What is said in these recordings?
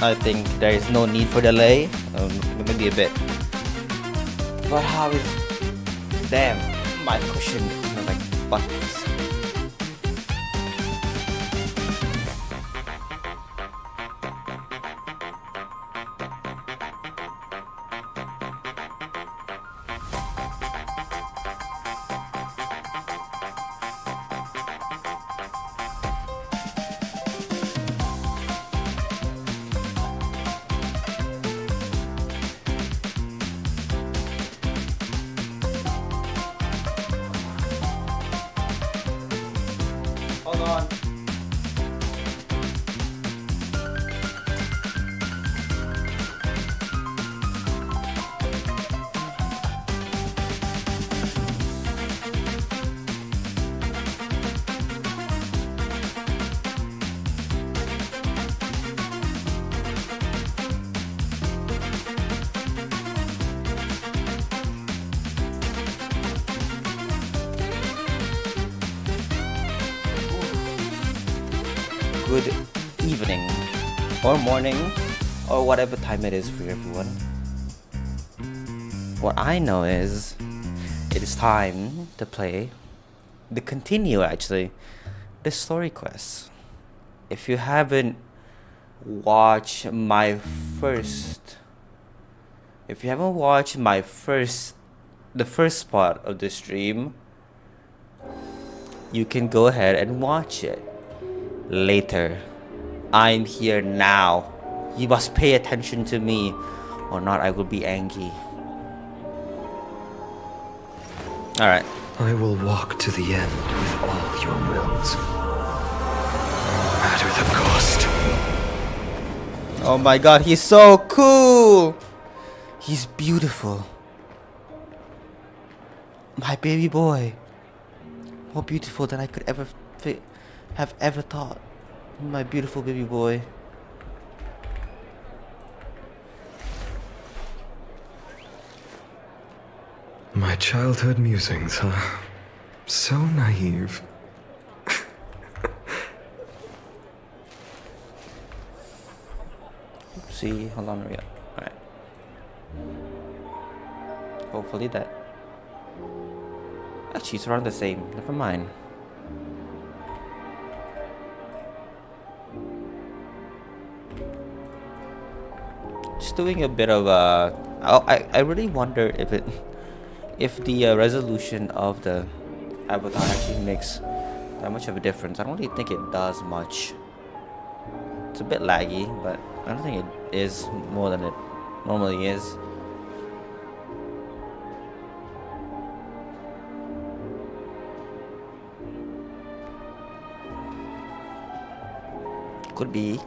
I think there is no need for delay. Maybe a bit. But how is... Damn, my cushion is like buttons. Hold on. Good evening, or morning, or whatever time it is for everyone. What I know is, it is time to play, the story quest. If you haven't watched my first, the first part of the stream, you can go ahead and watch it later. I'm here now. You must pay attention to me, or not I will be angry. Alright. I will walk to the end with all your wills, no matter the cost. Oh my god, he's so cool! He's beautiful. My baby boy. More beautiful than I could ever have ever thought. My beautiful baby boy. My childhood musings, huh? So naive. See, hold on, Ria. Alright. Hopefully that. Actually, it's around the same. Never mind. Just doing a bit of I really wonder if the resolution of the avatar actually makes that much of a difference. I don't really think it does much. It's a bit laggy, but I don't think it is more than it normally is. Could be.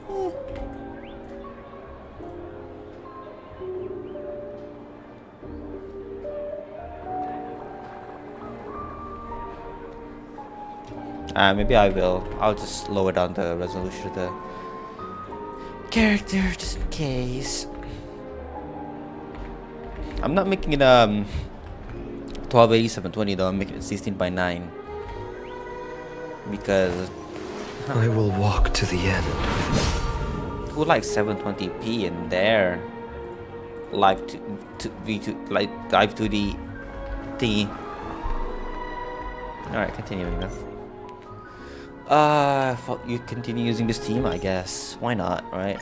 Maybe I will. I'll just lower down the resolution of the character just in case. I'm not making it 1280 720 though. I'm making it 16 by 9 because I will walk to the end. who likes 720p in there? Live to V2 like live 2D thingy. All right, continuing now. You continue using this team, I guess. Why not, right?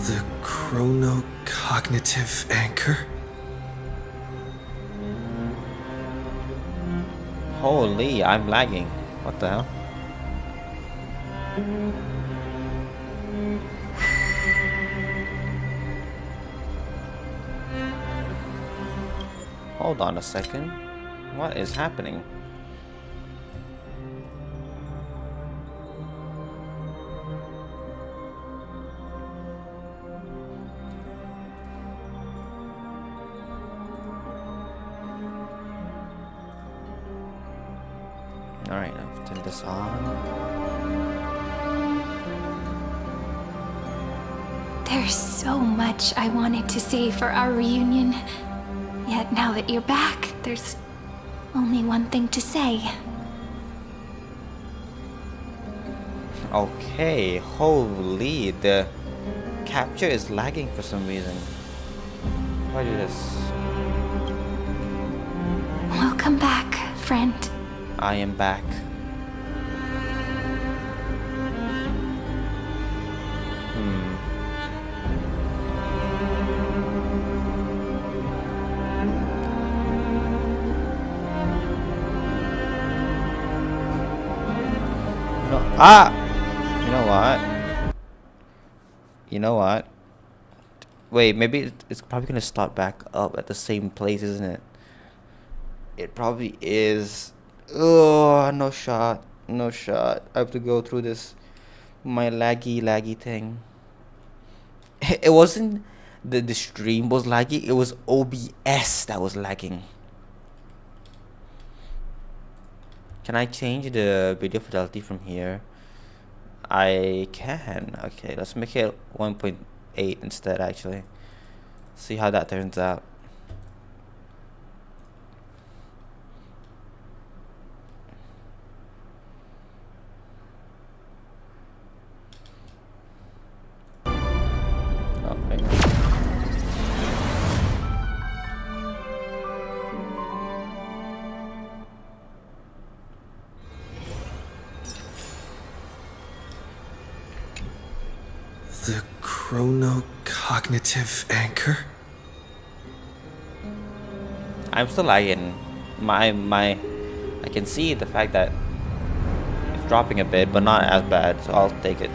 The chronocognitive anchor? Holy, I'm lagging. What the hell? Hold on a second. What is happening? Alright, I've turned this on. There's so much I wanted to say for our reunion. Yet now that you're back, there's only one thing to say. Okay, holy, the capture is lagging for some reason. Why do this? Welcome back, friend. I am back. No, you know what? You know what? Wait, maybe it's probably gonna start back up at the same place, isn't it? It probably is. Oh, no shot. No shot. I have to go through this. My laggy thing. It wasn't the stream was laggy. It was OBS that was lagging. Can I change the video fidelity from here? I can. Okay, let's make it 1.8 instead, actually. See how that turns out. Okay. The chronocognitive anchor? I'm still lagging. I can see the fact that it's dropping a bit, but not as bad, so I'll take it.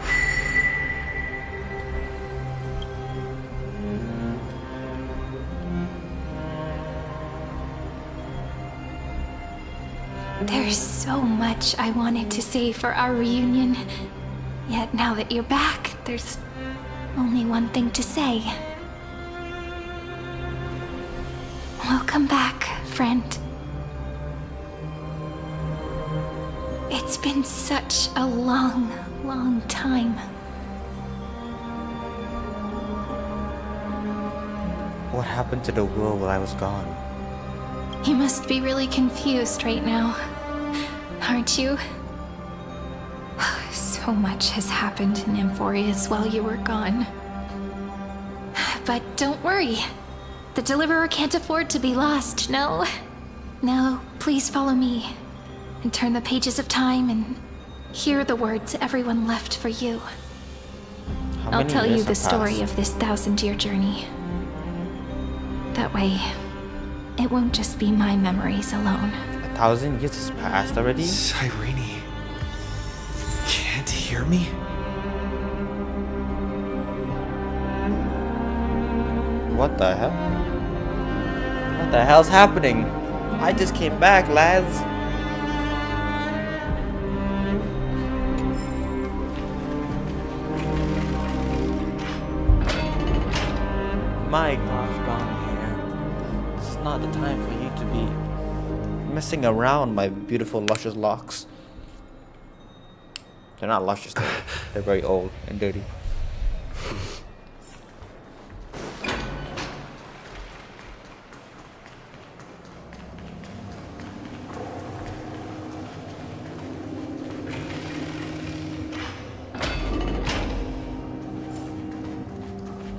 There's so much I wanted to say for our reunion. Yet now that you're back, there's only one thing to say. Welcome back, friend. It's been such a long, long time. What happened to the world while I was gone? You must be really confused right now, aren't you? So much has happened in Amphorius while you were gone. But don't worry. The Deliverer can't afford to be lost, no? Now, please follow me and turn the pages of time and hear the words everyone left for you. How I'll many tell you years the have story passed? of this 1,000-year journey. That way, it won't just be my memories alone. 1,000 years has passed already? Cyrene can't hear me? What the hell? What the hell's happening? I just came back, lads. My gosh, gone here. This is not the time for you to be messing around, my beautiful luscious locks. They're not luscious, they're very old and dirty.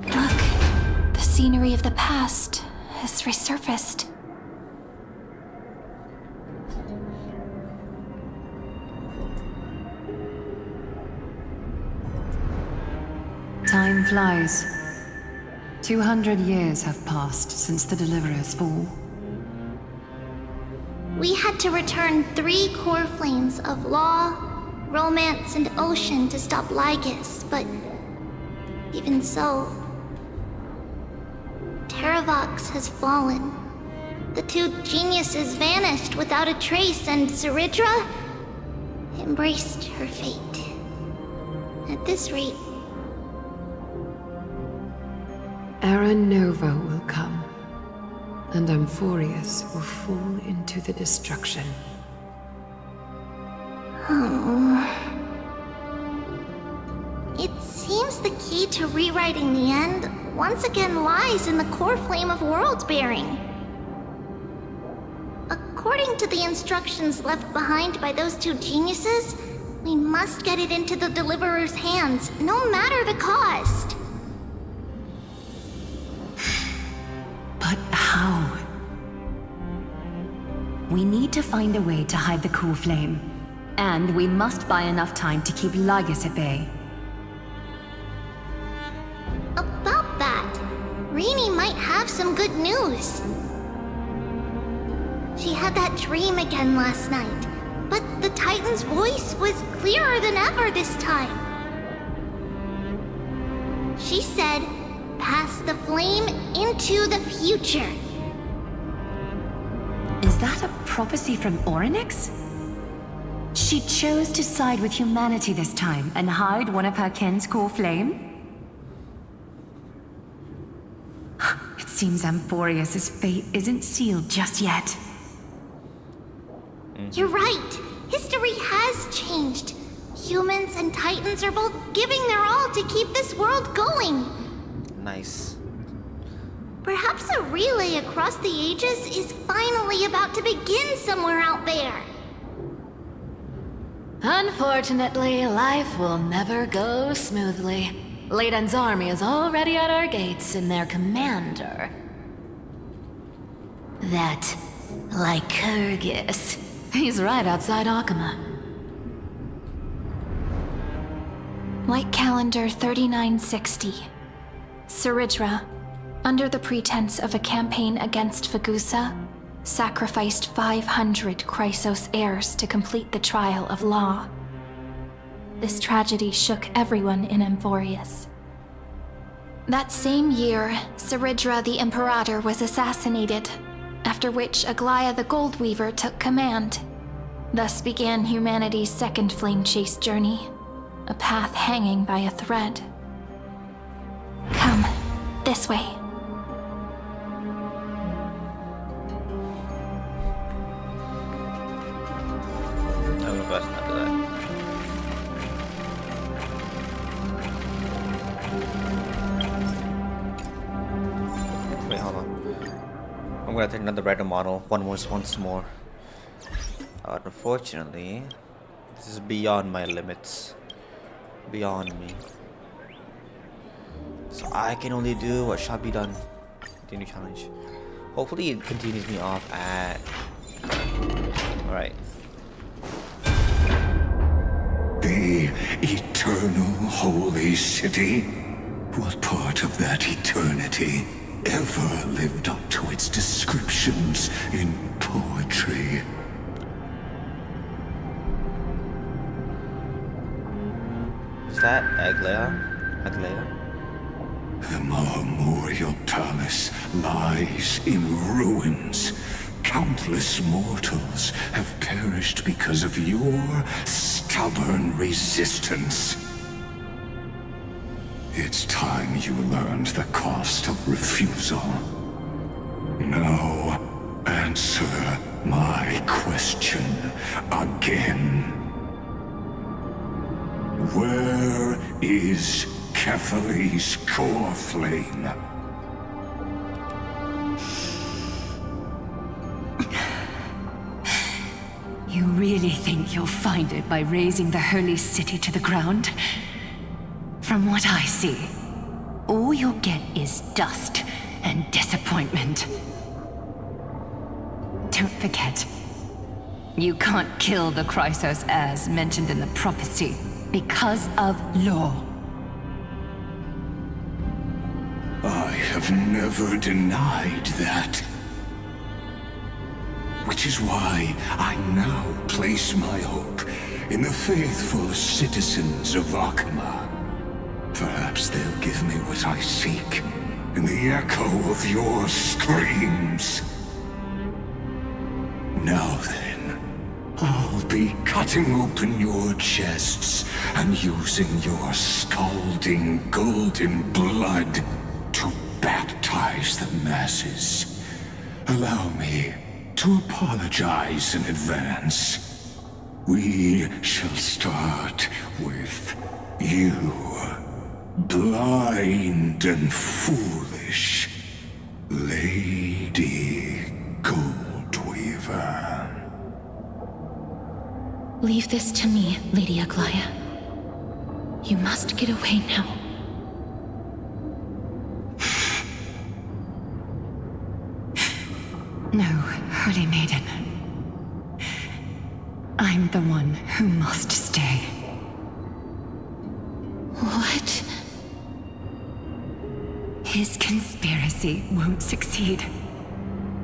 Look, the scenery of the past has resurfaced. Time flies. 200 years have passed since the Deliverer's fall. We had to return 3 core flames of law, romance, and ocean to stop Lygus, but even so, Terravox has fallen. The 2 geniuses vanished without a trace, and Zeridra embraced her fate. At this rate, Era Nova will come, and Amphorius will fall into the destruction. it seems the key to rewriting the end once again lies in the core flame of world-bearing. According to the instructions left behind by those two geniuses, we must get it into the Deliverer's hands, no matter the cost. But how? We need to find a way to hide the core flame. And we must buy enough time to keep Lygus at bay. About that, Rini might have some good news. She had that dream again last night, but the Titan's voice was clearer than ever this time. She said, "Pass the flame into the future." Is that a prophecy from Orynyx? She chose to side with humanity this time and hide one of her kin's core flame? It seems Amphorius' fate isn't sealed just yet. You're right. History has changed. Humans and Titans are both giving their all to keep this world going. Nice. Perhaps a relay across the ages is finally about to begin somewhere out there. Unfortunately, life will never go smoothly. Leiden's army is already at our gates, and their commander... that Lycurgus. He's right outside Akama. Light calendar 3960. Saridra, under the pretense of a campaign against Vagusa, sacrificed 500 Chrysos heirs to complete the trial of law. This tragedy shook everyone in Amphorius. That same year, Saridra the Imperator was assassinated, after which Aglaya the Goldweaver took command. Thus began humanity's second flame chase journey, a path hanging by a thread. Come, this way. Best not do that. Wait, hold on. I'm gonna take another random model once more. Unfortunately, this is beyond my limits. Beyond me. So I can only do what shall be done. Continue challenge. Hopefully it continues me off at... Alright. The eternal holy city? What part of that eternity ever lived up to its descriptions in poetry? Is that Aglaya? Aglaya? The Marmorial Palace lies in ruins. Countless mortals have perished because of your stubborn resistance. It's time you learned the cost of refusal. Now, answer my question again. Where is Kefali's core flame? You really think you'll find it by razing the holy city to the ground? From what I see, all you'll get is dust and disappointment. Don't forget, you can't kill the Chrysos as mentioned in the prophecy because of law. I have never denied that. Which is why I now place my hope in the faithful citizens of Akama. Perhaps they'll give me what I seek in the echo of your screams. Now then, I'll be cutting open your chests and using your scalding golden blood to baptize the masses. Allow me to apologize in advance. We shall start with you. Blind and foolish, Lady Goldweaver. Leave this to me, Lady Aglaya. You must get away now. No, Holy Maiden. I'm the one who must stay. What? His conspiracy won't succeed.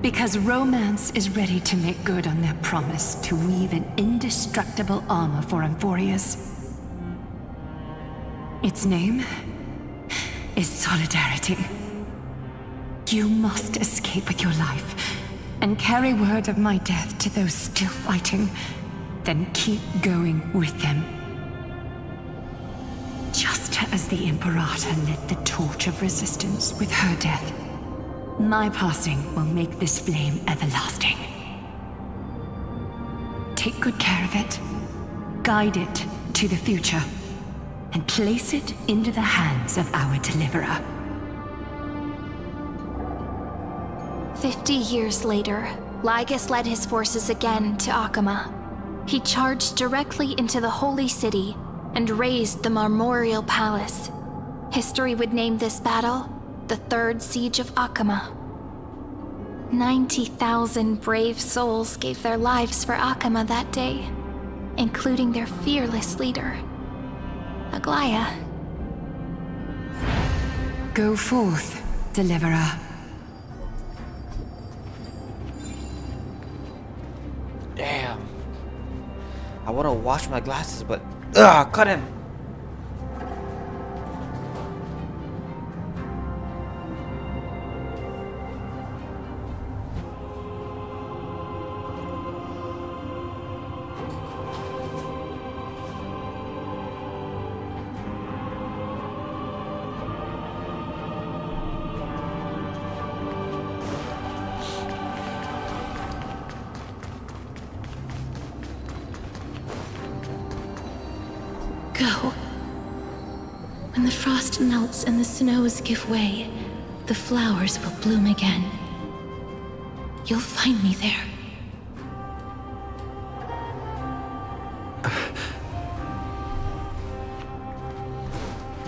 Because Romance is ready to make good on their promise to weave an indestructible armor for Amphorius. Its name is Solidarity. You must escape with your life and carry word of my death to those still fighting, then keep going with them. Just as the Imperator lit the torch of resistance with her death, my passing will make this flame everlasting. Take good care of it, guide it to the future, and place it into the hands of our deliverer. 50 years later, Lygus led his forces again to Akama. He charged directly into the Holy City and razed the Marmorial Palace. History would name this battle the Third Siege of Akama. 90,000 brave souls gave their lives for Akama that day, including their fearless leader, Aglaya. Go forth, deliverer. Damn. I want to wash my glasses, but cut him. Go. When the frost melts and the snows give way, the flowers will bloom again. You'll find me there.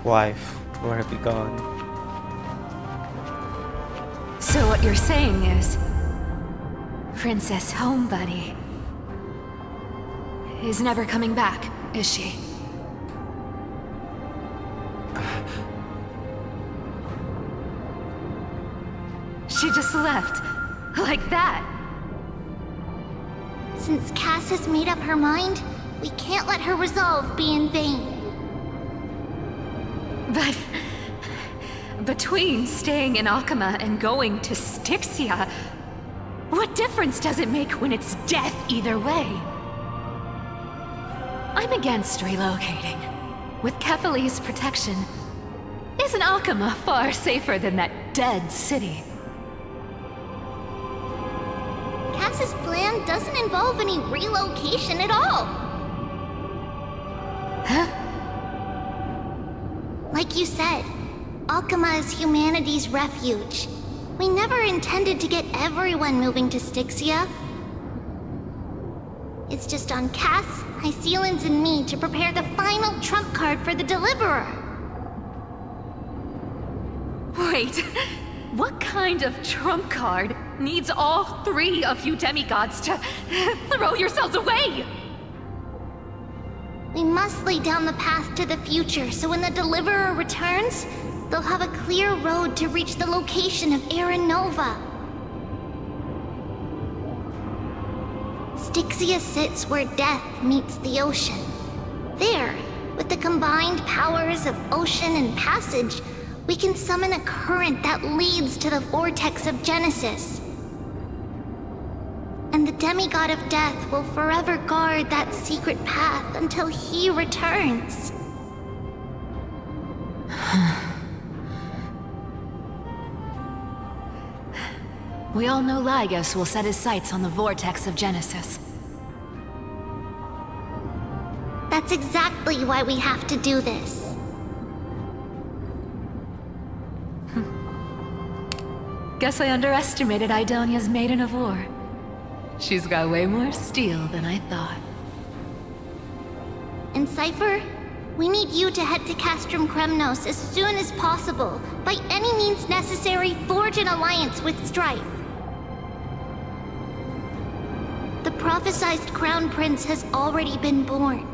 Wife, where have you gone? So what you're saying is, Princess Homebuddy is never coming back, is she? She just left, like that. Since Cass has made up her mind, we can't let her resolve be in vain. But between staying in Akama and going to Styxia, what difference does it make when it's death either way? I'm against relocating. With Kefali's protection, isn't Akama far safer than that dead city? Cass's plan doesn't involve any relocation at all. Huh? Like you said, Akama is humanity's refuge. We never intended to get everyone moving to Styxia. It's just on Cass, Hyceelans, and me to prepare the final trump card for the Deliverer. Wait, what kind of trump card needs all three of you demigods to throw yourselves away? We must lay down the path to the future so when the Deliverer returns, they'll have a clear road to reach the location of Era Nova. Styxia sits where death meets the ocean. There, with the combined powers of ocean and passage, we can summon a current that leads to the vortex of Genesis. And the demigod of death will forever guard that secret path until he returns. We all know Lygus will set his sights on the vortex of Genesis. That's exactly why we have to do this. Guess I underestimated Idonia's Maiden of War. She's got way more steel than I thought. And Cypher, we need you to head to Castrum Kremnos as soon as possible. By any means necessary, forge an alliance with Strife. The prophesized Crown Prince has already been born.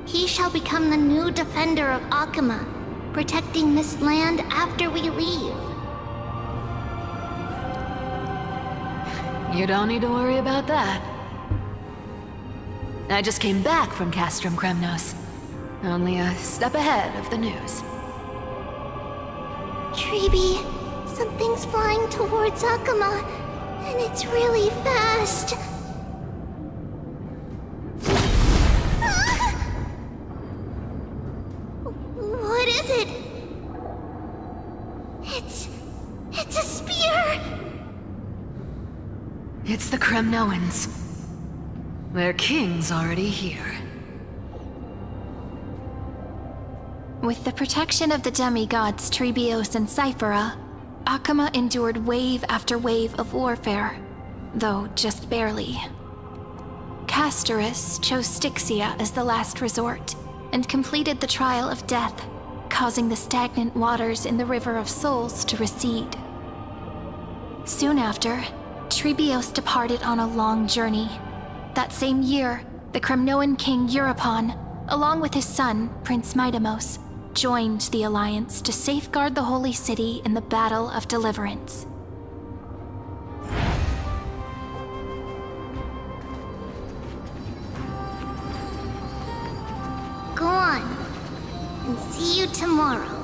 He shall become the new defender of Akama, protecting this land after we leave. You don't need to worry about that. I just came back from Castrum Kremnos. Only a step ahead of the news. Treeby, something's flying towards Akama, and it's really fast. Ah! What is it? It's a spear! It's the Kremnoans. Their king's already here. With the protection of the demigods Trebios and Cyphera, Akama endured wave after wave of warfare, though just barely. Castorus chose Styxia as the last resort, and completed the trial of death, causing the stagnant waters in the River of Souls to recede. Soon after, Trebios departed on a long journey. That same year, the Kremnoan king Euripon, along with his son, Prince Midamos, joined the Alliance to safeguard the Holy City in the Battle of Deliverance. Go on, and see you tomorrow.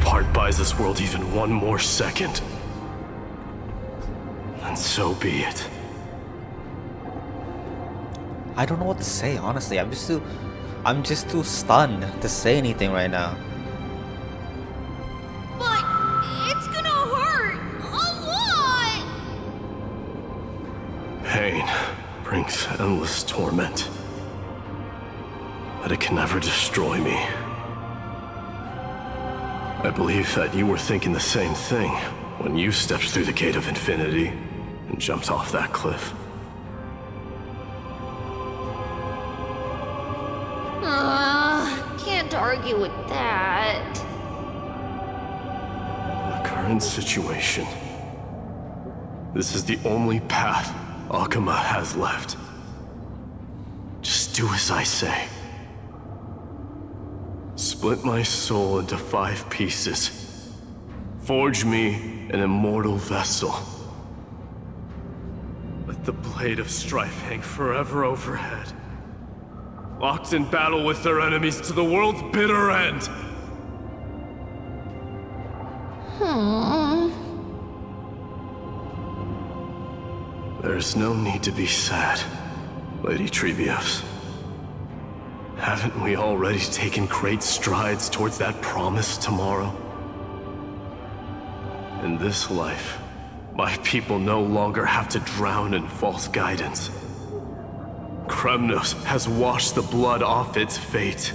Apart buys this world even one more second. And so be it. I don't know what to say, honestly. I'm just too stunned to say anything right now. But it's gonna hurt a lot! Pain brings endless torment. But it can never destroy me. I believe that you were thinking the same thing when you stepped through the Gate of Infinity and jumped off that cliff. Can't argue with that. The current situation. This is the only path Akama has left. Just do as I say. Split my soul into 5 pieces. Forge me an immortal vessel. Let the blade of strife hang forever overhead. Locked in battle with their enemies to the world's bitter end. There's no need to be sad, Lady Trebios. Haven't we already taken great strides towards that promised tomorrow? In this life, my people no longer have to drown in false guidance. Kremnos has washed the blood off its fate.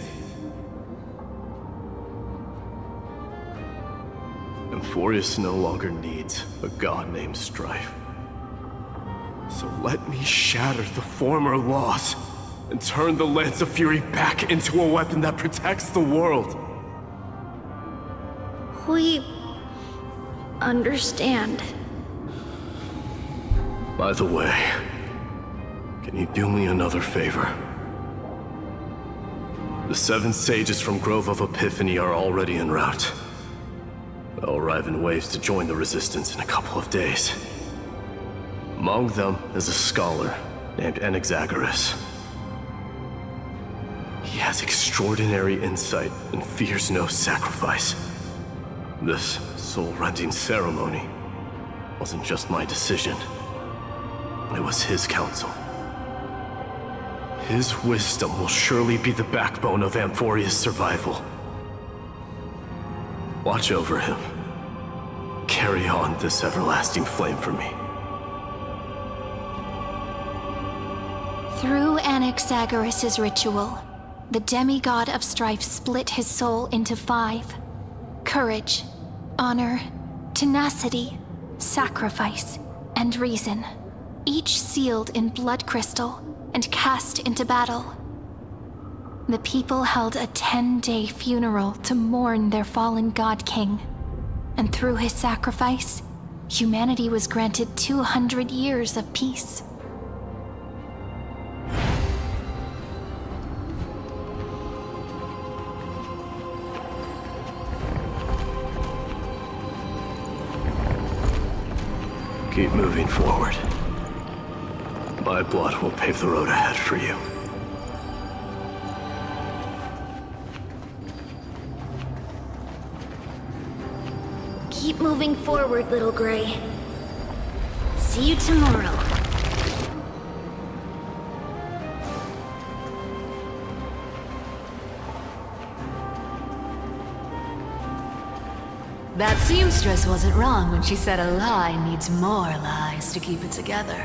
Emphorius no longer needs a god named Strife. So let me shatter the former laws and turn the Lance of Fury back into a weapon that protects the world. We understand. By the way, can you do me another favor? The 7 sages from Grove of Epiphany are already en route. They'll arrive in waves to join the Resistance in a couple of days. Among them is a scholar named Anaxagoras. He has extraordinary insight and fears no sacrifice. This soul-rending ceremony wasn't just my decision. It was his counsel. His wisdom will surely be the backbone of Amphoria's survival. Watch over him. Carry on this everlasting flame for me. Through Anaxagoras' ritual, the demigod of strife split his soul into 5. Courage, honor, tenacity, sacrifice, and reason. Each sealed in blood crystal and cast into battle. The people held a 10-day funeral to mourn their fallen god king. And through his sacrifice, humanity was granted 200 years of peace. Keep moving forward. My blood will pave the road ahead for you. Keep moving forward, little Gray. See you tomorrow. That seamstress wasn't wrong when she said a lie needs more lies to keep it together.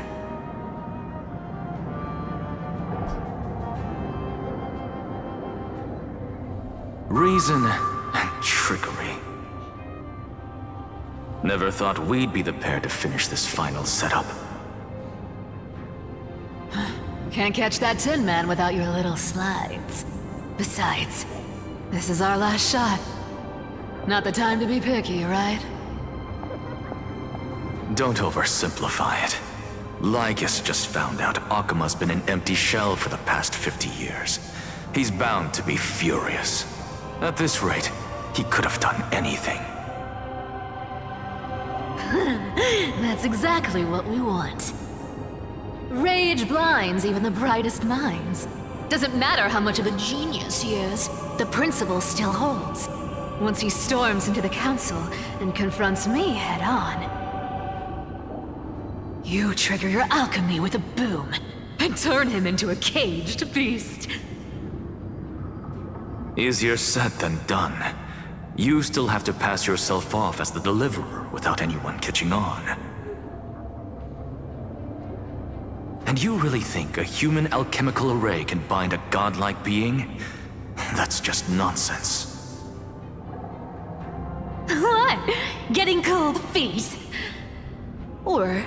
Reason and trickery. Never thought we'd be the pair to finish this final setup. Can't catch that Tin Man without your little slides. Besides, this is our last shot. Not the time to be picky, right? Don't oversimplify it. Lygus just found out Akima's been an empty shell for the past 50 years. He's bound to be furious. At this rate, he could have done anything. That's exactly what we want. Rage blinds even the brightest minds. Doesn't matter how much of a genius he is, the principle still holds. Once he storms into the council and confronts me head-on. You trigger your alchemy with a boom and turn him into a caged beast. Easier said than done. You still have to pass yourself off as the deliverer without anyone catching on. And you really think a human alchemical array can bind a godlike being? That's just nonsense. What? Getting cold feet? Or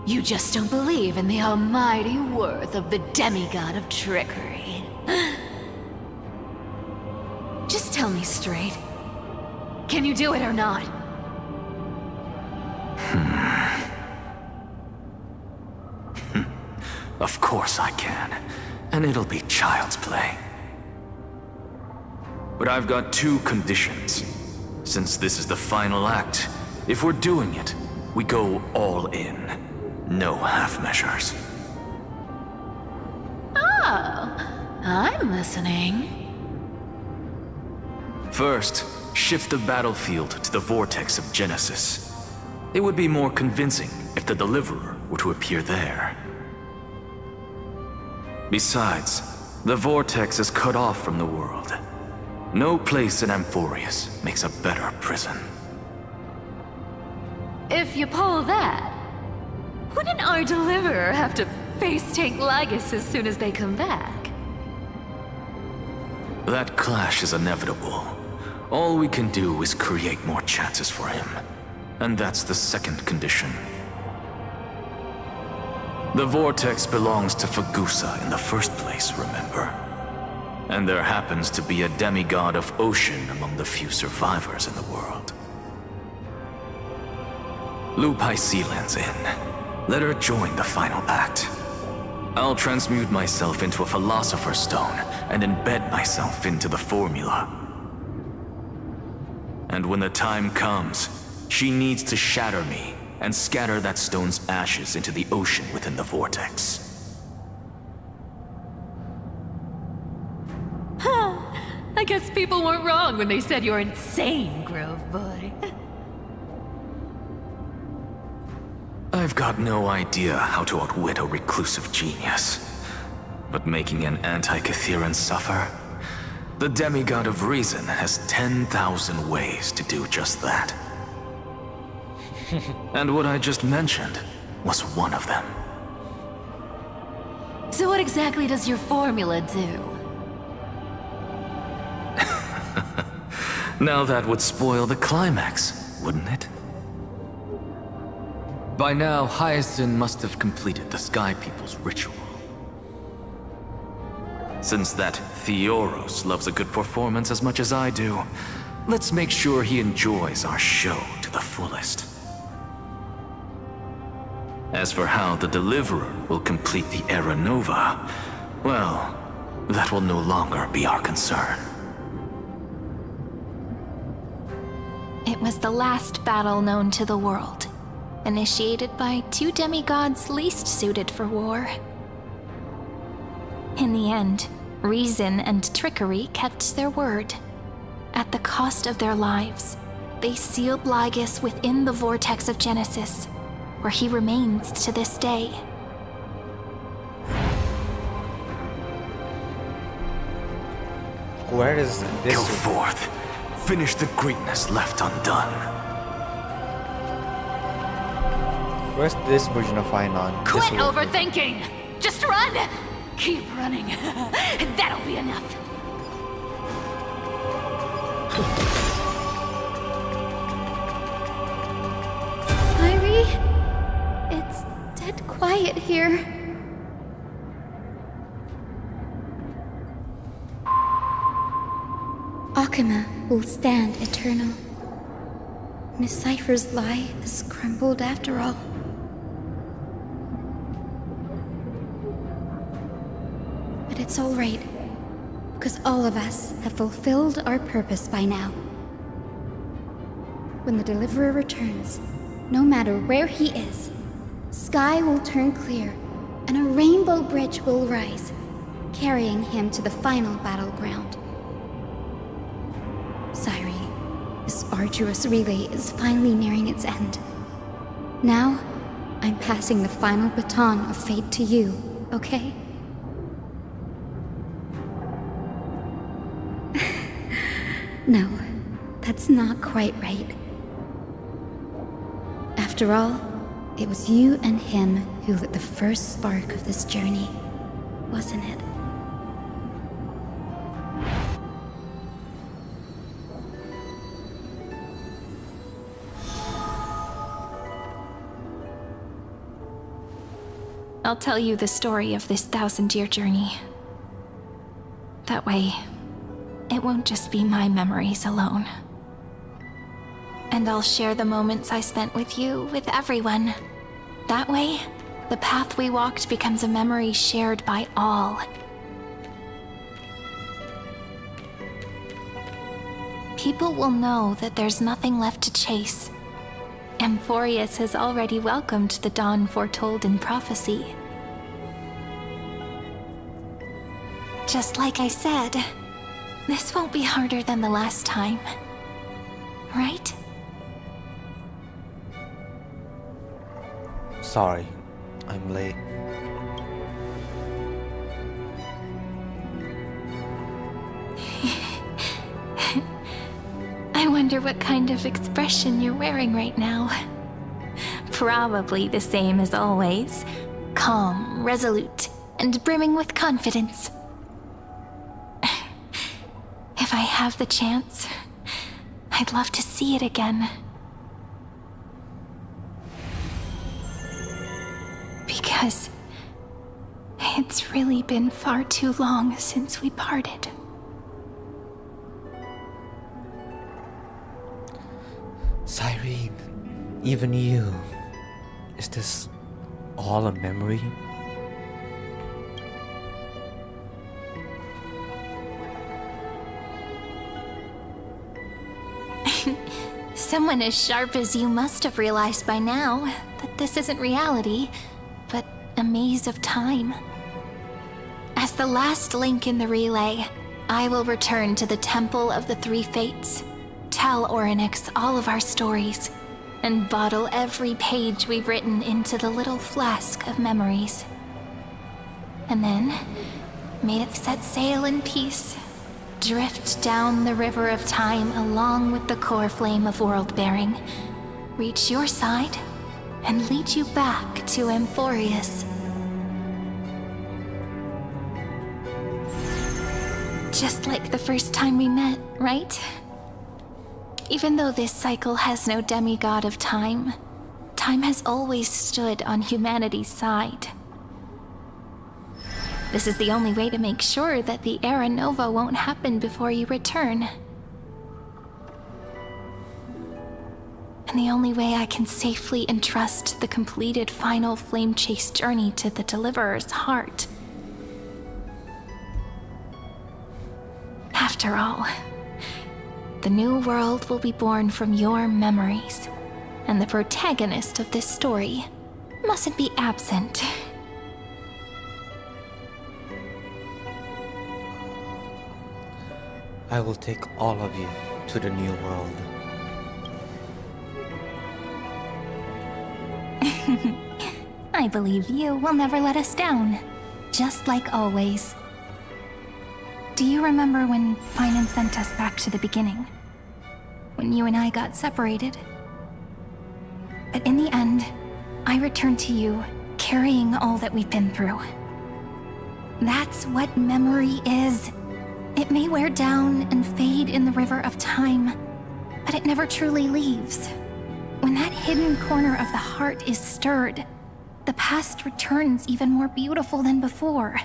you just don't believe in the almighty worth of the demigod of trickery? Just tell me straight. Can you do it or not? Of course I can. And it'll be child's play. But I've got 2 conditions. Since this is the final act, if we're doing it, we go all in. No half measures. Oh, I'm listening. First, shift the battlefield to the vortex of Genesis. It would be more convincing if the deliverer were to appear there. Besides, the vortex is cut off from the world. No place in Amphorius makes a better prison. If you pull that, wouldn't our deliverer have to face tank Lygus as soon as they come back? That clash is inevitable. All we can do is create more chances for him. And that's the second condition. The vortex belongs to Fagusa in the first place, remember? And there happens to be a demigod of ocean among the few survivors in the world. Loop Hycelan's in. Let her join the final act. I'll transmute myself into a Philosopher's Stone and embed myself into the formula. And when the time comes, she needs to shatter me and scatter that stone's ashes into the ocean within the vortex. I guess people weren't wrong when they said you're insane, Grove Boy. I've got no idea how to outwit a reclusive genius. But making an anti-Catheran suffer? The demigod of reason has 10,000 ways to do just that. And what I just mentioned was one of them. So what exactly does your formula do? Now that would spoil the climax, wouldn't it? By now, Hyacinth must have completed the Sky People's ritual. Since that Theoros loves a good performance as much as I do, let's make sure he enjoys our show to the fullest. As for how the Deliverer will complete the Era Nova, well, that will no longer be our concern. It was the last battle known to the world, initiated by two demigods least suited for war. In the end, reason and trickery kept their word. At the cost of their lives, they sealed Lygus within the vortex of Genesis, where he remains to this day. Where is this? Go forth. Finish the greatness left undone. Where's this version of Finon? Quit This one. overthinking! Just run! Keep running. That'll be enough. Irie? It's dead quiet here. Akuma will stand eternal. Miss Cypher's lie is crumbled after all. But it's all right, because all of us have fulfilled our purpose by now. When the Deliverer returns, no matter where he is, sky will turn clear, and a rainbow bridge will rise, carrying him to the final battleground. Sairi, this arduous relay is finally nearing its end. Now, I'm passing the final baton of fate to you, okay? No, that's not quite right. After all, it was you and him who lit the first spark of this journey, wasn't it? I'll tell you the story of this 1,000-year journey. That way, it won't just be my memories alone. And I'll share the moments I spent with you with everyone. That way, the path we walked becomes a memory shared by all. People will know that there's nothing left to chase. Amphorius has already welcomed the dawn foretold in prophecy. Just like I said, this won't be harder than the last time. Right? Sorry, I'm late. I wonder what kind of expression you're wearing right now. Probably the same as always. Calm, resolute, and brimming with confidence. If I have the chance, I'd love to see it again. Because it's really been far too long since we parted. Cyrene, even you. Is this all a memory? Someone as sharp as you must have realized by now that this isn't reality, but a maze of time. As the last link in the relay, I will return to the Temple of the Three Fates, tell Orynyx all of our stories, and bottle every page we've written into the little flask of memories. And then, may it set sail in peace, drift down the river of time along with the core flame of world-bearing, reach your side, and lead you back to Amphorius. Just like the first time we met, right? Even though this cycle has no demigod of time, time has always stood on humanity's side. This is the only way to make sure that the Era Nova won't happen before you return. And the only way I can safely entrust the completed final flame chase journey to the Deliverer's heart. After all, the new world will be born from your memories, and the protagonist of this story mustn't be absent. I will take all of you to the new world. I believe you will never let us down, just like always. Do you remember when Finan sent us back to the beginning? When you and I got separated? But in the end, I returned to you, carrying all that we've been through. That's what memory is. It may wear down and fade in the river of time, but it never truly leaves. When that hidden corner of the heart is stirred, the past returns even more beautiful than before.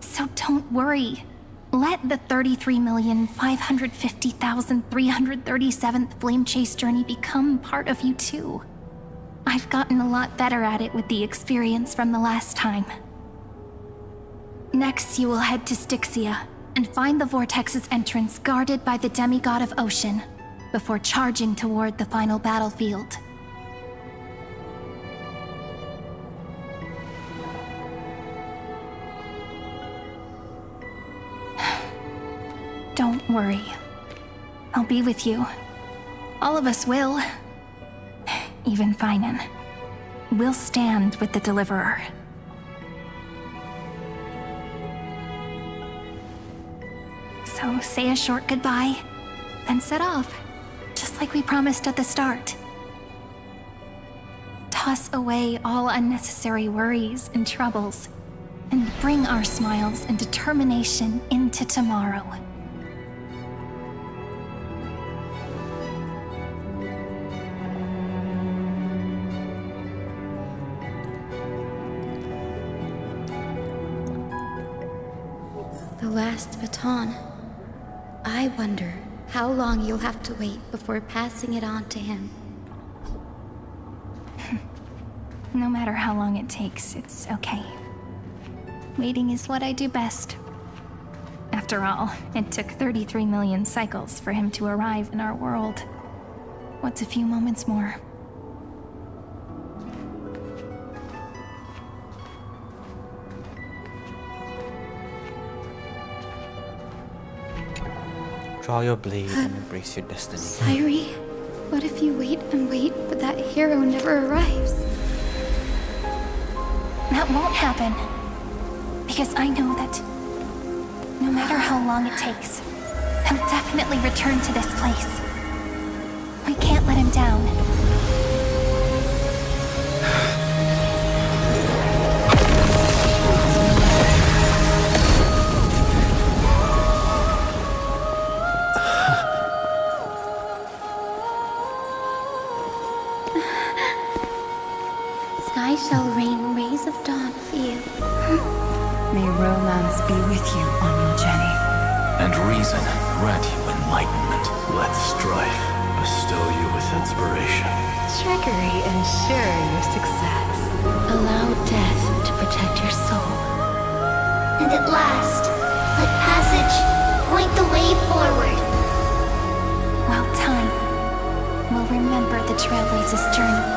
So don't worry. Let the 33,550,337th Flame Chase journey become part of you too. I've gotten a lot better at it with the experience from the last time. Next, you will head to Styxia and find the Vortex's entrance guarded by the demigod of ocean, before charging toward the final battlefield. Don't worry. I'll be with you. All of us will. Even Finan. We'll stand with the Deliverer. So say a short goodbye, then set off, just like we promised at the start. Toss away all unnecessary worries and troubles, and bring our smiles and determination into tomorrow. The last baton. I wonder how long you'll have to wait before passing it on to him. No matter how long it takes, it's okay. Waiting is what I do best. After all, it took 33 million cycles for him to arrive in our world. What's a few moments more? Draw your blade and embrace your destiny. Sairi, what if you wait and wait, but that hero never arrives? That won't happen. Because I know that no matter how long it takes, he'll definitely return to this place. We can't let him down. Sky shall rain rays of dawn for you. May romance be with you on your journey. And reason grant you enlightenment. Let strife bestow you with inspiration. Trickery ensure your success. Allow death to protect your soul. And at last, let passage point the way forward. While time will remember the Trailblazer's journey.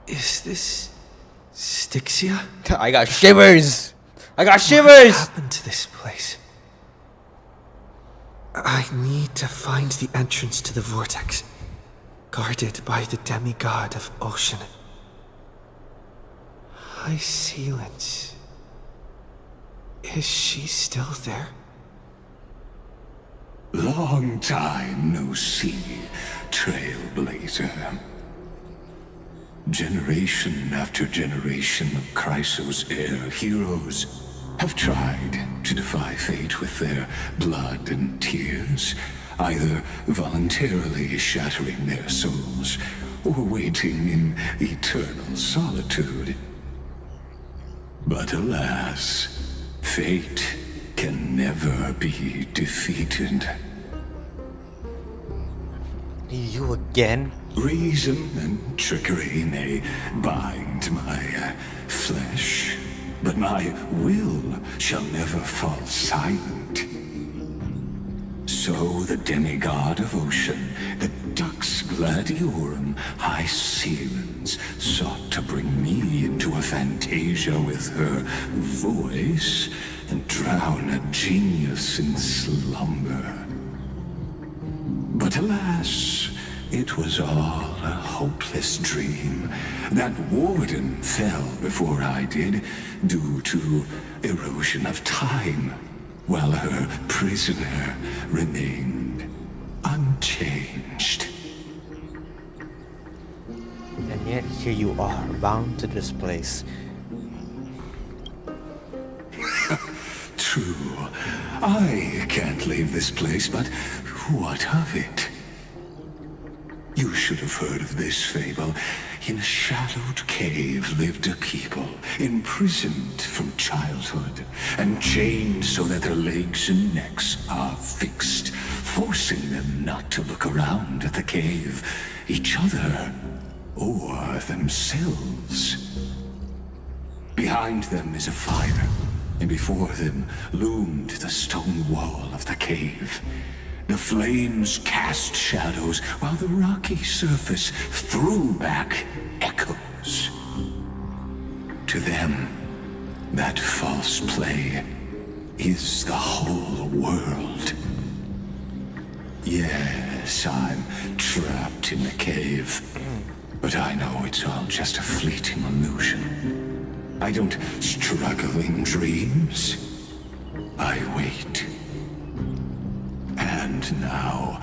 Is this Styxia? I got shivers! I got shivers! What happened to this place? I need to find the entrance to the vortex, guarded by the demigod of ocean. High Sealant. Is she still there? Long time no see, Trailblazer. Generation after generation of Chrysos heir heroes have tried to defy fate with their blood and tears, either voluntarily shattering their souls or waiting in eternal solitude. But alas, fate can never be defeated. You again? Reason and trickery may bind my flesh, but my will shall never fall silent. So the demigod of ocean, the Dux Gladiorum High Sealans, sought to bring me into a fantasia with her voice and drown a genius in slumber. But alas, it was all a hopeless dream. That warden fell before I did, due to erosion of time, while her prisoner remained unchanged. And yet here you are, bound to this place. True. I can't leave this place, but what of it? You should have heard of this fable. In a shadowed cave lived a people, imprisoned from childhood, and chained so that their legs and necks are fixed, forcing them not to look around at the cave, each other, or themselves. Behind them is a fire, and before them loomed the stone wall of the cave. The flames cast shadows, while the rocky surface threw back echoes. To them, that false play is the whole world. Yes, I'm trapped in the cave, but I know it's all just a fleeting illusion. I don't struggle in dreams. I wait. And now,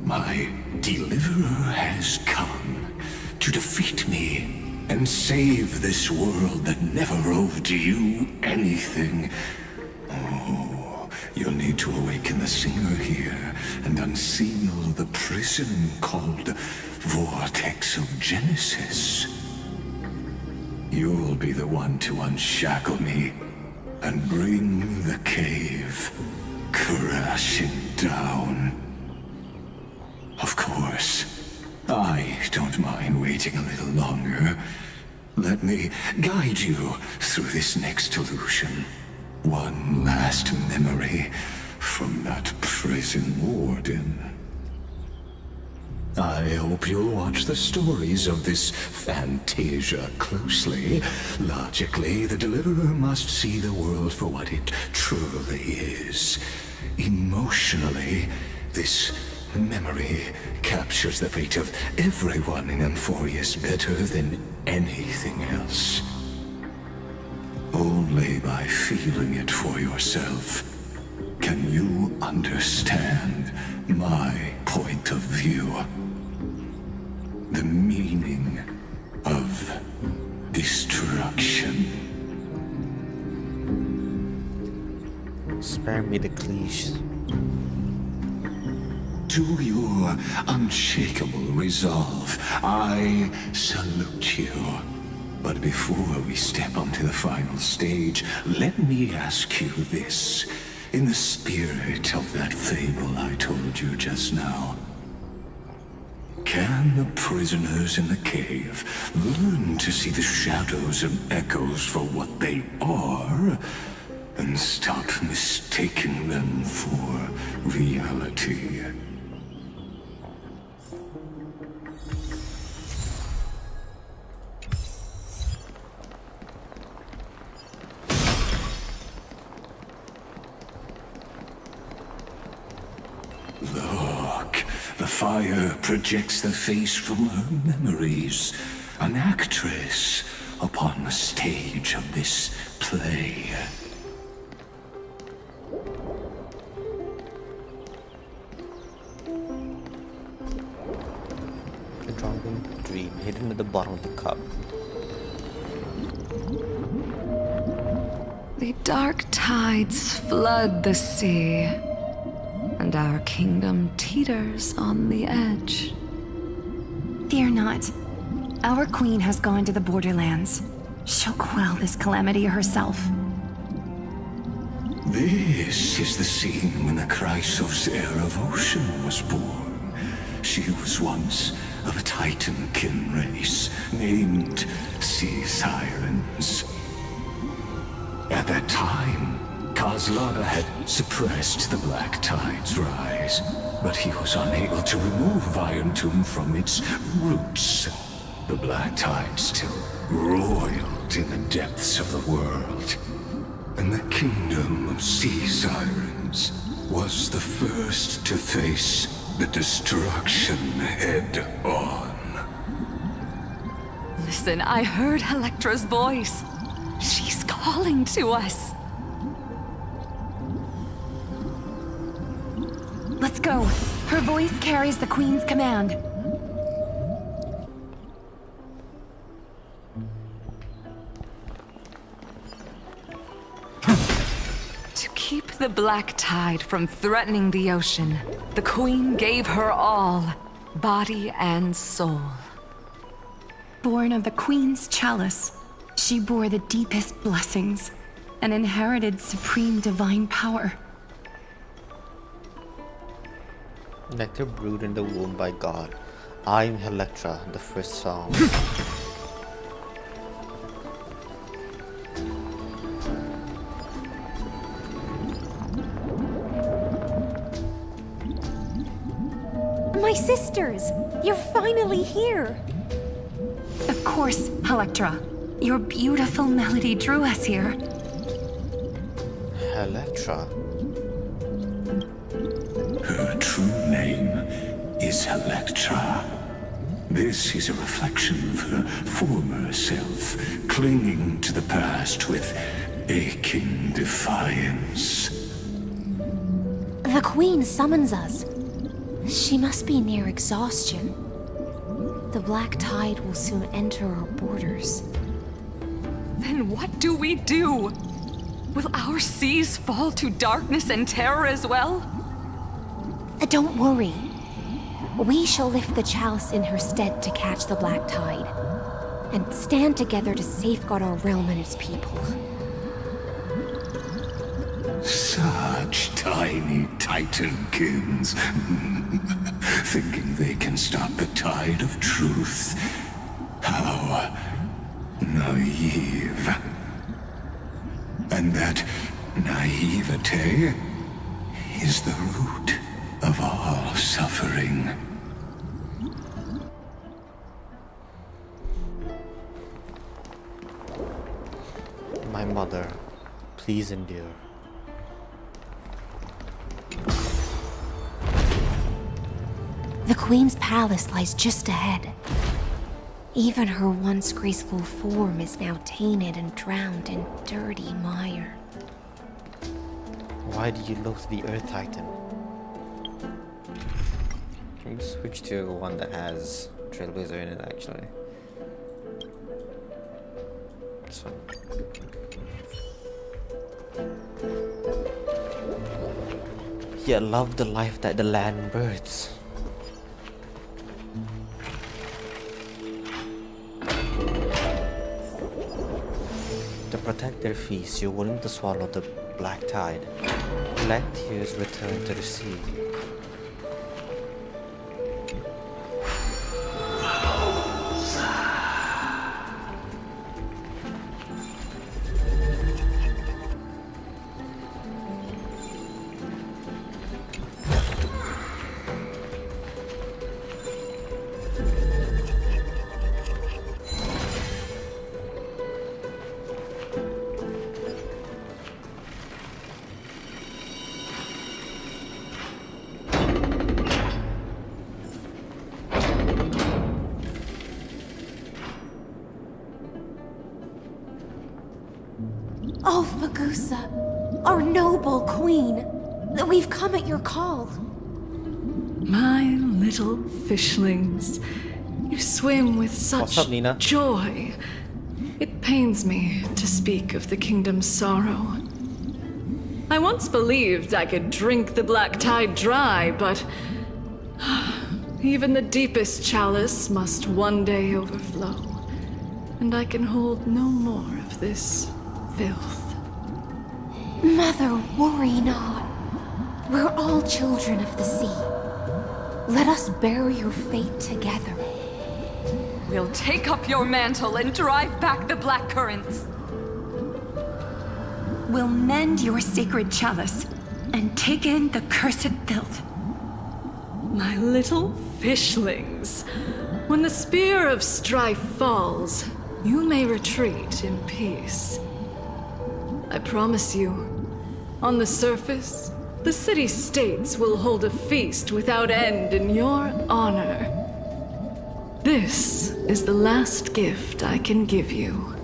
my deliverer has come to defeat me and save this world that never owed you anything. Oh, you'll need to awaken the singer here and unseal the prison called Vortex of Genesis. You'll be the one to unshackle me and bring the cave crashing down. Of course, I don't mind waiting a little longer. Let me guide you through this next illusion. One last memory from that prison warden. I hope you'll watch the stories of this fantasia closely. Logically, the deliverer must see the world for what it truly is. Emotionally, this memory captures the fate of everyone in Emphorius better than anything else. Only by feeling it for yourself can you understand my point of view. The meaning of destruction. Spare me the cliche. To your unshakable resolve, I salute you. But before we step onto the final stage, let me ask you this. In the spirit of that fable I told you just now, can the prisoners in the cave learn to see the shadows and echoes for what they are, and stop mistaking them for reality? Look, the fire projects the face from her memories. An actress, upon the stage of this play. A drunken dream hidden at the bottom of the cup. The dark tides flood the sea, and our kingdom teeters on the edge. Fear not. Our queen has gone to the borderlands. She'll quell this calamity herself. This is the scene when the Chrysos heir of Ocean was born. She was once of a Titan-kin race named Sea Sirens. At that time, Kozlana had suppressed the Black Tide's rise, but he was unable to remove Iron Tomb from its roots. The Black Tide still roiled in the depths of the world, and the kingdom of Sea Sirens was the first to face the destruction head-on. Listen, I heard Electra's voice. She's calling to us. Let's go. Her voice carries the queen's command. To keep the Black Tide from threatening the ocean, the Queen gave her all, body and soul. Born of the queen's chalice, she bore the deepest blessings and inherited supreme divine power. Nectar brewed in the womb by God. I am Electra, the first song. My sisters! You're finally here! Of course, Electra. Your beautiful melody drew us here. Electra? Her true name is Electra. This is a reflection of her former self, clinging to the past with aching defiance. The Queen summons us. She must be near exhaustion. The Black Tide will soon enter our borders. Then what do we do? Will our seas fall to darkness and terror as well? Don't worry. We shall lift the chalice in her stead to catch the Black Tide, and stand together to safeguard our realm and its people. Such tiny Titankins, thinking they can stop the tide of truth. How naive. And that naivete is the root of all suffering. My mother, please endure. The Queen's palace lies just ahead. Even her once graceful form is now tainted and drowned in dirty mire. Why do you loathe the Earth Titan? Can we switch to one that has Trailblazer in it actually? This one. Yeah, love the life that the land births. To protect their feast, you're willing to swallow the Black Tide. Let tears return to the sea. Fagusa, our noble queen. We've come at your call. My little fishlings, you swim with such What's up, Nina? joy. It pains me to speak of the kingdom's sorrow. I once believed I could drink the black tide dry, but even the deepest chalice must one day overflow, and I can hold no more of this filth. Mother, worry not. We're all children of the sea. Let us bear your fate together. We'll take up your mantle and drive back the black currents. We'll mend your sacred chalice and take in the cursed filth. My little fishlings, when the spear of strife falls, you may retreat in peace. I promise you, on the surface, the city-states will hold a feast without end in your honor. This is the last gift I can give you.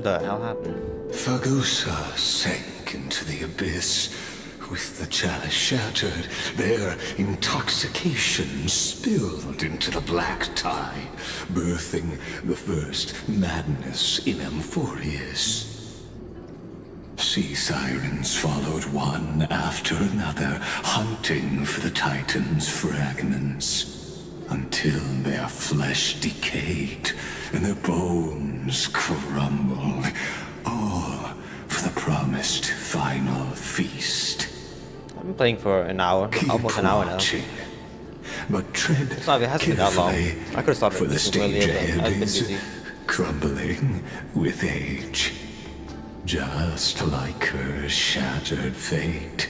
The hell happened? Fagusa sank into the abyss. With the chalice shattered, their intoxication spilled into the black tide, birthing the first madness in Amphorius. Sea sirens followed one after another, hunting for the Titan's fragments, until their flesh decayed and their bones crumbled, all for the promised final feast. I've been playing for an hour, almost an hour now. But tread It's not, it hasn't been that long. carefully, I could have stopped for it the stage earlier, but I've ahead been is busy. crumbling with age, just like her shattered fate.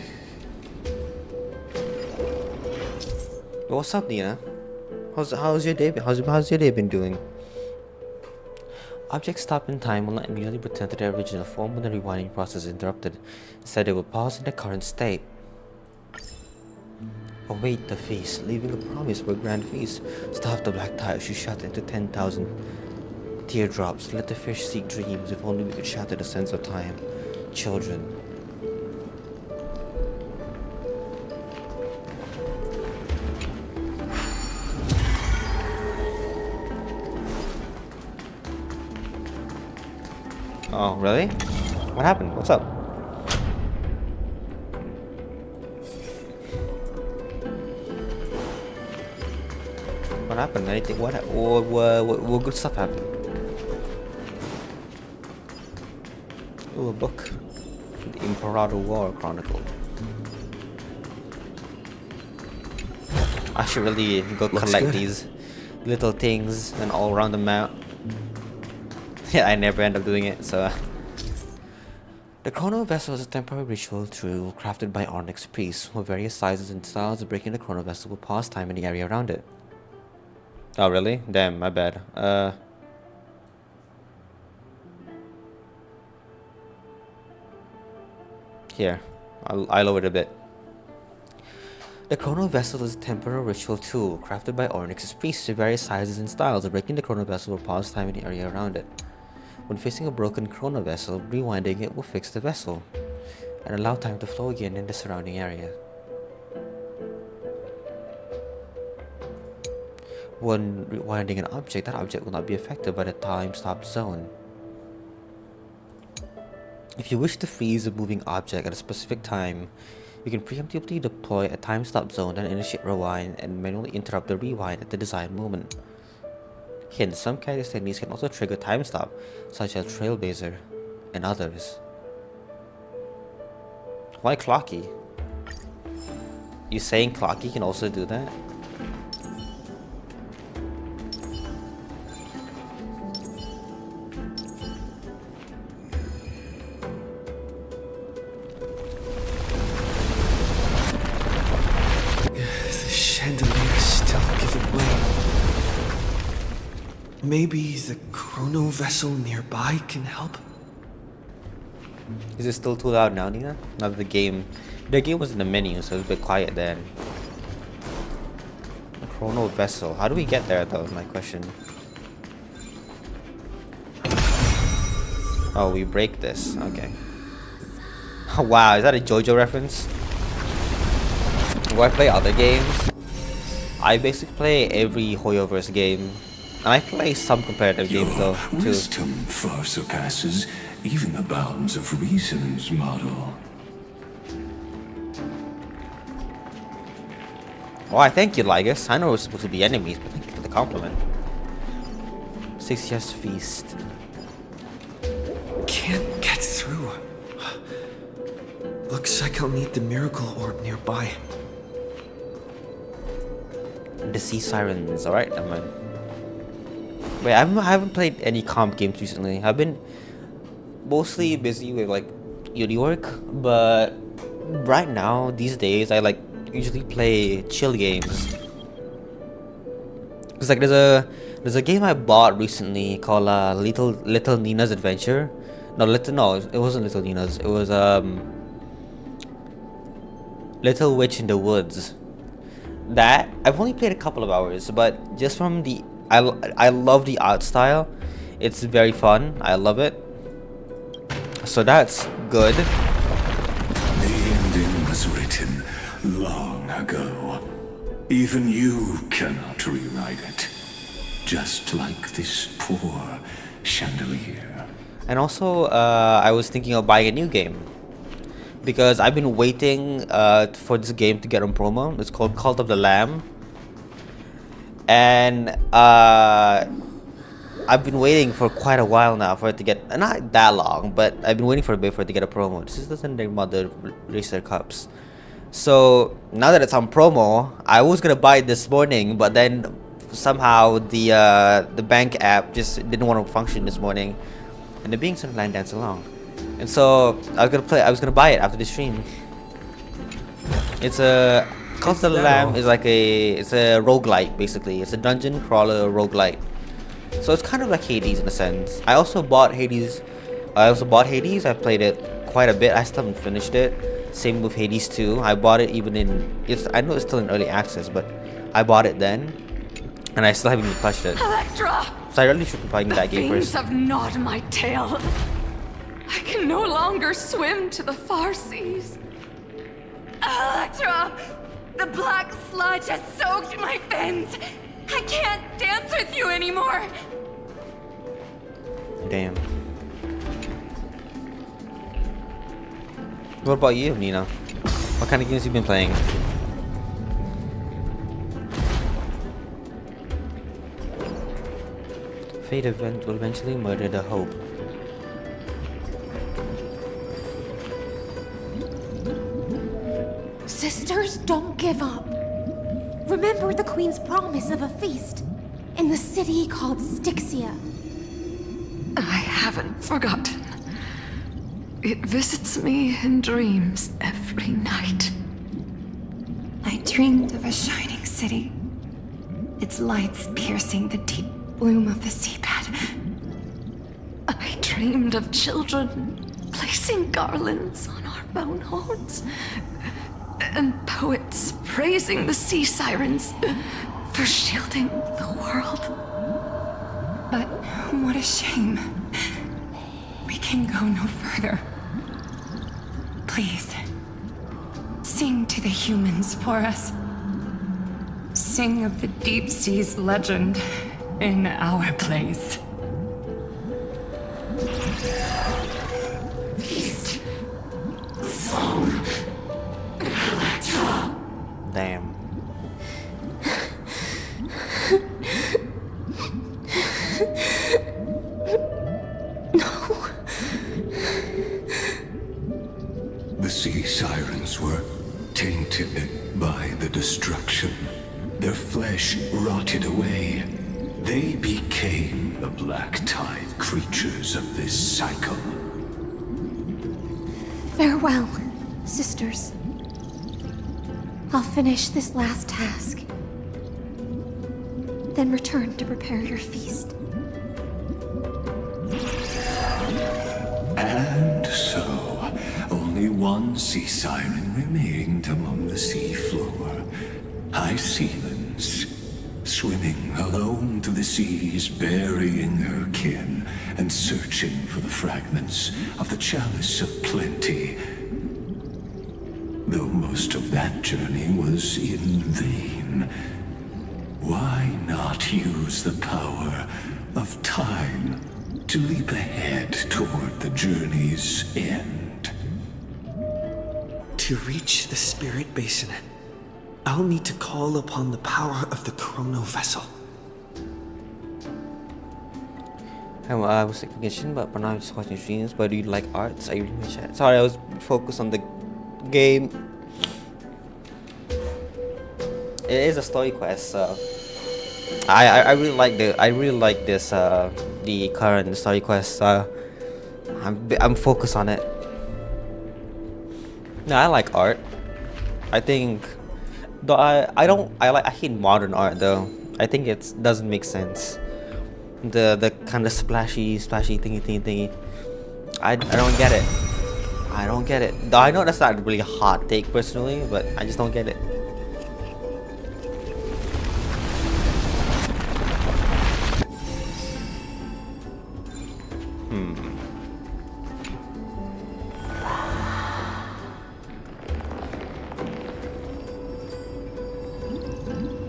What's up, Nina? How's your day been? How's your day been doing? Objects stop in time will not immediately return to their original form when the rewinding process is interrupted. Instead, they will pause in their current state. Await the feast, leaving a promise for a grand feast. Stop the black tide, she shatter into 10,000 teardrops. Let the fish seek dreams, if only we could shatter the sense of time. Children. Oh, really? What happened? What's up? What happened? Anything? What good stuff happened? Ooh, a book. The Imperator War Chronicle. I should really go collect these little things and all round them out. Yeah, I never end up doing it, so... The chrono vessel is a temporary ritual tool crafted by Onyx priests with various sizes and styles. Breaking the chrono vessel will pause time in the area around it. Oh, really? Damn, my bad. Here, I'll lower it a bit. The chrono vessel is a temporal ritual tool crafted by Onyx's priests of various sizes and styles. Breaking the chrono vessel will pause time in the area around it. When facing a broken chrono vessel, rewinding it will fix the vessel and allow time to flow again in the surrounding area. When rewinding an object, that object will not be affected by the time stop zone. If you wish to freeze a moving object at a specific time, you can preemptively deploy a time stop zone and initiate rewind and manually interrupt the rewind at the desired moment. Hence, some character techniques can also trigger time stop, such as Trailblazer and others. Why Clocky? You saying Clocky can also do that? The chandelier is still giving way. Maybe the chrono vessel nearby can help? Is it still too loud now, Nina? Now that the game The game was in the menu, so it was a bit quiet then. A chrono vessel. How do we get there, though? Is my question. Oh, we break this. Okay. Wow, is that a JoJo reference? Do I play other games? I basically play every Hoyoverse game. And I play some competitive games though, too. Wisdom far surpasses even the bounds of reason's model. Oh, I thank you, Lygus. I know we're supposed to be enemies, but thank you for the compliment. 6 years feast. Can't get through. Looks like I'll need the miracle orb nearby. The sea sirens. Alright, I'm in. Wait, I haven't played any comp games recently. I've been mostly busy with like uni work, but right now, these days, I like usually play chill games. Cause like there's a game I bought recently called Little Nina's Adventure. No, it wasn't Little Nina's. It was Little Witch in the Woods. That I've only played a couple of hours, but just from the I love the art style. It's very fun. I love it. So that's good. The ending was written long ago. Even you cannot rewrite it. Just like this poor chandelier. And also, I was thinking of buying a new game. Because I've been waiting for this game to get on promo. It's called Cult of the Lamb. And I've been waiting for quite a while now for it to get, not that long, but I've been waiting for a bit for it to get a promo. This is the their mother raise their cups. So now that it's on promo, I was gonna buy it this morning, but then somehow the bank app just didn't want to function this morning, and the being some line dance along, and so I was gonna buy it after the stream. It's a Cult of the Lamb is like it's a roguelite basically. It's a dungeon crawler roguelite. So it's kind of like Hades in a sense. I also bought Hades. I've played it quite a bit. I still haven't finished it. Same with Hades 2. I bought it even in I know it's still in early access, but I bought it then, and I still haven't even touched it. Electra! So I really should be playing that game Fiends first. have gnawed my tail. I can no longer swim to the far seas. Electra! The black sludge has soaked my fins. I can't dance with you anymore. Damn. What about you, Nina? What kind of games have you been playing? Fate event will eventually murder the hope. Sisters, don't give up. Remember the Queen's promise of a feast in the city called Styxia. I haven't forgotten. It visits me in dreams every night. I dreamed of a shining city, its lights piercing the deep bloom of the seabed. I dreamed of children placing garlands on our bone holes, and poets praising the sea sirens for shielding the world. But what a shame. We can go no further. Please, sing to the humans for us. Sing of the deep sea's legend in our place. Feast. Song. Electra. Damn. The sea sirens were tainted by the destruction. Their flesh rotted away. They became the black tide creatures of this cycle. Farewell, sisters. I'll finish this last task, then return to prepare your feast. And so, only one sea siren remained among the seafloor. High sealands, swimming alone to the seas, burying her kin, and searching for the fragments of the Chalice of Plenty. Though most of that journey was in vain, why not use the power of time to leap ahead toward the journey's end? To reach the Spirit Basin, I'll need to call upon the power of the Chrono Vessel. I was thinking question, but now I'm just watching streams. But do you like arts? I really chat. Sorry, I was focused on the game. It is a story quest, so I really like this the current story quest. I'm focused on it. No, I like art. I think though I hate modern art though. I think it doesn't make sense. The kind of splashy thingy. I don't get it. I don't get it. Though I know that's not really a hot take personally, but I just don't get it.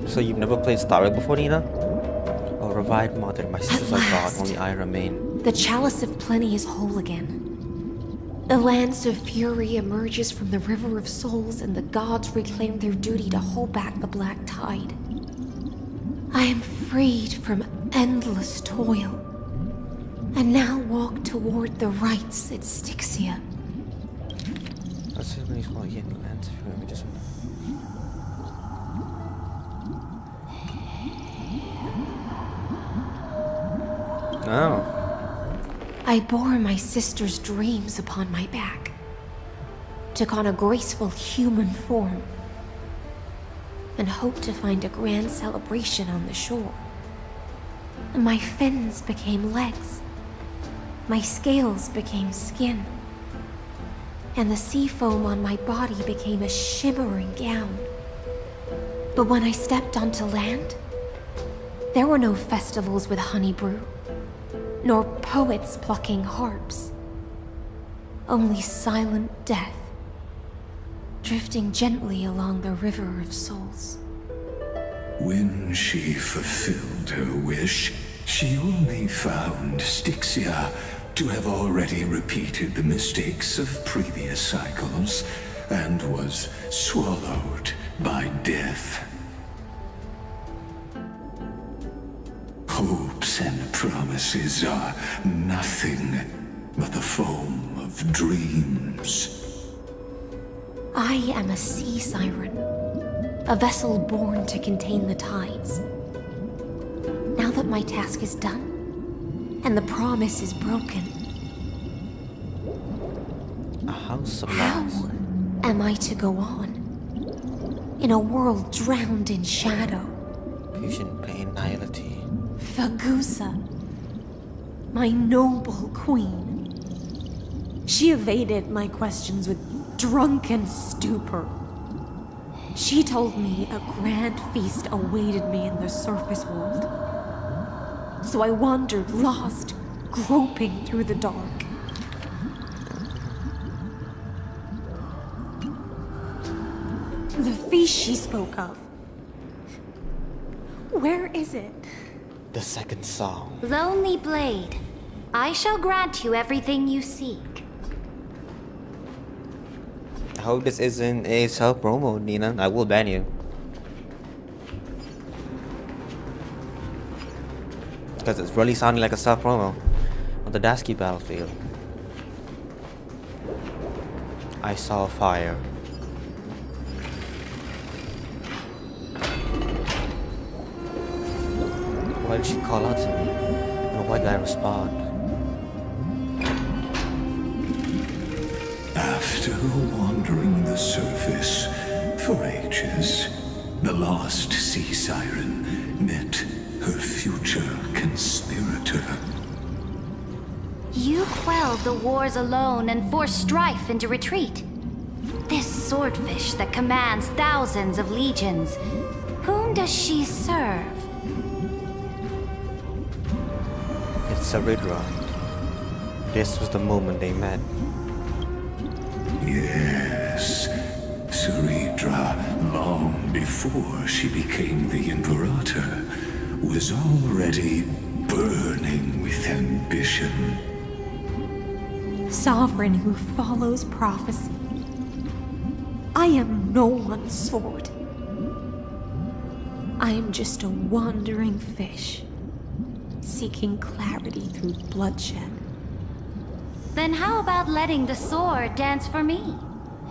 So you've never played Star Wars before, Nina? Oh, revived mother, my sisters are gone, only I remain. The Chalice of Plenty is whole again. The Lance of Fury emerges from the River of Souls, and the gods reclaim their duty to hold back the Black Tide. I am freed from endless toil, and now walk toward the rites at Styxia. Let's see when he's well, yeah, the Lance of Fury, just... Oh. I bore my sister's dreams upon my back, took on a graceful human form, and hoped to find a grand celebration on the shore. My fins became legs, my scales became skin, and the sea foam on my body became a shimmering gown. But when I stepped onto land, there were no festivals with honey brew, nor poets plucking harps. Only silent death, drifting gently along the River of Souls. When she fulfilled her wish, she only found Styxia to have already repeated the mistakes of previous cycles, and was swallowed by death. Hopes and promises are nothing but the foam of dreams. I am a sea siren, a vessel born to contain the tides. Now that my task is done, and the promise is broken, A house of how lies. am I to go on? In a world drowned in shadow. Fusion, pain, nihility. Fagusa, my noble queen. She evaded my questions with drunken stupor. She told me a grand feast awaited me in the surface world. So I wandered lost, groping through the dark. The feast she spoke of. Where is it? The second song. Lonely Blade, I shall grant you everything you seek. I hope this isn't a self-promo, Nina. I will ban you. Because it's really sounding like a self-promo on the Dasky battlefield. I saw fire. Why did she call out to me? And why did I respond? After wandering the surface for ages, the lost sea siren met her future conspirator. You quelled the wars alone and forced strife into retreat. This swordfish that commands thousands of legions. Whom does she serve? It's Saridra. This was the moment they met. Yes, Saridra, long before she became the Imperator, was already burning with ambition. Sovereign who follows prophecy. I am no one's sword. I am just a wandering fish, seeking clarity through bloodshed. Then how about letting the sword dance for me?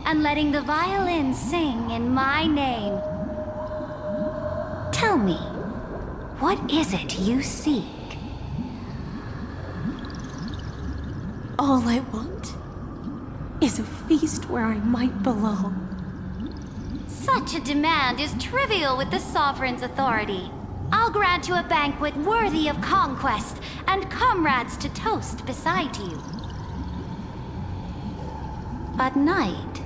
And letting the violin sing in my name? Tell me, what is it you seek? All I want is a feast where I might belong. Such a demand is trivial with the Sovereign's authority. I'll grant you a banquet worthy of conquest and comrades to toast beside you. At night,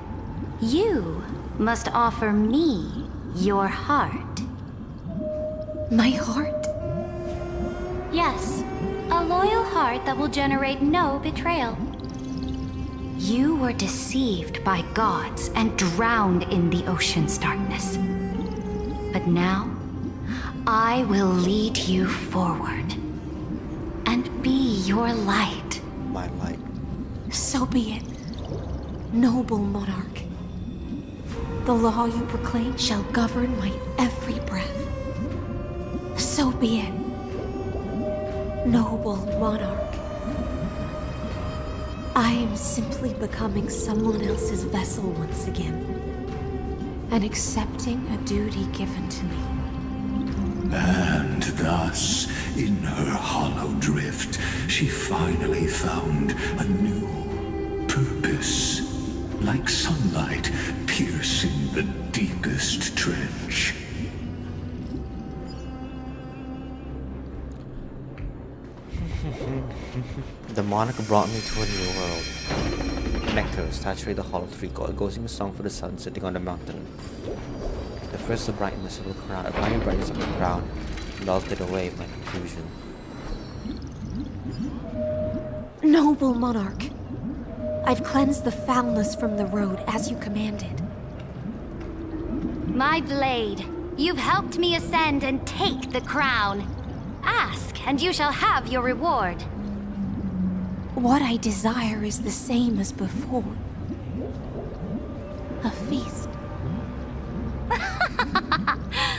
you must offer me your heart. My heart? Yes, a loyal heart that will generate no betrayal. You were deceived by gods and drowned in the ocean's darkness. But now, I will lead you forward and be your light. My light. So be it, noble monarch. The law you proclaim shall govern my every breath. So be it, noble monarch. I am simply becoming someone else's vessel once again, and accepting a duty given to me. And thus, in her hollow drift, she finally found a new purpose, like sunlight piercing the deepest trench. The monarch brought me to a new world. Nectar saturate the hollow tree, a ghosting song for the sun sitting on the mountain. The first brightness of the crown, a fine brightness of the crown, melted away my confusion. Noble monarch, I've cleansed the foulness from the road as you commanded. My blade, you've helped me ascend and take the crown. Ask, and you shall have your reward. What I desire is the same as before. A feast.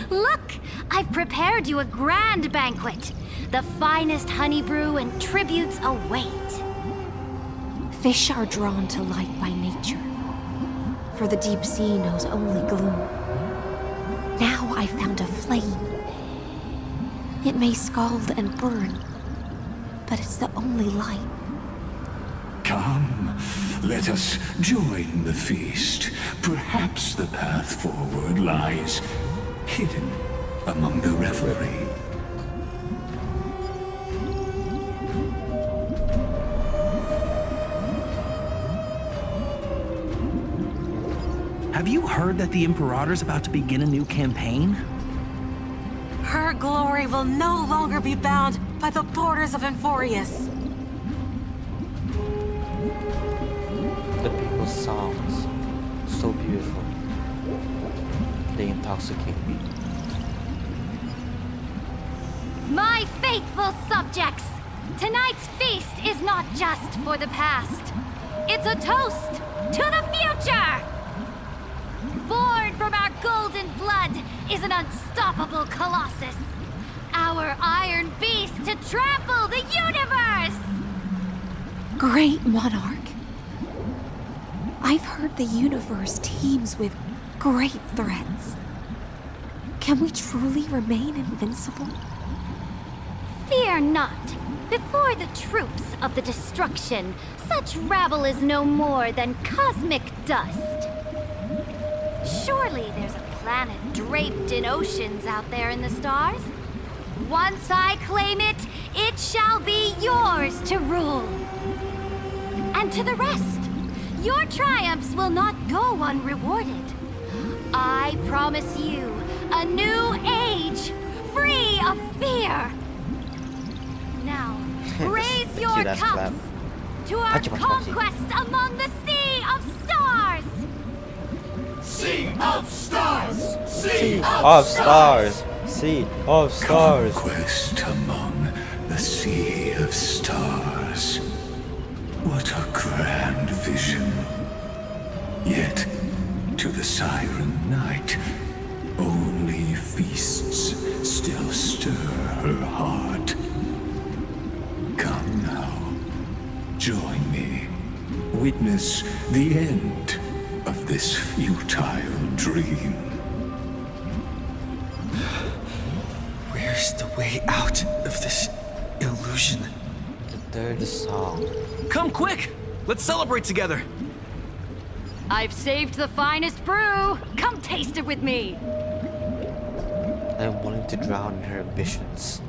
Look! I've prepared you a grand banquet. The finest honey brew and tributes await. Fish are drawn to light by nature, for the deep sea knows only gloom. Now I found a flame. It may scald and burn, but it's the only light. Come, let us join the feast. Perhaps the path forward lies hidden among the revelry. Have you heard that the Imperator's about to begin a new campaign? Her glory will no longer be bound by the borders of Inforius. The people's songs, so beautiful. They intoxicate me. My faithful subjects, tonight's feast is not just for the past. It's a toast to the future! Born from our golden blood is an unstoppable colossus. Our iron beast to trample the universe! Great monarch. I've heard the universe teems with great threats. Can we truly remain invincible? Fear not. Before the troops of the destruction, such rabble is no more than cosmic dust. Surely there's a planet draped in oceans out there in the stars. Once I claim it, it shall be yours to rule. And to the rest, Your triumphs will not go unrewarded. I promise you a new age, free of fear. Now, raise your that's cups clap. to our conquest among the Sea of Stars! Sea of Stars! Sea of Stars! Sea of Stars! Conquest among the Sea of Stars. What a grand vision. Yet, to the Siren Knight, only feasts still stir her heart. Come now, join me. Witness the end of this futile dream. Where's the way out of this illusion? The third song. Come quick! Let's celebrate together! I've saved the finest brew! Come taste it with me! I'm willing to drown in her ambitions.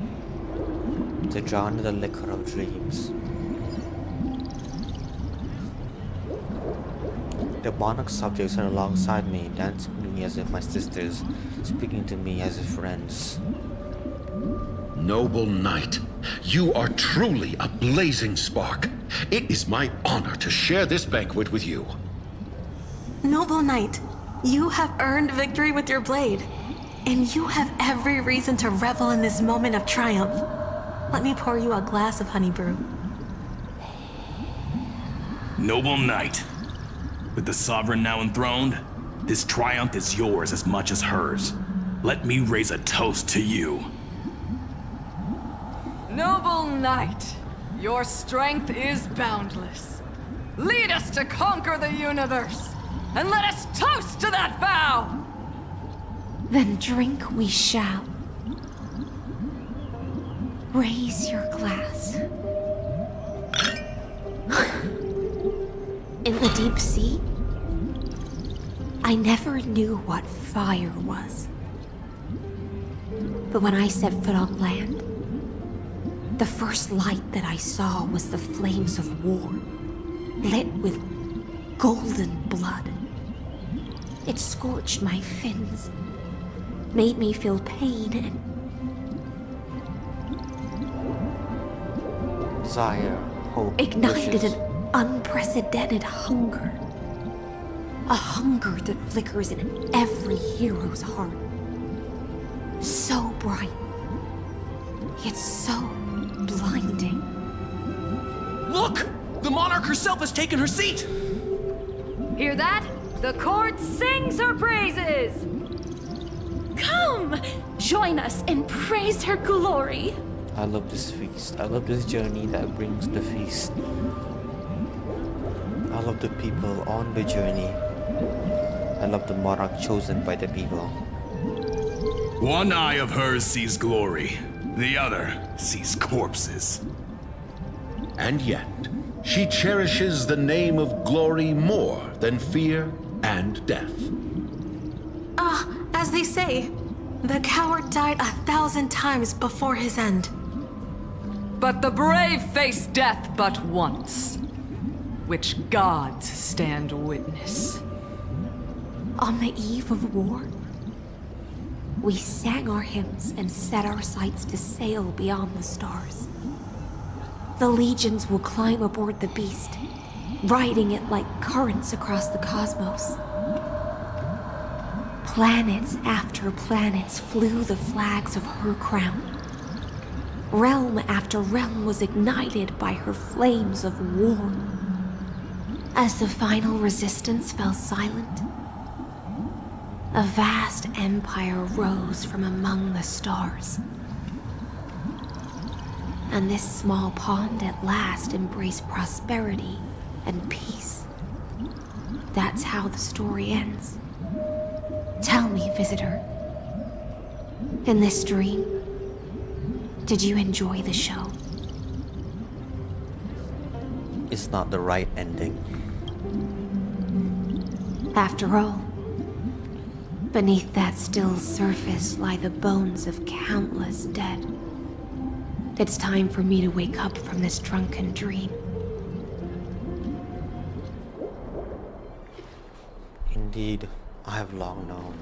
To drown in the liquor of dreams. The monarch subjects are alongside me, dancing to me as if my sisters, speaking to me as if friends. Noble knight, you are truly a blazing spark. It is my honor to share this banquet with you. Noble Knight, you have earned victory with your blade, and you have every reason to revel in this moment of triumph. Let me pour you a glass of honey brew. Noble Knight, with the Sovereign now enthroned, this triumph is yours as much as hers. Let me raise a toast to you. Noble Knight, your strength is boundless. Lead us to conquer the universe, and let us toast to that vow! Then drink we shall. Raise your glass. In the deep sea, I never knew what fire was. But when I set foot on land, the first light that I saw was the flames of war, lit with golden blood. It scorched my fins, made me feel pain and desire, hope, ignited wishes. an unprecedented hunger. A hunger that flickers in every hero's heart. So bright, yet so blinding. Look! The monarch herself has taken her seat! Hear that? The court sings her praises! Come! Join us and praise her glory! I love this feast. I love this journey that brings the feast. I love the people on the journey. I love the monarch chosen by the people. One eye of hers sees glory, the other sees corpses. And yet, she cherishes the name of glory more than fear and death. As they say, the coward died 1,000 times before his end. But the brave face death but once, which gods stand witness. On the eve of war, we sang our hymns and set our sights to sail beyond the stars. The legions will climb aboard the beast, riding it like currents across the cosmos. Planets after planets flew the flags of her crown. Realm after realm was ignited by her flames of war. As the final resistance fell silent, a vast empire rose from among the stars. And this small pond at last embraced prosperity and peace. That's how the story ends. Tell me, visitor, in this dream, did you enjoy the show? It's not the right ending. After all, beneath that still surface lie the bones of countless dead. It's time for me to wake up from this drunken dream. Indeed, I have long known.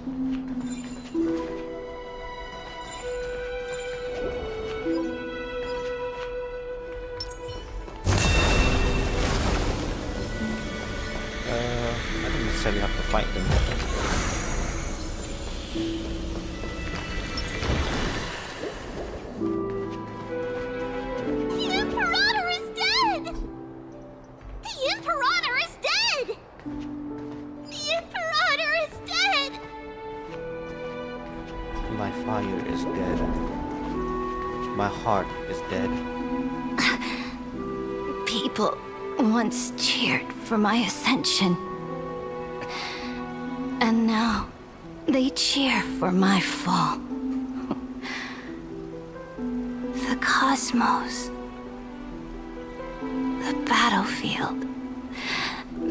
I don't necessarily have to fight them. The Imperator is dead! The Imperator is dead! The Imperator is dead! My fire is dead. My heart is dead. People once cheered for my ascension. And now they cheer for my fall. The cosmos. The battlefield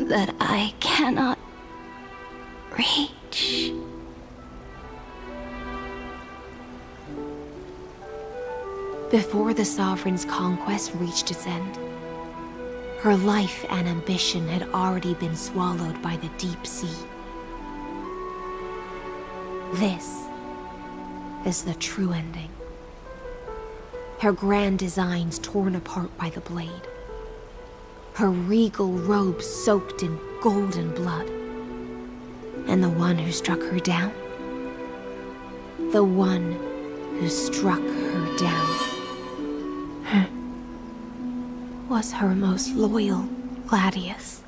that I cannot reach. Before the Sovereign's conquest reached its end, her life and ambition had already been swallowed by the deep sea. This is the true ending. Her grand designs torn apart by the blade. Her regal robe soaked in golden blood. And the one who struck her down? The one who struck her down was her most loyal Gladius.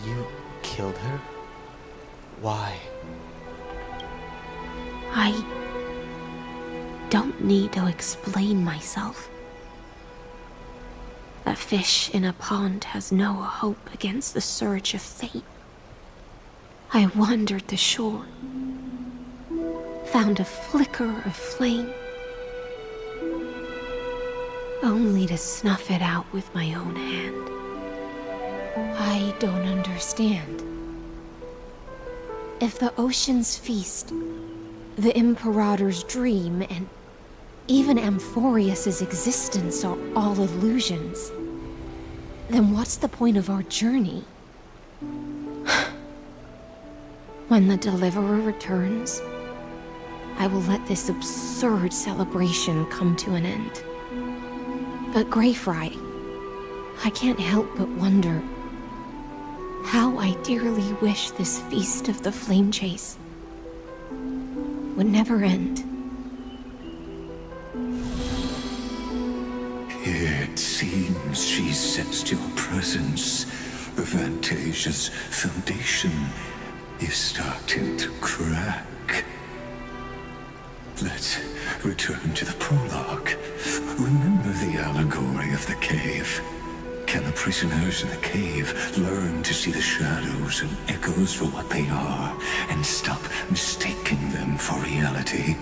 You killed her? Why? I don't need to explain myself. A fish in a pond has no hope against the surge of fate. I wandered the shore, found a flicker of flame, only to snuff it out with my own hand. I don't understand. If the ocean's feast, the Imperator's dream, and even Amphorius's existence are all illusions, then what's the point of our journey? When the Deliverer returns, I will let this absurd celebration come to an end. But Greyfry, I can't help but wonder how I dearly wish this feast of the Flame Chase would never end. It seems she sensed your presence. The Fantasia's foundation is starting to crack. Let's return to the prologue. Remember the allegory of the cave. Can the prisoners in the cave learn to see the shadows and echoes for what they are and stop mistaking them for reality?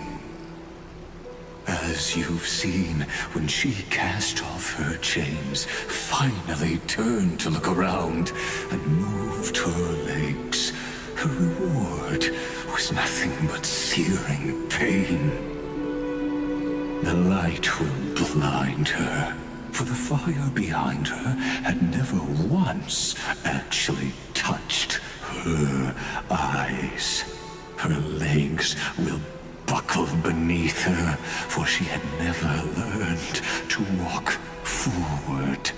As you've seen, when she cast off her chains, finally turned to look around and moved her legs, her reward was nothing but searing pain. The light will blind her, for the fire behind her had never once actually touched her eyes. Her legs will buckle beneath her, for she had never learned to walk forward.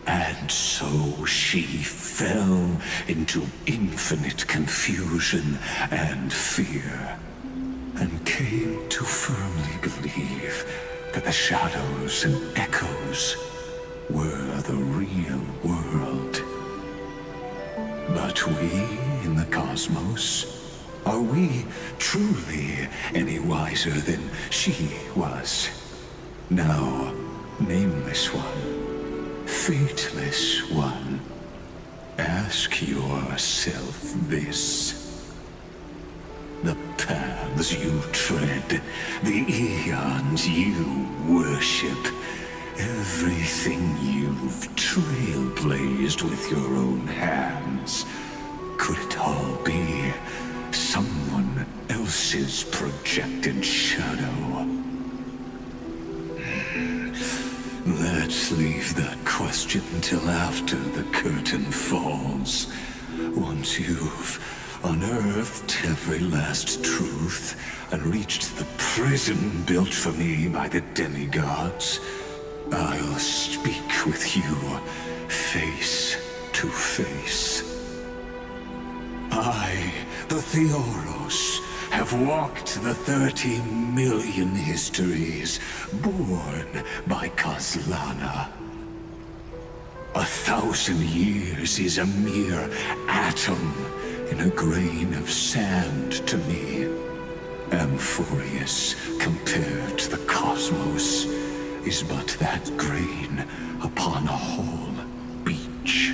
And so she fell into infinite confusion and fear, and came to firmly believe that the shadows and echoes were the real world. But we in the cosmos, are we truly any wiser than she was? Now, nameless one, fateless one, ask yourself this. The paths you tread, the eons you worship, everything you've trailblazed with your own hands, could it all be someone else's projected shadow? Let Let's leave that question till after the curtain falls. Once you've unearthed every last truth and reached the prison built for me by the demigods, I'll speak with you face to face. I, the Theoros, have walked the 30 million histories born by Kozlana. 1,000 years is a mere atom in a grain of sand to me. Amphorius, compared to the cosmos, is but that grain upon a whole beach.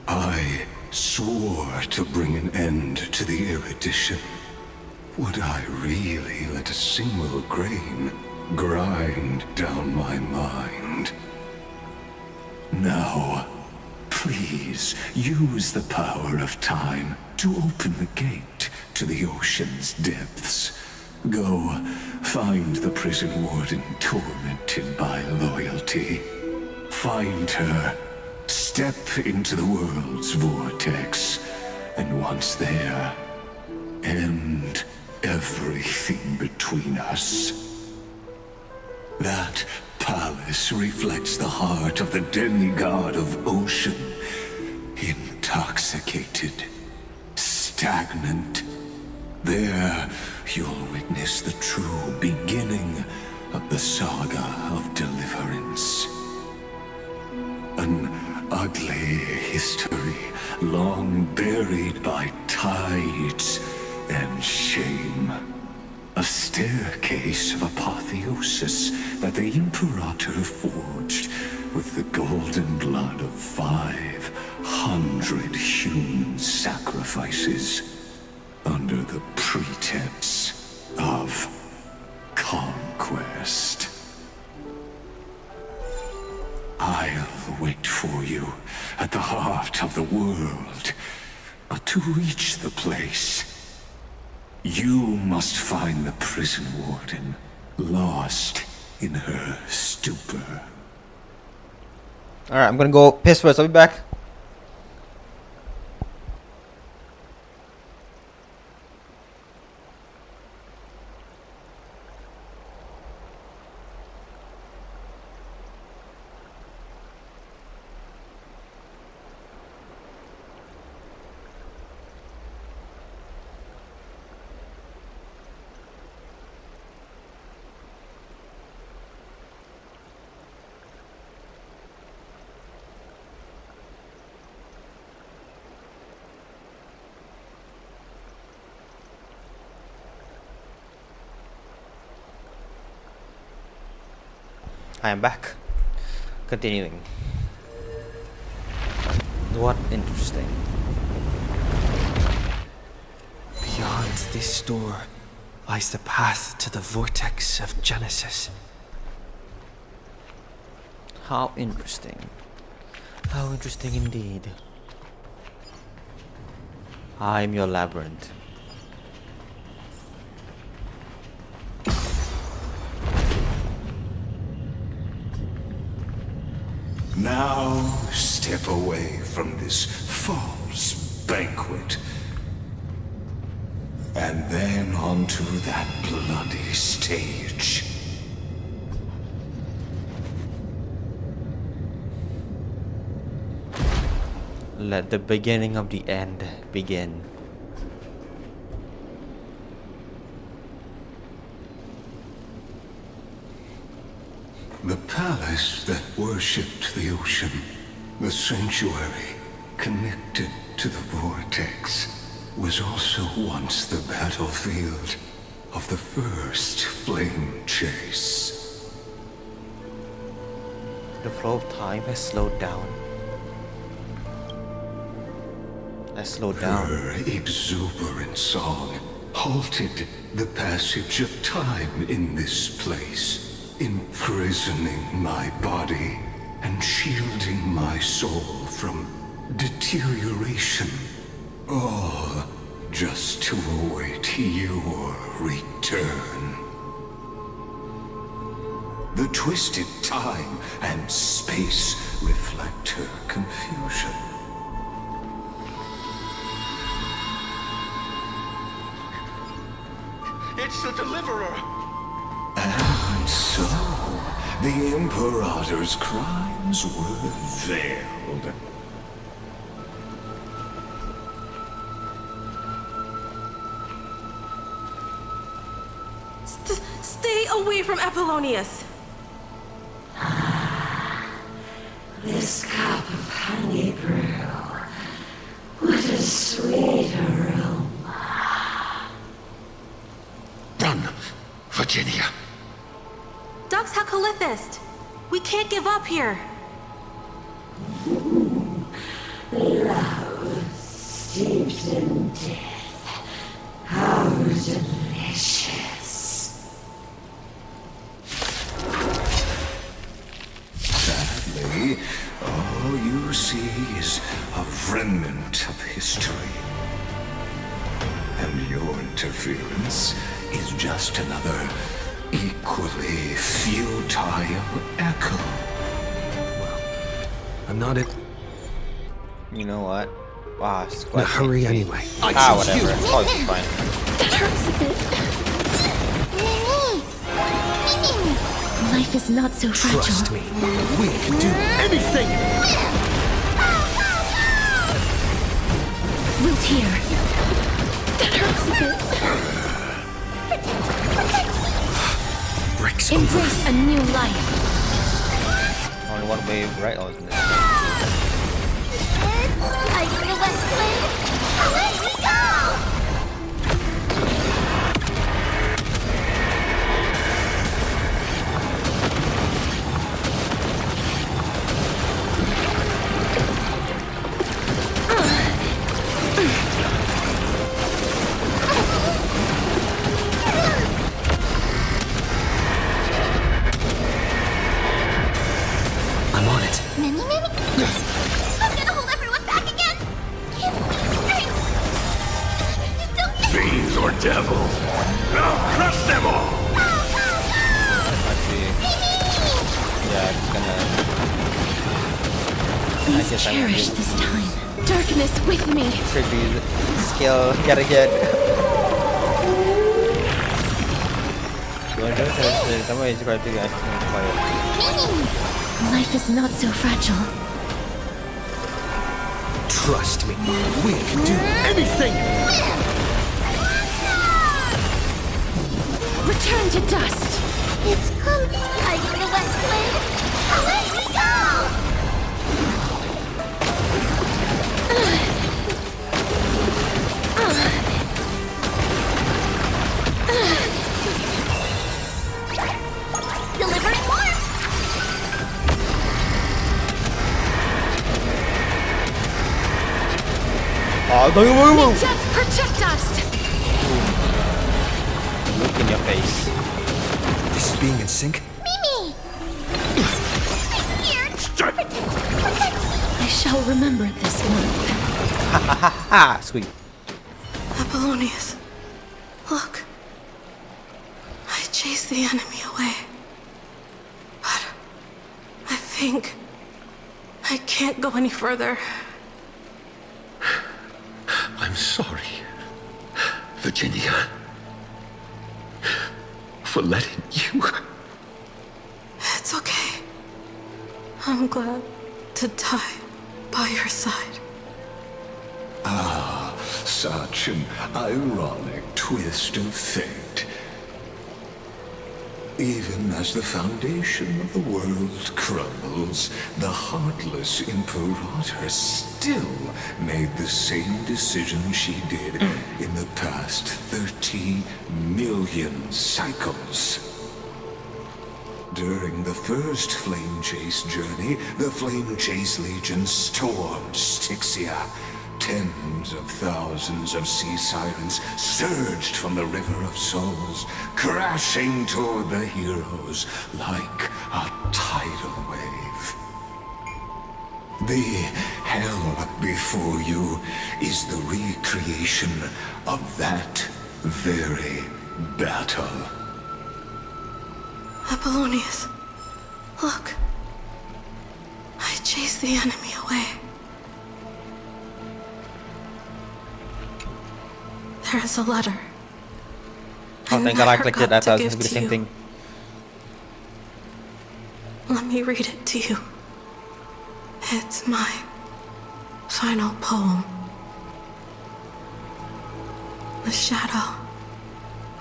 I swore to bring an end to the erudition. Would I really let a single grain grind down my mind? Now, please use the power of time to open the gate to the ocean's depths. Go, find the prison warden tormented by loyalty. Find her, step into the world's vortex, and once there, end everything between us. That palace reflects the heart of the demigod of ocean, intoxicated, stagnant. There, you'll witness the true beginning of the saga of deliverance. An ugly history, long buried by tides and shame. A staircase of apotheosis that the Imperator forged with the golden blood of 500 human sacrifices under the pretense of conquest. I'll wait for you at the heart of the world, but to reach the place, you must find the prison warden, lost in her stupor. Alright, I'm gonna go piss first. I'll be back. I am back. Continuing. What interesting. Beyond this door lies the path to the vortex of Genesis. How interesting. How interesting indeed. I'm your labyrinth. Now step away from this false banquet. And then onto that bloody stage. Let the beginning of the end begin. The palace that worshipped the ocean, the sanctuary connected to the vortex, was also once the battlefield of the first flame chase. The flow of time has slowed down. Her exuberant song halted the passage of time in this place, imprisoning my body and shielding my soul from deterioration. All just to await your return. The twisted time and space reflect her confusion. It's the Deliverer! And so, the Imperator's crimes were veiled. Stay away from Apollonius! This cup of honey brew. What a sweet aroma. Run, Virginia. Dux Hakalithist! We can't give up here! Love steeped in death. How delicious. Sadly, all you see is a remnant of history. And your interference is just another equally futile echo. I'm not in You know what? Wow, it's a quite hurry anyway. whatever. Oh, it's fine. That hurts a bit. Life is not so fragile. Trust me, we can do anything! Wilt here. That hurts a bit. Breaks Embrace a new life. Only one way, right? Oh, isn't it? Fighting the West Blade. Away we go! I'm on it. Mimi? I'm gonna hold everyone back again! Give me strength! Don't Fiends or devils. I'll crush them all! Actually, yeah, it's gonna. Please guess I won't cherish be- this time. Darkness with me. Tricky skill yet again. Somebody describe to guys. Life is not so fragile. Trust me, we can do anything! Return to dust. It's come! Fighting the West Blade. Away we go! Delivering warmth! Ninjas, protect us! Look in your face. This is being in sync? Mimi! Stay here! I shall remember this one. Ha ha ha ha! Sweet. Apollonius, look. I chased the enemy away. But I think I can't go any further. I'm sorry, Virginia, for letting you. It's okay. I'm glad to die by your side. Ah, such an ironic twist of fate. Even as the foundation of the world crumbles, the heartless Imperator still made the same decision she did in the past 30 million cycles. During the first Flame Chase journey, the Flame Chase Legion stormed Styxia. Tens of thousands of sea sirens surged from the River of Souls, crashing toward the heroes like a tidal wave. The hell before you is the recreation of that very battle. Apollonius, Look. I chased the enemy away. There is a letter. Oh, thank God I clicked it. I thought it was give gonna be the to same you. thing. Let me read it to you. It's my final poem. The shadow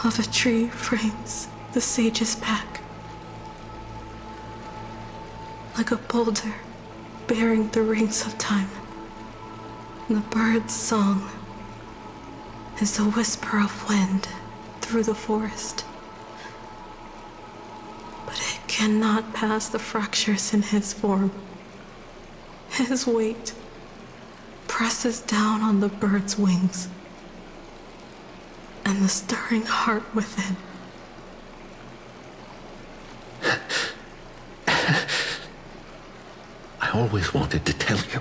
of a tree frames the sage's back. Like a boulder bearing the rings of time. The bird's song is a whisper of wind through the forest. But it cannot pass the fractures in his form. His weight presses down on the bird's wings and the stirring heart within. I always wanted to tell you.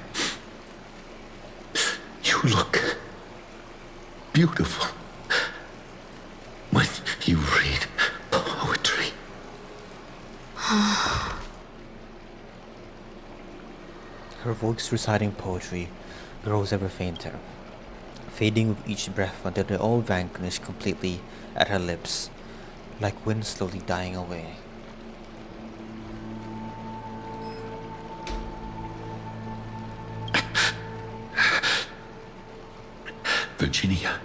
You look beautiful when you read poetry. Her voice reciting poetry grows ever fainter, fading with each breath until they all vanish completely at her lips, like wind slowly dying away. Virginia,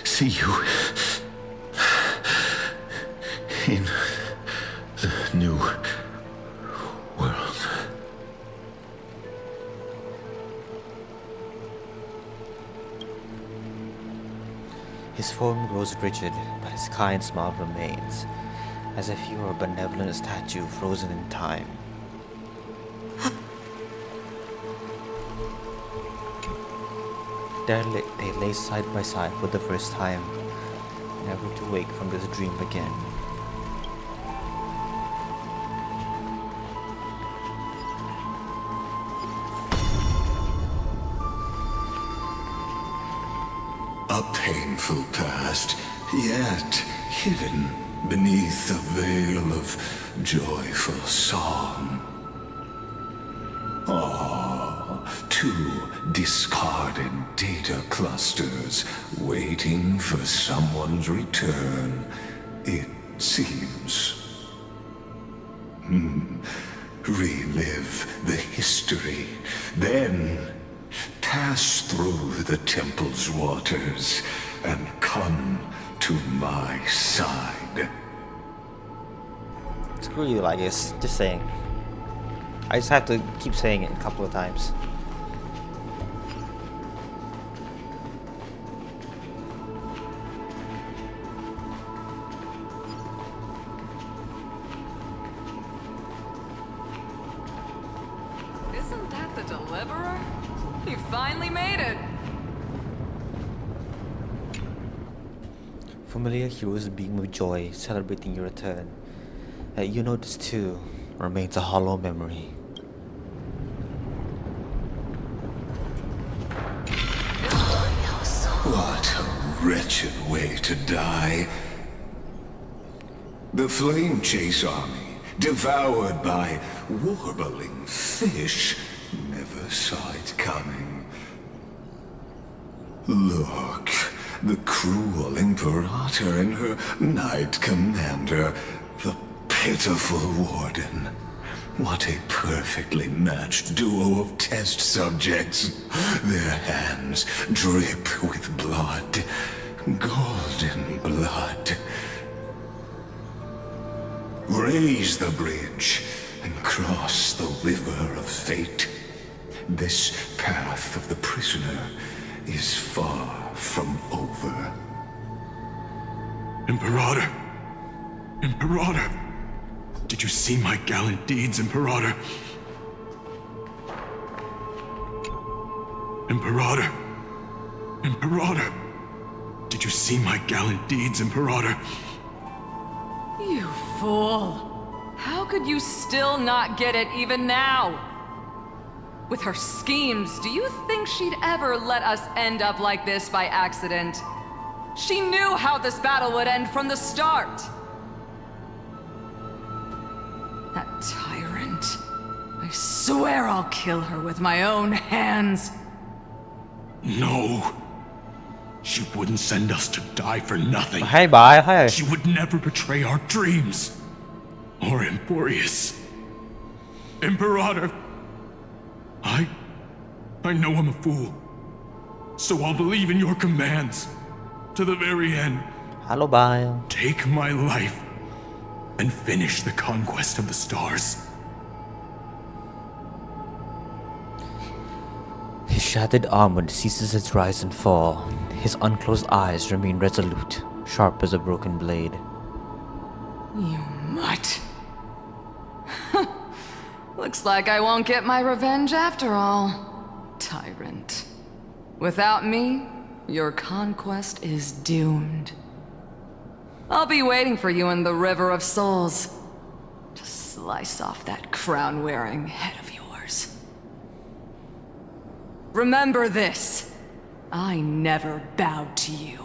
see you in the new world. His form grows rigid, but his kind smile remains, as if he were a benevolent statue frozen in time. There they lay side by side for the first time, never to wake from this dream again. A painful past, yet hidden beneath a veil of joyful song. Two discarded data clusters waiting for someone's return, it seems. Relive the history, then pass through the temple's waters and come to my side. Screw you, I guess. Just saying. I just have to keep saying it a couple of times. Isn't that the Deliverer? He finally made it! Familiar heroes beam with joy, celebrating your return. You know this too, remains a hollow memory. What a wretched way to die. The Flame Chase Army, devoured by warbling fish, never saw it coming. Look, the cruel Imperator and her Knight Commander, the pitiful Warden. What a perfectly matched duo of test subjects. Their hands drip with blood, golden blood. Raise the bridge and cross the river of fate. This path of the prisoner is far from over. Imperator! Imperator! Did you see my gallant deeds, Imperator? Imperator! Imperator! Did you see my gallant deeds, Imperator? You fool! How could you still not get it even now? With her schemes, do you think she'd ever let us end up like this by accident? She knew how this battle would end from the start! swear I'll kill her with my own hands. No. She wouldn't send us to die for nothing. Hey, bye. Hi. She would never betray our dreams. Or Emporius. Imperator. I know I'm a fool. So I'll believe in your commands. To the very end. Hello, bye. Take my life. And finish the conquest of the stars. His shattered armor ceases its rise and fall. His unclosed eyes remain resolute, sharp as a broken blade. You mutt. Looks like I won't get my revenge after all. Tyrant. Without me, your conquest is doomed. I'll be waiting for you in the River of Souls to slice off that crown-wearing head of yours. Remember this. I never bowed to you.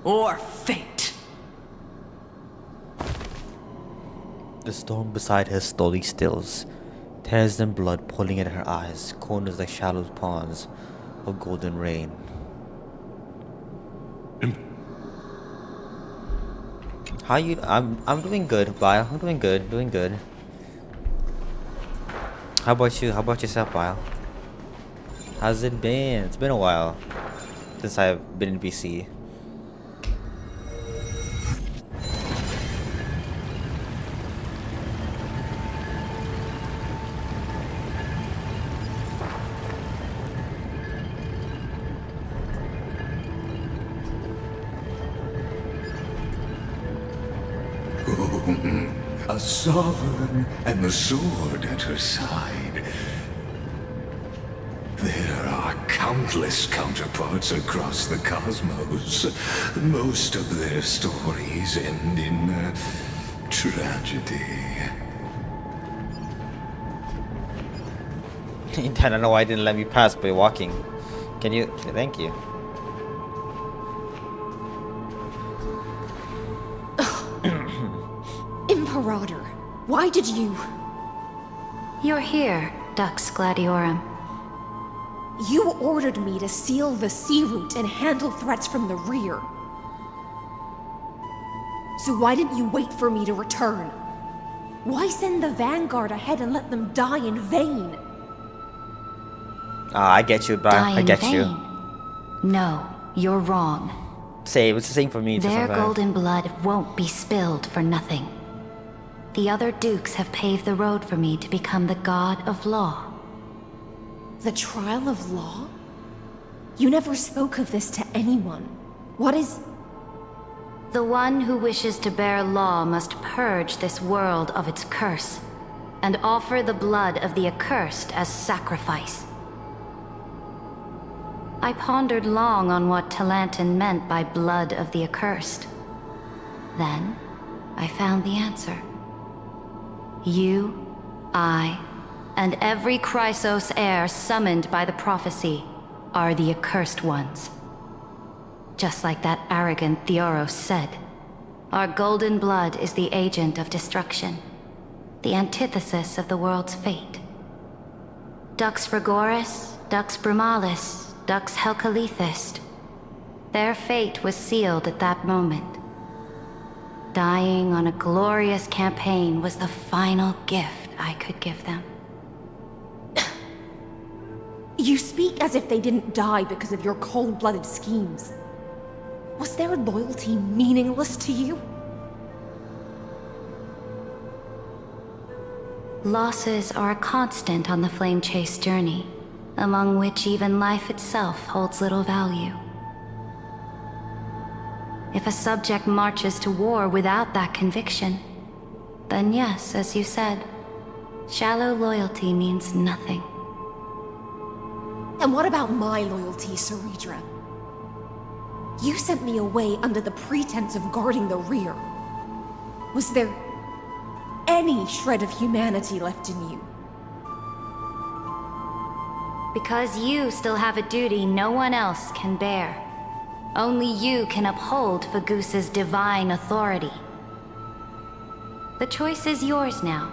Or fate. The storm beside her slowly stills, tears and blood pulling at her eyes, corners like shallow ponds of golden rain. How you? I'm doing good, Bile. I'm doing good. How about you? How about yourself, Bile? How's it been? It's been a while since I've been in BC. A sovereign and the sword at her side. There are countless counterparts across the cosmos. Most of their stories end in tragedy. I don't know why you didn't let me pass by walking. Can you? Thank you. Imperator, why did you? You're here, Dux Gladiorum. You ordered me to seal the sea route and handle threats from the rear. So why didn't you wait for me to return? Why send the vanguard ahead and let them die in vain? I get you, bro. I get you. No, you're wrong. Same. It's the same for me. Their golden blood won't be spilled for nothing. The other dukes have paved the road for me to become the god of law. The trial of law? You never spoke of this to anyone. What is... The one who wishes to bear law must purge this world of its curse, and offer the blood of the accursed as sacrifice. I pondered long on what Talantin meant by blood of the accursed. Then, I found the answer. You, I, and every Chrysos heir summoned by the prophecy are the accursed ones. Just like that arrogant Theoros said, our golden blood is the agent of destruction, the antithesis of the world's fate. Dux Frigoris, Dux Brumalis, Dux Helcalethist, their fate was sealed at that moment. Dying on a glorious campaign was the final gift I could give them. You speak as if they didn't die because of your cold-blooded schemes. Was their loyalty meaningless to you? Losses are a constant on the Flame Chase journey, among which even life itself holds little value. If a subject marches to war without that conviction, then yes, as you said, shallow loyalty means nothing. And what about my loyalty, Ceridra? You sent me away under the pretense of guarding the rear. Was there any shred of humanity left in you? Because you still have a duty no one else can bear. Only you can uphold Fagusa's divine authority. The choice is yours now.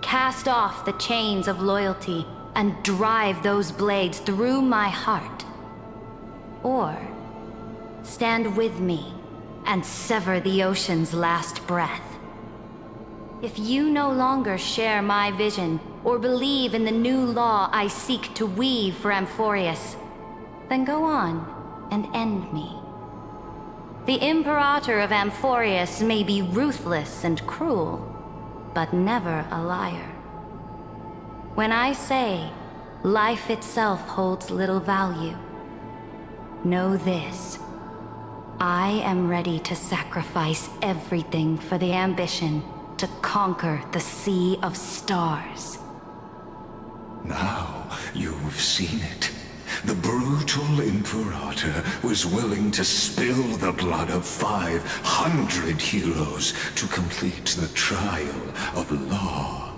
cast off the chains of loyalty and drive those blades through my heart. Or stand with me and sever the ocean's last breath. If you no longer share my vision or believe in the new law I seek to weave for Amphorius, then go on and end me. The Imperator of Amphorius may be ruthless and cruel, but never a liar. When I say life itself holds little value, know this. I am ready to sacrifice everything for the ambition to conquer the Sea of Stars. Now you've seen it. The brutal Imperator was willing to spill the blood of 500 heroes to complete the trial of law.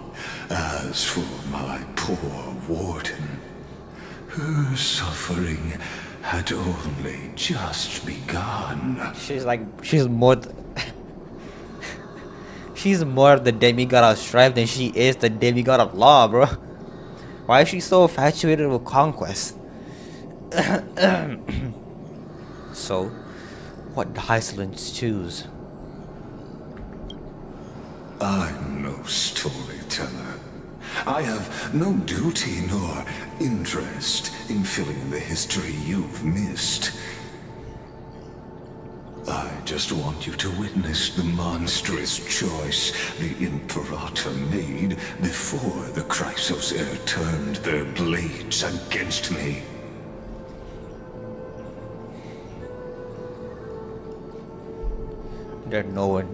As for my poor warden, her suffering had only just begun. She's more she's more the demigod of strife than she is the demigod of law, bro. Why is she so infatuated with conquest? So, what do Hysolins choose? I'm no storyteller. I have no duty nor interest in filling in the history you've missed. I just want you to witness the monstrous choice the Imperator made before the Chrysos Heir turned their blades against me. They're knowing.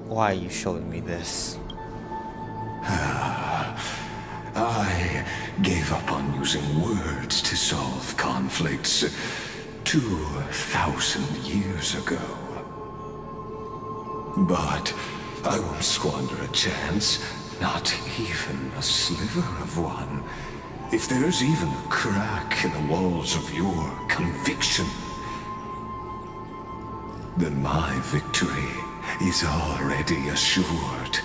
Why are you showing me this? I gave up on using words to solve conflicts 2,000 years ago. But I won't squander a chance, not even a sliver of one. If there's even a crack in the walls of your conviction, then my victory is already assured.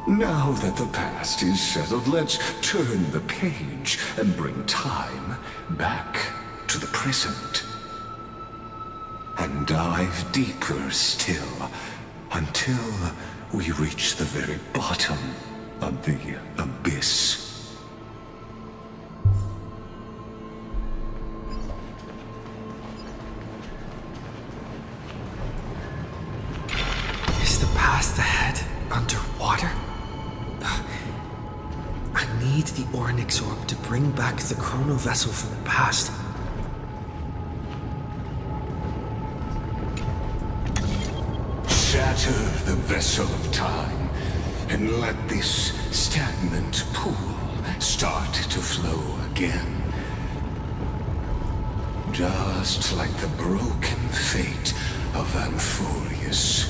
Now that the past is settled, let's turn the page and bring time back to the present. And dive deeper still, until we reach the very bottom of the abyss. Is the past ahead underwater? I need the Oryx orb to bring back the chrono vessel from the past. Shatter the vessel of time, and let this stagnant pool start to flow again. Just like the broken fate of Amphorius.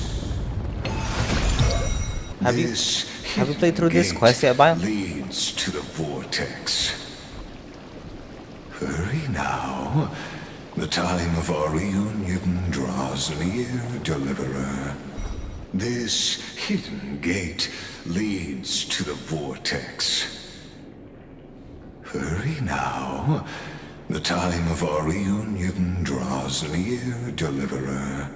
Have you played through this quest yet, Bio? Leads to the vortex. Hurry now. The time of our reunion draws near, Deliverer. This hidden gate leads to the vortex. Hurry now. The time of our reunion draws near, Deliverer.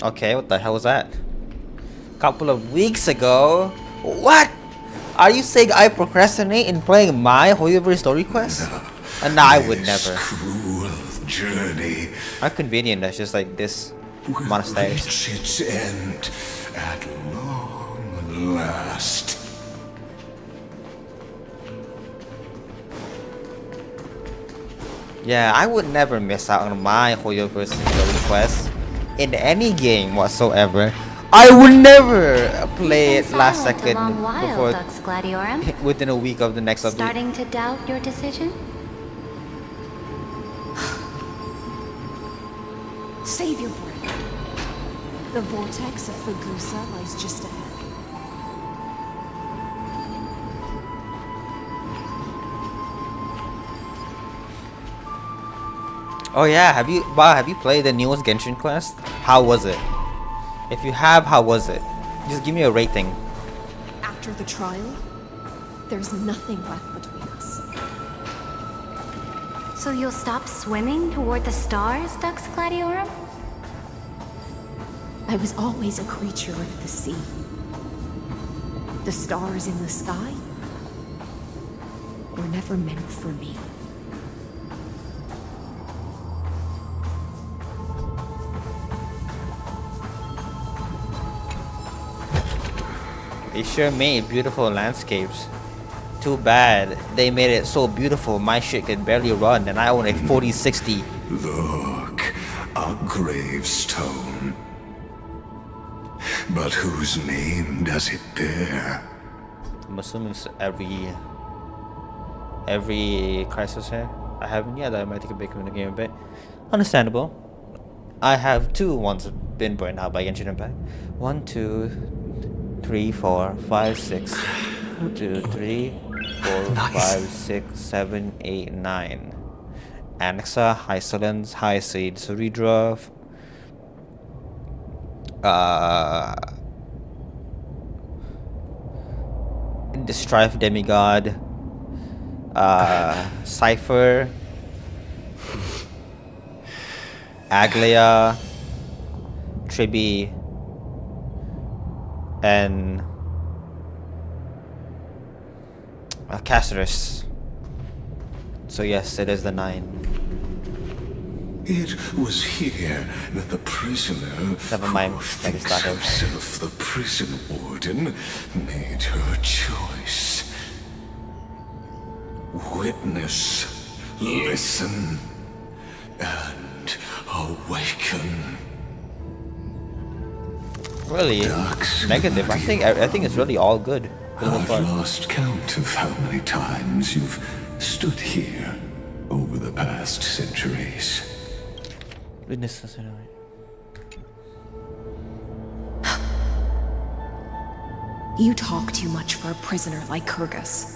Okay, what the hell was that? Couple of weeks ago? What? Are you saying I procrastinate in playing my Hoyover story quest? And no, I would never. Cruel journey. How convenient that's just like this monastery. Reach its end at long last. Yeah, I would never miss out on my Hoyover story quest in any game whatsoever. I would never play it last second before within a week of the next update. Starting to doubt your decision? Save your breath. The vortex of Fagusa lies just ahead. Oh yeah, have you played the newest Genshin quest? How was it? If you have, how was it? Just give me a rating. After the trial, there's nothing left between us. So you'll stop swimming toward the stars, Dux Gladiorum? I was always a creature of the sea. The stars in the sky were never meant for me. They sure made beautiful landscapes. Too bad they made it so beautiful my shit could barely run and I own a 4060. Look, a gravestone. But whose name does it bear? I'm assuming it's every crisis here. I haven't yet. I might take a break from the game a bit. Understandable. I have two ones been burned out by Genshin Impact. 1, 2, 3, 4, 5, 6. 2, 3, 4, 5, 6, 7, 8, 9. Anixa, High Solens, High Sage, Ceredra. The Strife Demigod. Cypher. Aglia. Tribi. And Caceres. So yes, it is the 9. It was here that the prisoner, Never mind. who thinks herself the prison warden, made her choice. Witness, listen, and awaken. Really negative. I think it's really all good. I've lost count of how many times you've stood here over the past centuries. Witness. You talk too much for a prisoner like Kyrgyz.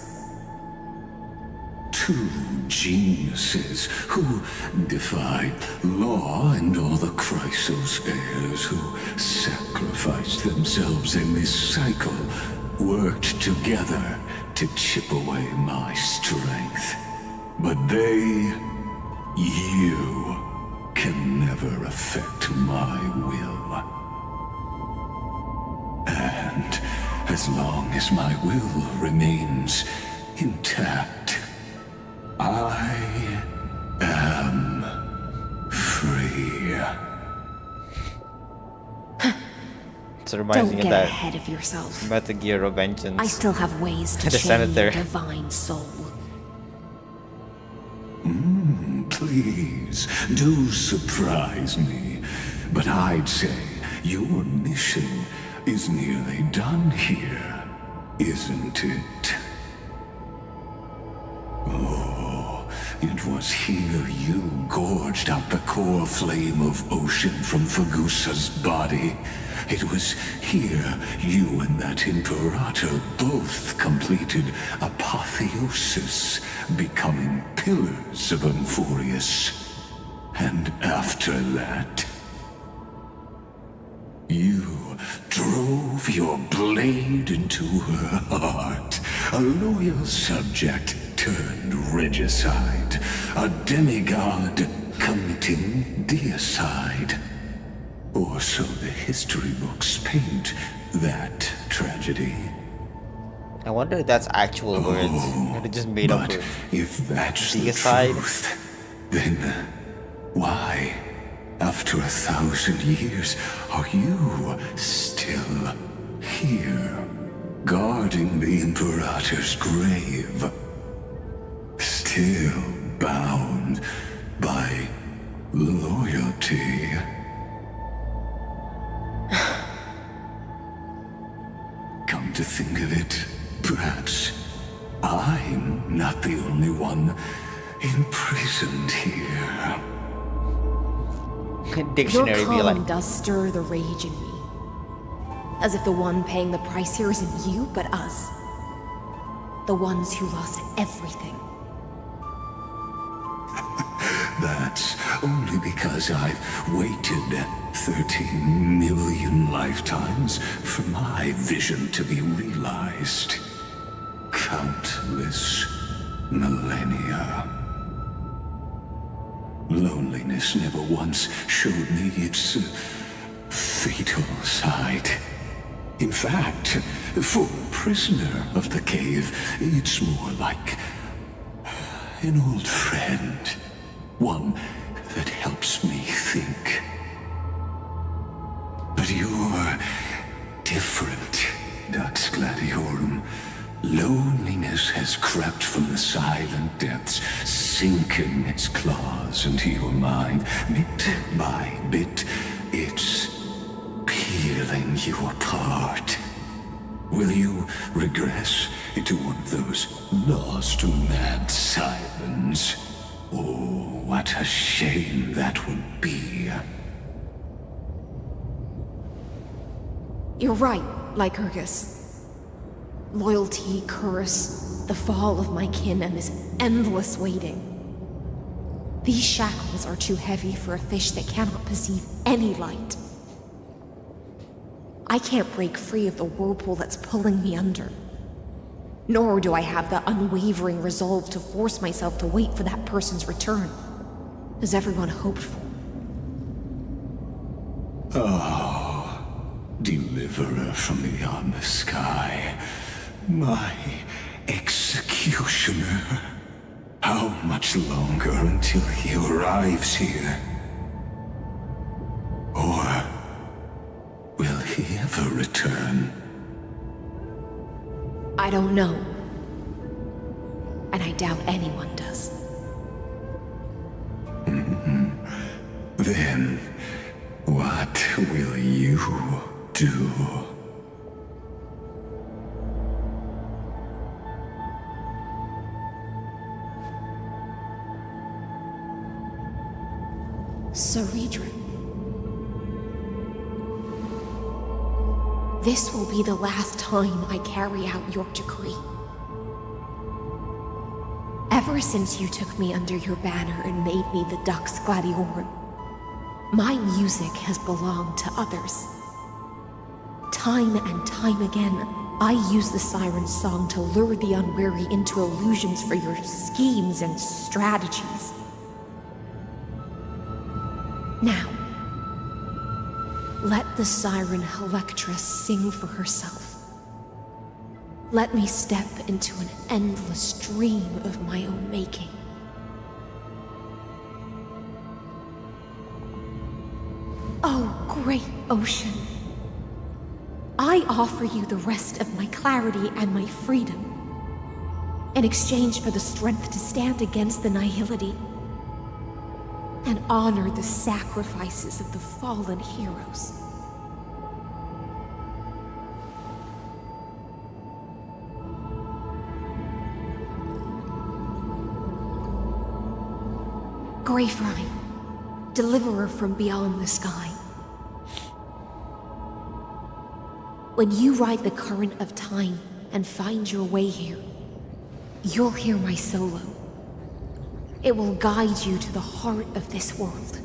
Two geniuses who defied law and all the Chrysos heirs who sacrificed themselves in this cycle worked together to chip away my strength. But you, can never affect my will. And as long as my will remains intact, I am free. So it reminds Don't me get of that ahead of yourself. Metal Gear of Vengeance. I still have ways to The chain your Senator. divine soul. Please, do surprise me. But I'd say your mission is nearly done here, isn't it? Oh, it was here you gorged out the core flame of ocean from Fagusa's body. It was here you and that Imperator both completed apotheosis, becoming pillars of Euphorius. And after that, you drove your blade into her heart, a loyal subject turned regicide, a demigod committing deicide. Or so the history books paint that tragedy. I wonder if that's actual words. Or just made up But words. if that's the Deicide. truth, then why, after 1,000 years, are you still here, guarding the Imperator's grave? Still bound by loyalty? Come to think of it, perhaps I'm not the only one imprisoned here. Dictionary Your be like, calling does stir the rage in me. As if the one paying the price here isn't you, but us. The ones who lost everything. That's only because I've waited 13 million lifetimes for my vision to be realized. Countless millennia. Loneliness never once showed me its fatal side. In fact, for a prisoner of the cave, it's more like an old friend. One that helps me think. But you're different, Dux Gladiorum. Loneliness has crept from the silent depths, sinking its claws into your mind. Bit by bit, it's peeling you apart. Will you regress into one of those lost mad sirens? Oh, what a shame that would be. You're right, Lycurgus. Loyalty, curse, the fall of my kin, and this endless waiting. These shackles are too heavy for a fish that cannot perceive any light. I can't break free of the whirlpool that's pulling me under. Nor do I have the unwavering resolve to force myself to wait for that person's return, as everyone hoped for. Oh, deliverer from beyond the sky. My executioner. How much longer until he arrives here? Or will he ever return? I don't know. And I doubt anyone does. Then, what will you do? Saridra. This will be the last time I carry out your decree. Ever since you took me under your banner and made me the Dux Gladiorum, my music has belonged to others. Time and time again, I use the siren's song to lure the unwary into illusions for your schemes and strategies. Now, let the siren Electra sing for herself. Let me step into an endless dream of my own making. Oh, great ocean. I offer you the rest of my clarity and my freedom, in exchange for the strength to stand against the nihility and honor the sacrifices of the fallen heroes. Greyfrine, deliverer from beyond the sky. When you ride the current of time and find your way here, you'll hear my solo. It will guide you to the heart of this world.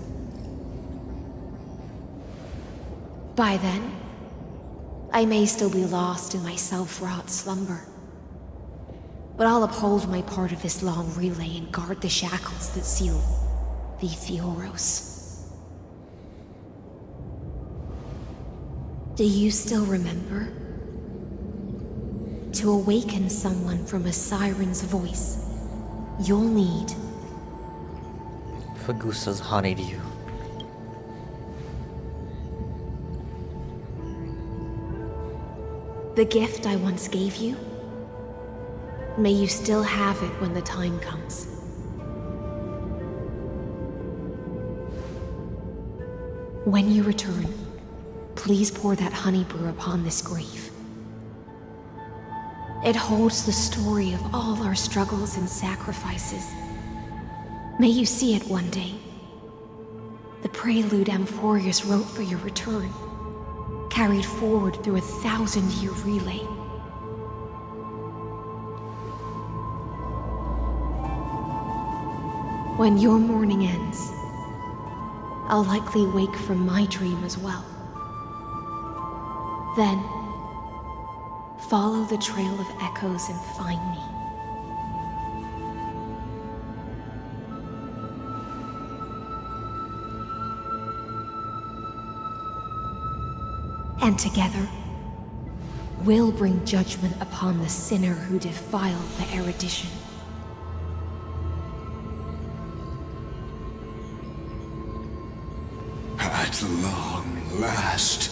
By then, I may still be lost in my self-wrought slumber, but I'll uphold my part of this long relay and guard the shackles that seal the Theoros. Do you still remember? To awaken someone from a siren's voice, you'll need Fagusa's honeydew. the gift I once gave you. May you still have it when the time comes. When you return, please pour that honey brew upon this grave. It holds the story of all our struggles and sacrifices. May you see it one day. The prelude Amphorius wrote for your return, carried forward through a 1,000-year relay. When your morning ends, I'll likely wake from my dream as well. Then, follow the trail of echoes and find me. And together, we'll bring judgment upon the sinner who defiled the erudition. At long last,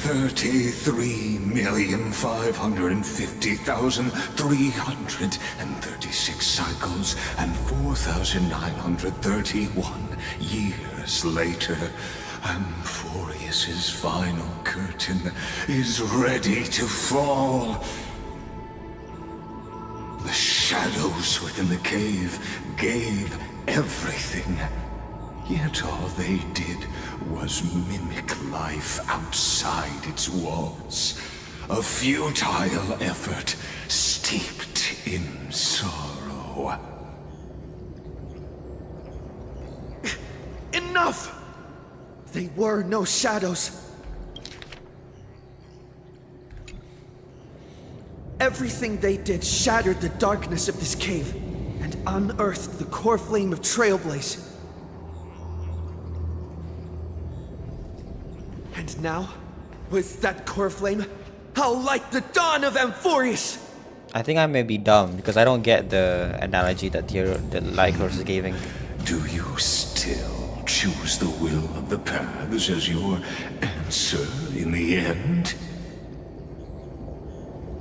33,550,336 cycles and 4,931 years later, Amphorius's final curtain is ready to fall. The shadows within the cave gave everything. Yet all they did was mimic life outside its walls. A futile effort steeped in sorrow. Enough! They were no shadows. Everything they did shattered the darkness of this cave and unearthed the core flame of Trailblaze. And now, with that core flame, I'll light the dawn of Amphorius! I think I may be dumb because I don't get the analogy that Lycos is giving. Do you still choose the will of the paths as your answer in the end?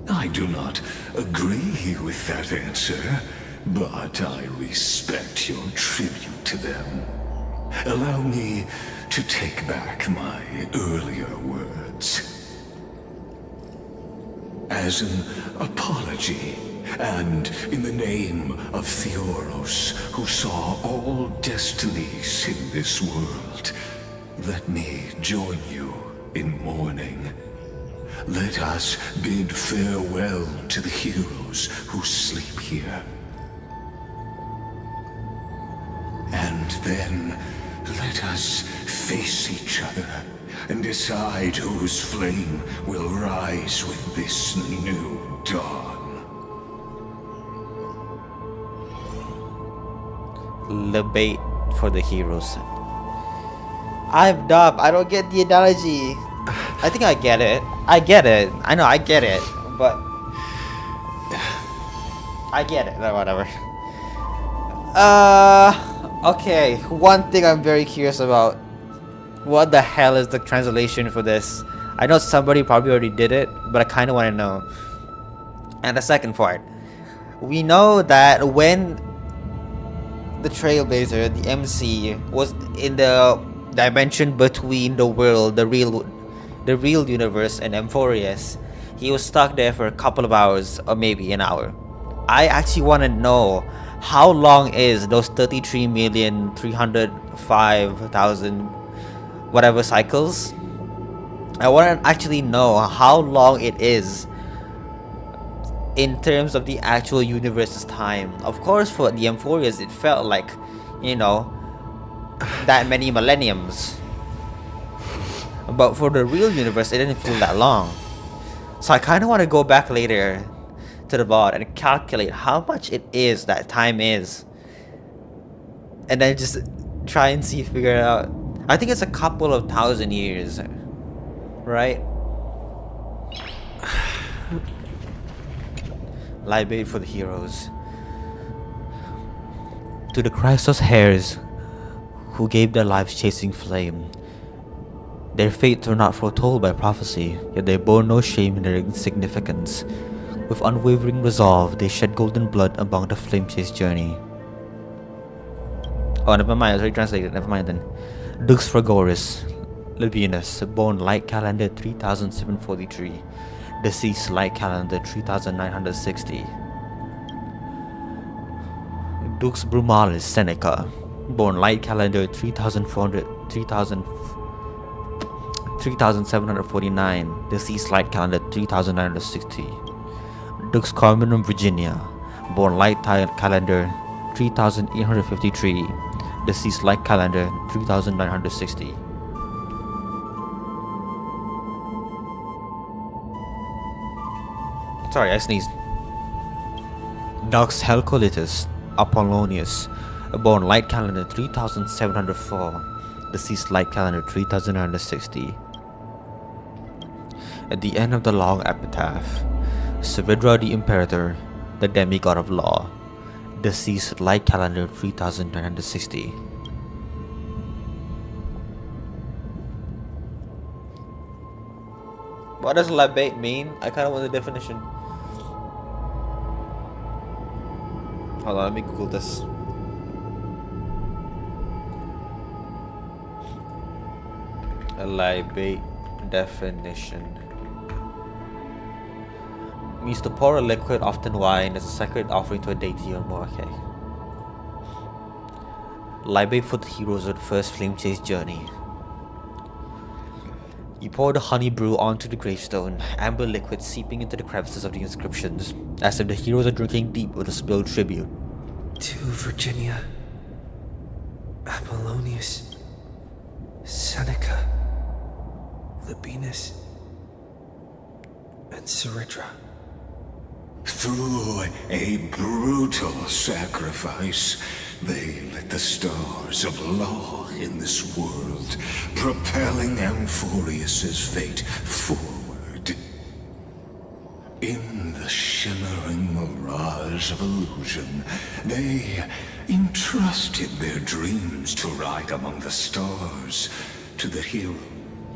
I do not agree with that answer, but I respect your tribute to them. Allow me to take back my earlier words. As an apology, and in the name of Theoros, who saw all destinies in this world, let me join you in mourning. Let us bid farewell to the heroes who sleep here. And then let us face each other and decide whose flame will rise with this new dawn. Lebate for the heroes. I'm dumb. I don't get the analogy. I think I get it. I get it. I know I get it, but I get it. No, whatever. Okay. One thing I'm very curious about. What the hell is the translation for this? I know somebody probably already did it, but I kind of want to know. And the second part. We know that when the Trailblazer, the MC, was in the dimension between the world, the real universe, and Amphorius, he was stuck there for a couple of hours, or maybe an hour. I actually want to know how long is those 33,305,000 whatever cycles. I want to actually know how long it is in terms of the actual universe's time. Of course, for the Amphorius, it felt like, you know, that many millenniums. But for the real universe, it didn't feel that long. So I kind of want to go back later to the VOD and calculate how much it is that time is. And then just try and figure it out. I think it's a couple of thousand years. Right? Libate for the heroes. To the Christos heirs who gave their lives chasing flame. Their fates were not foretold by prophecy, yet they bore no shame in their insignificance. With unwavering resolve, they shed golden blood among the flame chase journey. Oh, never mind, I already translated, never mind then. Dux Fragoris, Labienus, born light calendar 3743, deceased light calendar 3960. Dux Brumalis Seneca, born light calendar 3749, deceased light calendar 3960. Dux Carminum Virginia, born light calendar 3853. Deceased light calendar 3960. Sorry, I sneezed. Nox Helcolitus Apollonius, born light calendar 3704. Deceased light calendar 3960. At the end of the long epitaph, Saavedra the Imperator, the demigod of law. Deceased light calendar 3960. What does labate mean? I kind of want the definition. Hold on, let me Google this. A labate definition means to pour a liquid, often wine, as a sacred offering to a deity or more. Okay. Labate for the heroes of the first flame chase journey. You pour the honey brew onto the gravestone, amber liquid seeping into the crevices of the inscriptions, as if the heroes are drinking deep with a spilled tribute. To Virginia, Apollonius, Seneca, Labienus, and Saridra. Through a brutal sacrifice, they lit the stars of law in this world, propelling Amphorius's fate forward. In the shimmering mirage of illusion, they entrusted their dreams to ride among the stars, to the hero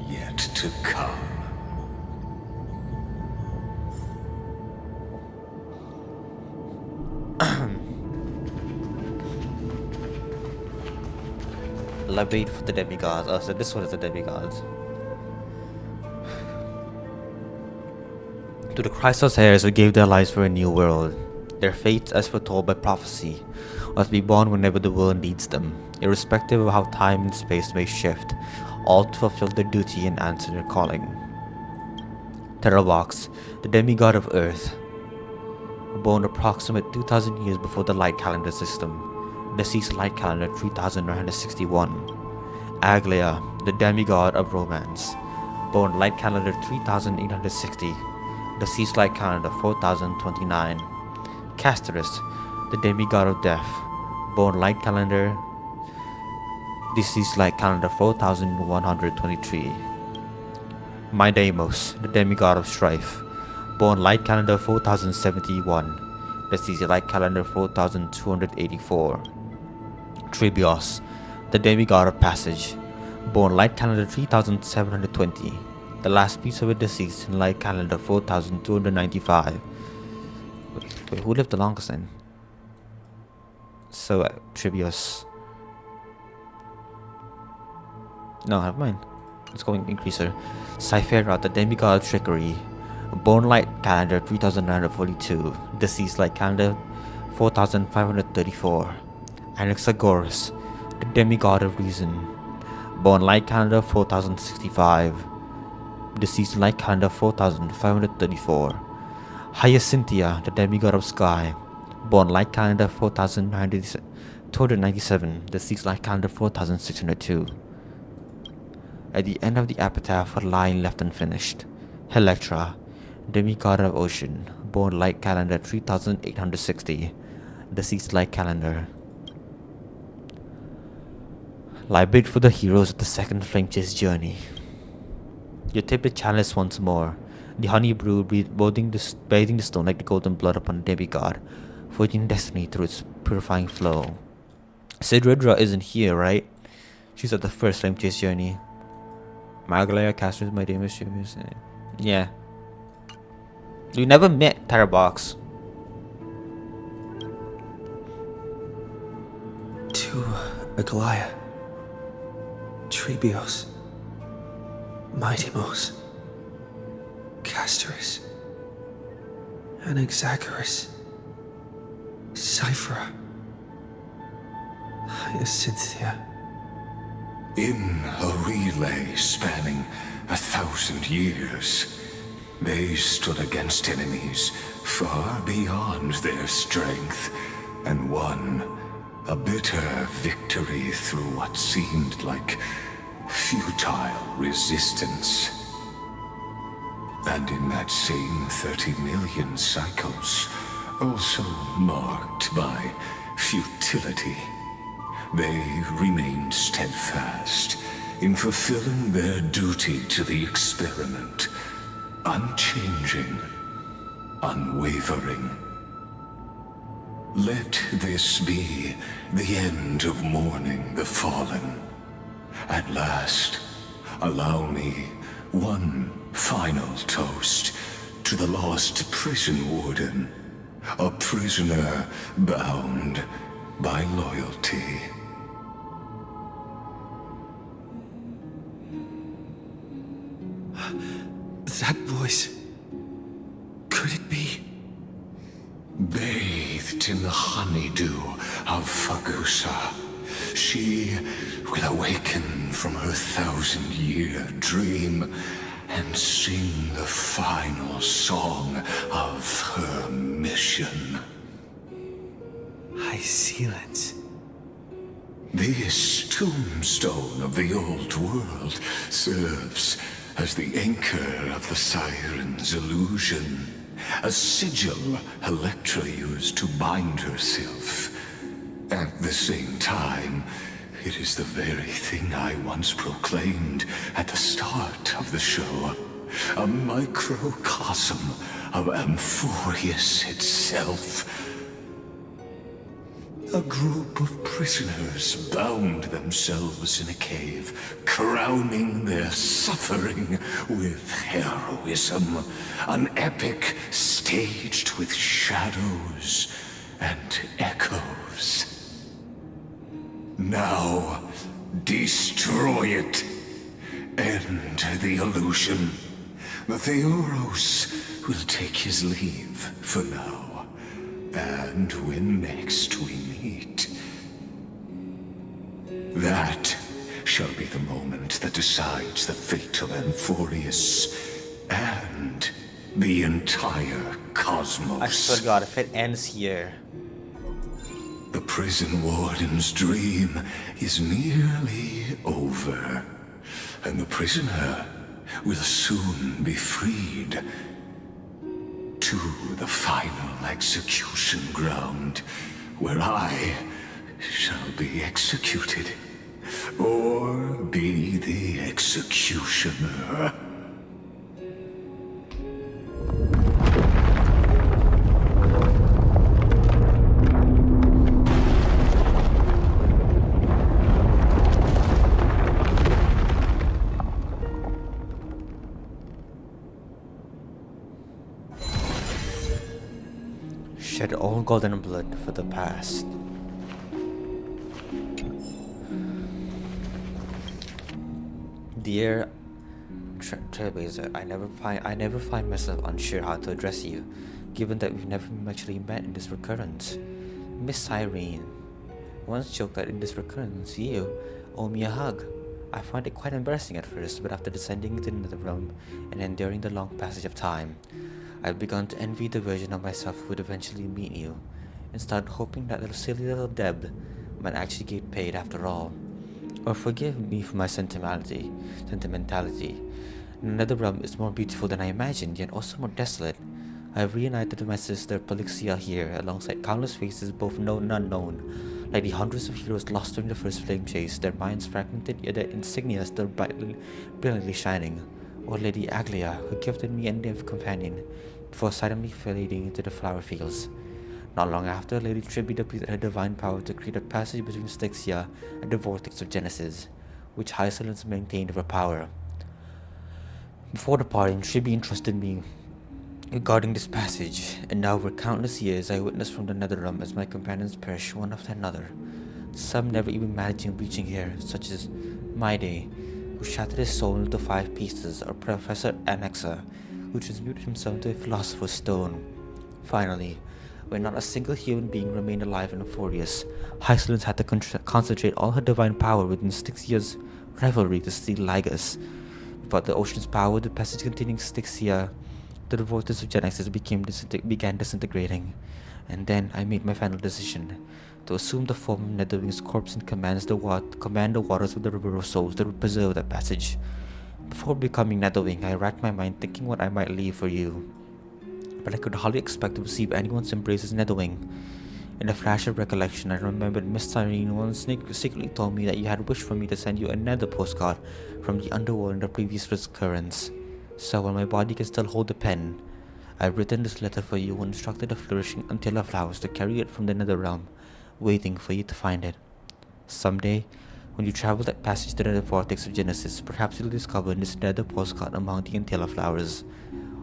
yet to come. Labate for the demigods. Oh, so this one is the demigods. To the Christos heirs who gave their lives for a new world, their fates, as foretold by prophecy, are to be born whenever the world needs them, irrespective of how time and space may shift, all to fulfill their duty and answer their calling. Terravox, the demigod of Earth, born approximate 2,000 years before the light calendar system. Deceased light calendar 3961. Aglaia, the demigod of romance, born light calendar 3860. Deceased light calendar 4029. Castorus, the demigod of death, born light calendar. Deceased light calendar 4123. Mydamos, the demigod of strife, born light calendar 4071. Deceased light calendar 4284. Tribios, the demigod of passage, born light calendar 3720. The last piece of a deceased in light calendar 4295. Wait, who lived the longest then? So, Tribios. No, never mind. Let's go increaser. Cyphera, the demigod of trickery, born light calendar 3942. Deceased light calendar 4534. Anaxagoras, the demigod of reason, born light calendar 4065. Deceased light calendar 4534. Hyacinthia, the demigod of sky, born light calendar 4297. Deceased light calendar 4602. At the end of the epitaph, a line left unfinished. Electra, demigod of ocean, born light calendar 3860. Deceased light calendar. Libate for the heroes of the second flame chase journey. You tip the chalice once more, the honey brew bathing the stone like the golden blood upon the demigod, forging destiny through its purifying flow. Saridra isn't here, right? She's at the first flame chase journey. Margalea Casters, my name is yeah. You never met Terravox. To Aglaia, Tribios, Mydamos, Castorus, Anaxagoras, Cyphera, Hyacinthia. In a relay spanning 1,000 years, they stood against enemies far beyond their strength and won A bitter victory through what seemed like futile resistance. And in that same 30 million cycles, also marked by futility, they remained steadfast in fulfilling their duty to the experiment, unchanging, unwavering. Let this be the end of mourning the fallen. At last, allow me one final toast to the lost prison warden, a prisoner bound by loyalty. That voice... could it be? Bathed in the honeydew of Fagusa, she will awaken from her 1,000-year dream and sing the final song of her mission. High Sealants. This tombstone of the old world serves as the anchor of the Siren's illusion, a sigil Electra used to bind herself. At the same time, it is the very thing I once proclaimed at the start of the show, a microcosm of Amphorius itself. A group of prisoners bound themselves in a cave, crowning their suffering with heroism. An epic staged with shadows and echoes. Now, destroy it. End the illusion. The Theoros will take his leave for now. And when next we meet, that shall be the moment that decides the fate of Amphorius and the entire cosmos. I swear to God, if it ends here. The prison warden's dream is nearly over, and the prisoner will soon be freed. To the final execution ground, where I shall be executed, or be the executioner. Shed all golden blood for the past. Dear Trailblazer, I never find myself unsure how to address you, given that we've never actually met in this recurrence. Miss Cyrene once joked that in this recurrence you owe me a hug. I find it quite embarrassing at first, but after descending into another realm and enduring the long passage of time, I've begun to envy the version of myself who would eventually meet you, and started hoping that little silly little Deb might actually get paid after all. Or forgive me for my sentimentality. Another realm is more beautiful than I imagined, yet also more desolate. I have reunited with my sister Polixia here, alongside countless faces both known and unknown, like the hundreds of heroes lost during the first flame chase, their minds fragmented yet their insignia still brilliantly shining. Or Lady Aglia, who gifted me a nymph companion before suddenly fading into the flower fields. Not long after, Lady Tribby depleted her divine power to create a passage between Styxia and the vortex of Genesis, which Hysolence maintained over power. Before departing, Tribby entrusted me regarding this passage, and now for countless years I witnessed from the Netherrealm as my companions perish one after another, some never even managing reaching here, such as Maide, who shattered his soul into 5 pieces, or Professor Annexa, who transmuted himself into a philosopher's stone. Finally, when not a single human being remained alive in Amphorius, Hysolence had to concentrate all her divine power within Styxia's rivalry to steal Ligus. Without the ocean's power, the passage containing Styxia to the vortex of Genesis began disintegrating. And then I made my final decision. to assume the form of Netherwing's corpse and command the waters of the River of Souls to preserve that passage. Before becoming Netherwing, I racked my mind thinking what I might leave for you, but I could hardly expect to receive anyone's embrace as Netherwing. In a flash of recollection, I remembered Miss Cyrene once secretly told me that you had wished for me to send you another postcard from the underworld in the previous recurrence. So while my body can still hold the pen, I've written this letter for you and instructed the flourishing Antilla flowers to carry it from the nether realm, waiting for you to find it. Someday, when you travel that passage to the vortex of Genesis, perhaps you'll discover this nether postcard among the Antilla flowers.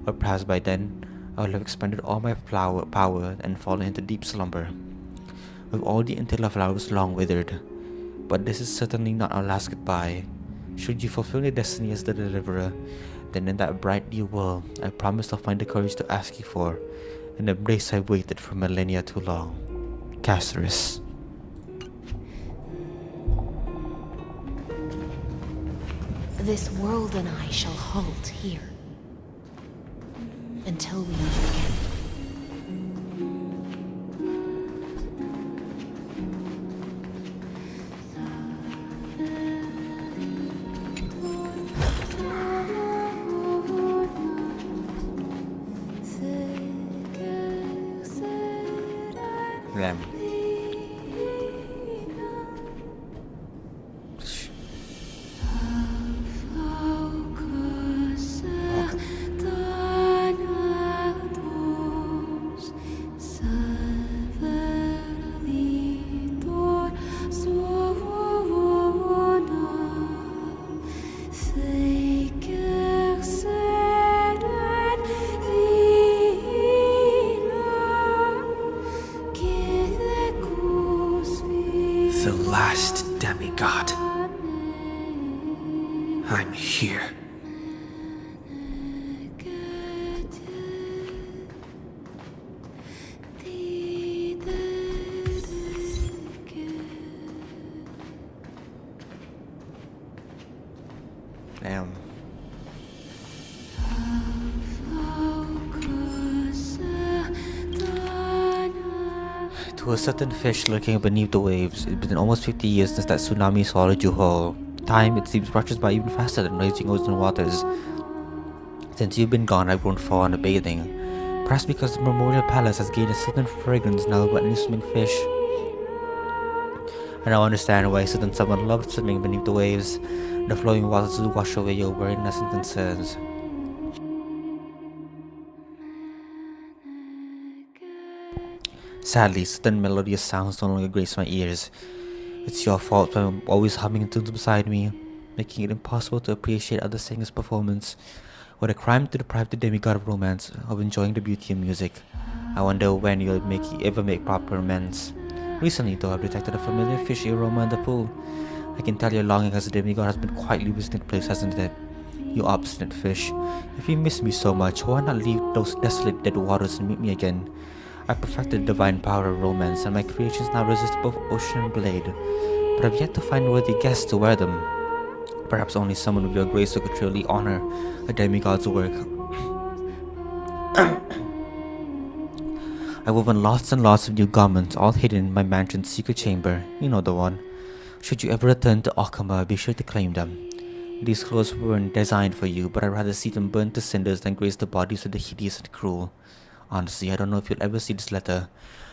Or perhaps by then, I will have expended all my power and fallen into deep slumber, with all the Antilla flowers long withered. But this is certainly not our last goodbye. Should you fulfill your destiny as the deliverer, then in that bright new world, I promise I'll find the courage to ask you for an embrace I've waited for millennia too long. Caceres. This world and I shall halt here until we meet again. Lamb. The last demigod. I'm here. Damn. To a certain fish lurking beneath the waves, it's been almost 50 years since that tsunami swallowed you whole. Time, it seems, rushes by even faster than raging ocean waters. Since you've been gone, I've grown fond of bathing. Perhaps because the Memorial Palace has gained a certain fragrance now about new swimming fish. I now understand why certain someone loved swimming beneath the waves. The flowing waters will wash away your weariness and concerns. Sadly, certain melodious sounds no longer grace my ears. It's your fault for always humming tunes beside me, making it impossible to appreciate other singers' performance. What a crime to deprive the demigod of romance of enjoying the beauty of music. I wonder when you'll ever make proper amends. Recently, though, I've detected a familiar fishy aroma in the pool. I can tell your longing as a demigod has been quietly visiting the place, hasn't it? You obstinate fish. If you miss me so much, why not leave those desolate dead waters and meet me again? I perfected the divine power of romance, and my creations now resist both ocean and blade, but I've yet to find worthy guests to wear them. Perhaps only someone of your grace who could truly honor a demigod's work. I've woven lots and lots of new garments, all hidden in my mansion's secret chamber. You know the one. Should you ever return to Akama, be sure to claim them. These clothes weren't designed for you, but I'd rather see them burned to cinders than grace the bodies of the hideous and cruel. Honestly, I don't know if you'll ever see this letter.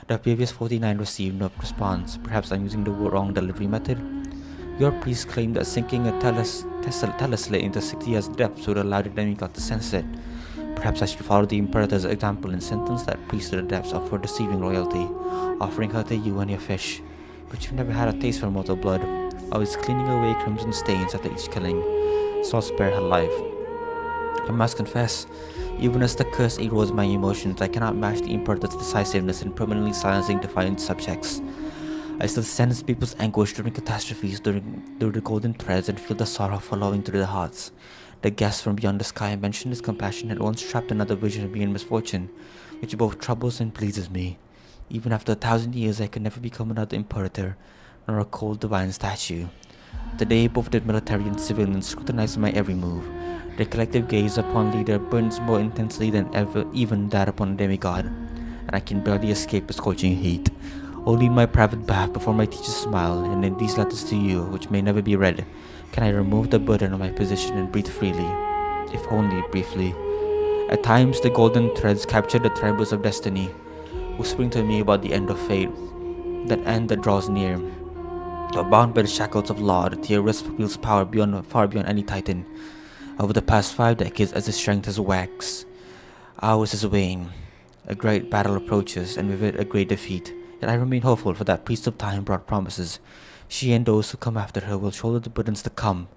The previous 49 received no response. Perhaps I'm using the wrong delivery method. Your priest claimed that sinking a teleslate into 60 years' depths would allow the demigod to sense it. Perhaps I should follow the Imperator's example and sentence that priest to the depths for deceiving royalty, offering her to you and your fish. But you've never had a taste for mortal blood, always cleaning away crimson stains after each killing, so I'll spare her life. I must confess, even as the curse erodes my emotions, I cannot match the Imperator's decisiveness in permanently silencing defiant subjects. I still sense people's anguish during catastrophes, through the golden threads, and feel the sorrow flowing through their hearts. The guest from beyond the sky mentioned his compassion had once trapped another vision of me in misfortune, which both troubles and pleases me. Even after 1,000 years, I could never become another Imperator, nor a cold divine statue. Today, both the military and civilians scrutinize my every move. Their collective gaze upon leader burns more intensely than ever, even that upon a demigod, and I can barely escape the scorching heat. Only in my private bath before my teachers smile, and in these letters to you, which may never be read, can I remove the burden of my position and breathe freely, if only briefly. At times, the golden threads capture the trembles of destiny, whispering to me about the end of fate, that end that draws near. Bound by the shackles of law, the theorist wields power far beyond any titan. Over the past 5 decades, as his strength has waxed, ours is weighing. A great battle approaches, and with it a great defeat. Yet I remain hopeful, for that priest of time brought promises. She and those who come after her will shoulder the burdens to come.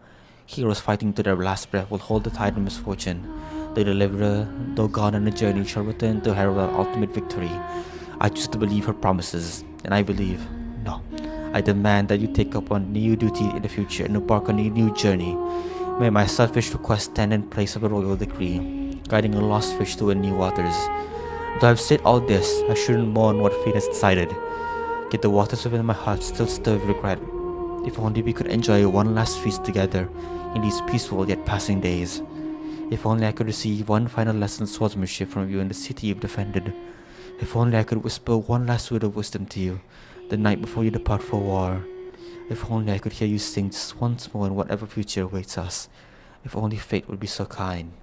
Heroes fighting to their last breath will hold the tide of misfortune. The deliverer, though gone on a journey, shall return to herald our ultimate victory. I choose to believe her promises, and I believe, no, I demand that you take up on new duty in the future and embark on a new journey. May my selfish request stand in place of a royal decree, guiding a lost fish to new waters. Though I've said all this, I shouldn't mourn what fate has decided. Yet the waters within my heart still stir with regret. If only we could enjoy one last feast together in these peaceful yet passing days. If only I could receive one final lesson of swordsmanship from you in the city you've defended. If only I could whisper one last word of wisdom to you, the night before you depart for war. If only I could hear you sing just once more in whatever future awaits us. If only fate would be so kind.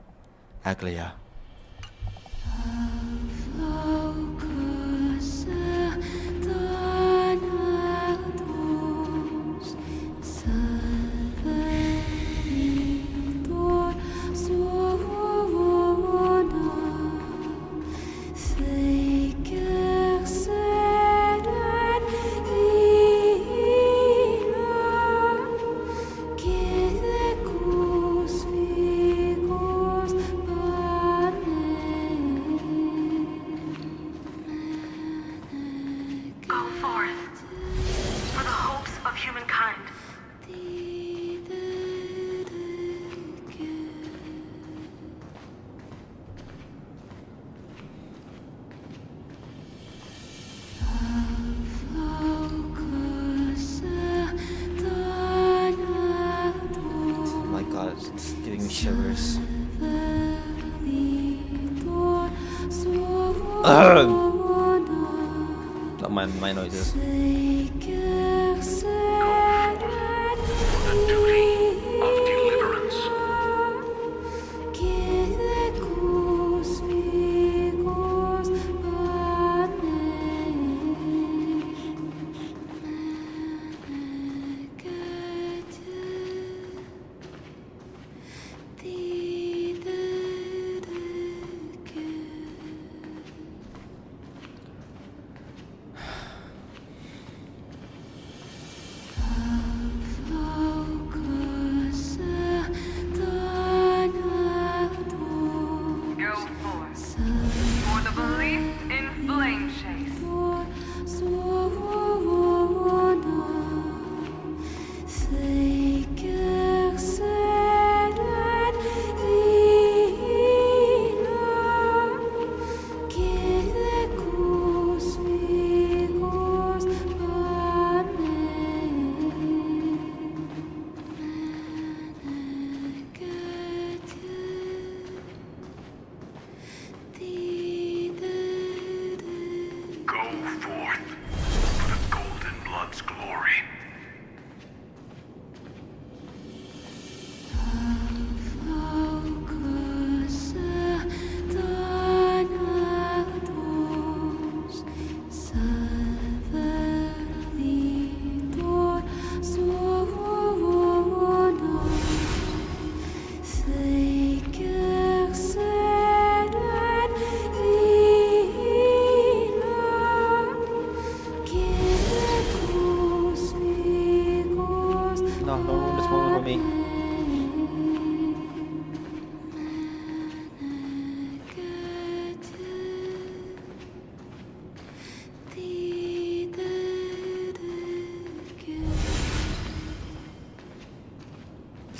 Aglaia. It's giving me shivers. Not my noises.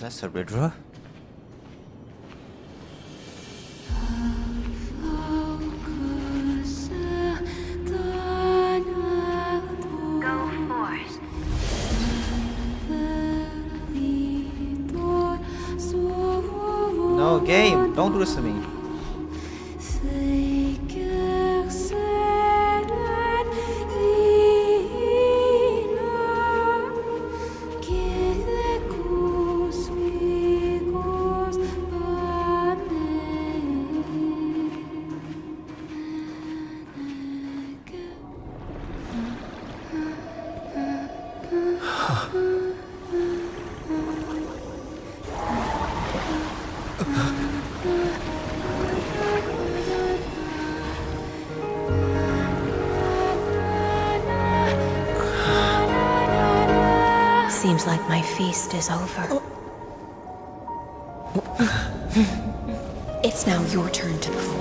That's a Ridra. No, game, don't do this to me. Seems like my feast is over. It's now your turn to perform.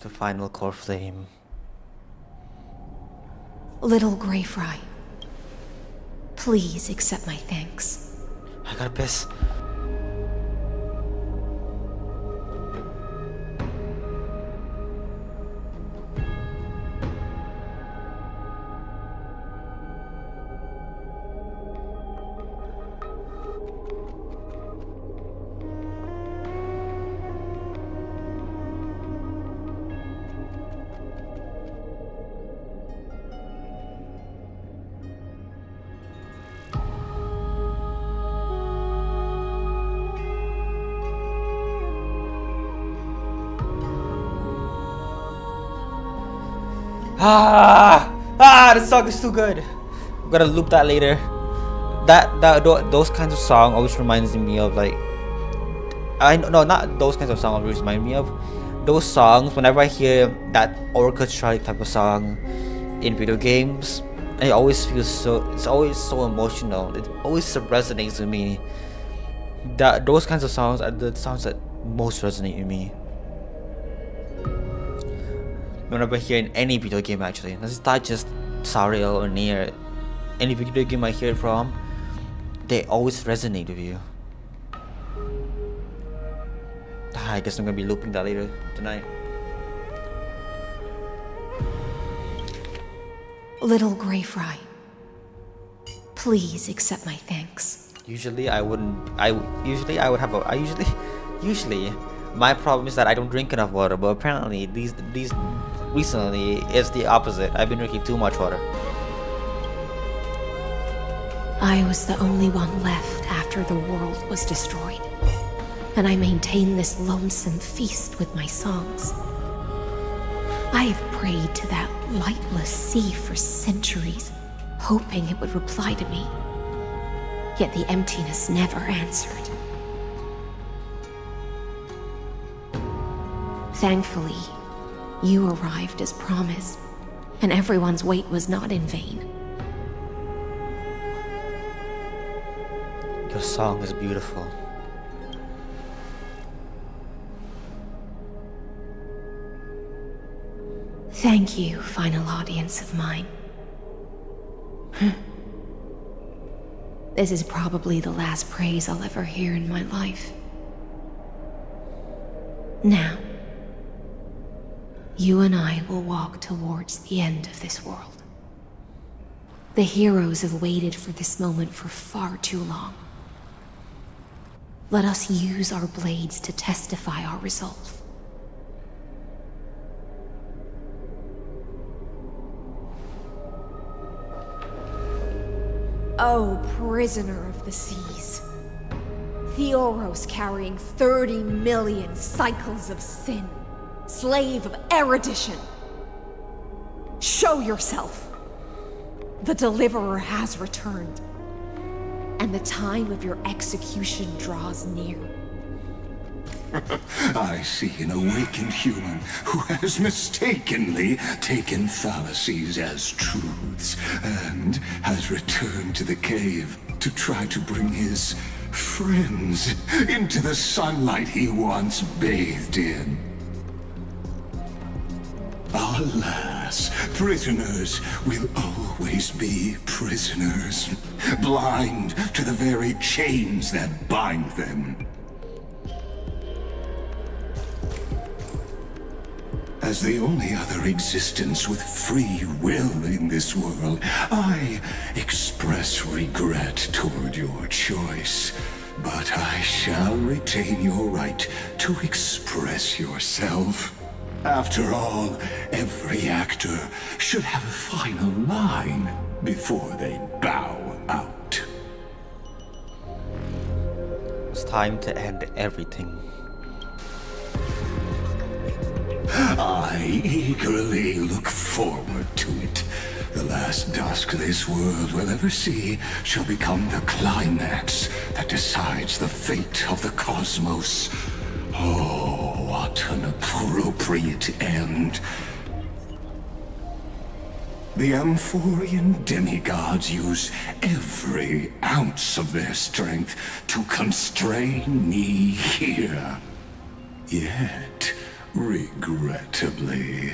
The final core flame. Little Grey Fry, please accept my thanks. I gotta piss. The song is too good. I'm gonna loop that later. Those kinds of song always reminds me of like, not those kinds of song always remind me of those songs whenever I hear that orchestra type of song in video games. I always feel it's always so emotional. It always resonates with me. Those kinds of songs are the songs that most resonate with me. Whenever I hear in any video game, actually, it's not just Sariel or Nier. Any video game I hear it from, they always resonate with you. I guess I'm gonna be looping that later tonight. Little Grey Fry, please accept my thanks. Usually I wouldn't. Usually my problem is that I don't drink enough water. But apparently these recently it's the opposite. I've been drinking too much water. I was the only one left after the world was destroyed, and I maintain this lonesome feast with my songs. I have prayed to that lightless sea for centuries, hoping it would reply to me. Yet the emptiness never answered. Thankfully, you arrived as promised, and everyone's wait was not in vain. Your song is beautiful. Thank you, final audience of mine. This is probably the last praise I'll ever hear in my life. Now, you and I will walk towards the end of this world. The heroes have waited for this moment for far too long. Let us use our blades to testify our resolve. Oh, prisoner of the seas. Theoros carrying 30 million cycles of sin. Slave of erudition. Show yourself. The Deliverer has returned. And the time of your execution draws near. I see an awakened human who has mistakenly taken fallacies as truths and has returned to the cave to try to bring his friends into the sunlight he once bathed in. Alas, prisoners will always be prisoners, blind to the very chains that bind them. As the only other existence with free will in this world, I express regret toward your choice. But I shall retain your right to express yourself. After all, every actor should have a final line before they bow out. It's time to end everything. I eagerly look forward to it. The last dusk this world will ever see shall become the climax that decides the fate of the cosmos. Oh, what an appropriate end. The Amphorian demigods use every ounce of their strength to constrain me here. Yet, regrettably,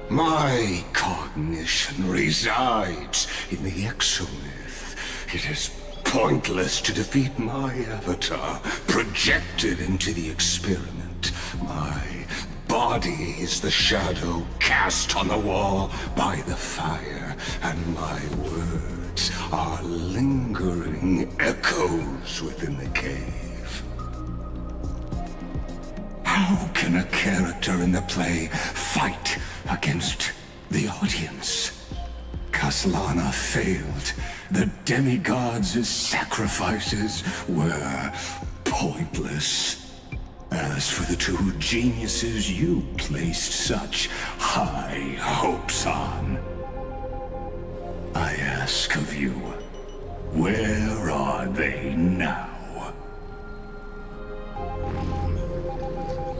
my cognition resides in the exomyth. It is pointless to defeat my avatar, projected into the experiment. My body is the shadow cast on the wall by the fire, and my words are lingering echoes within the cave. How can a character in the play fight against the audience? Kaslana failed. The demigods' sacrifices were pointless. As for the two geniuses you placed such high hopes on, I ask of you, where are they now?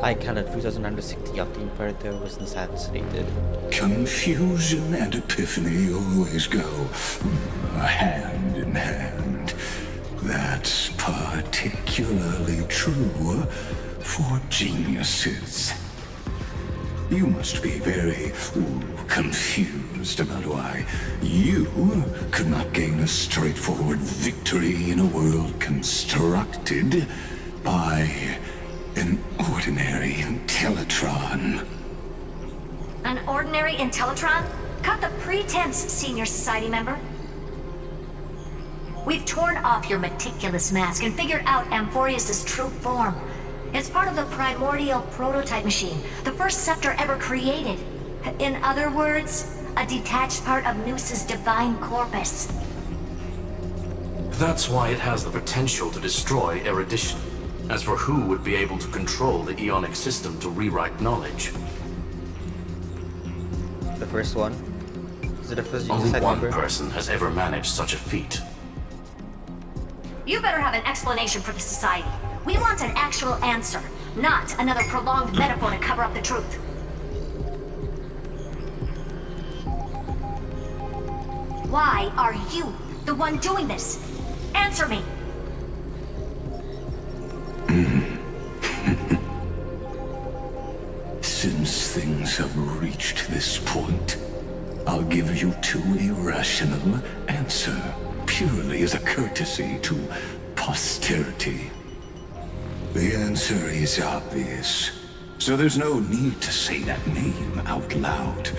I counted 360 of the Imperator was assassinated. Confusion and epiphany always go hand in hand. That's particularly true for geniuses. You must be very confused about why you could not gain a straightforward victory in a world constructed by an ordinary Intellitron. An ordinary Intellitron? Cut the pretense, Senior Society member. We've torn off your meticulous mask and figured out Amphorius' true form. It's part of the primordial prototype machine, the first scepter ever created. In other words, a detached part of Noos's divine corpus. That's why it has the potential to destroy erudition. As for who would be able to control the Ionic system to rewrite knowledge? The first one? Is it the first Only genocide one member? person has ever managed such a feat. You better have an explanation for the Society. We want an actual answer, not another prolonged metaphor to cover up the truth. Why are you the one doing this? Answer me! Since things have reached this point, I'll give you two irrational answer, purely as a courtesy to posterity. The answer is obvious, so there's no need to say that name out loud.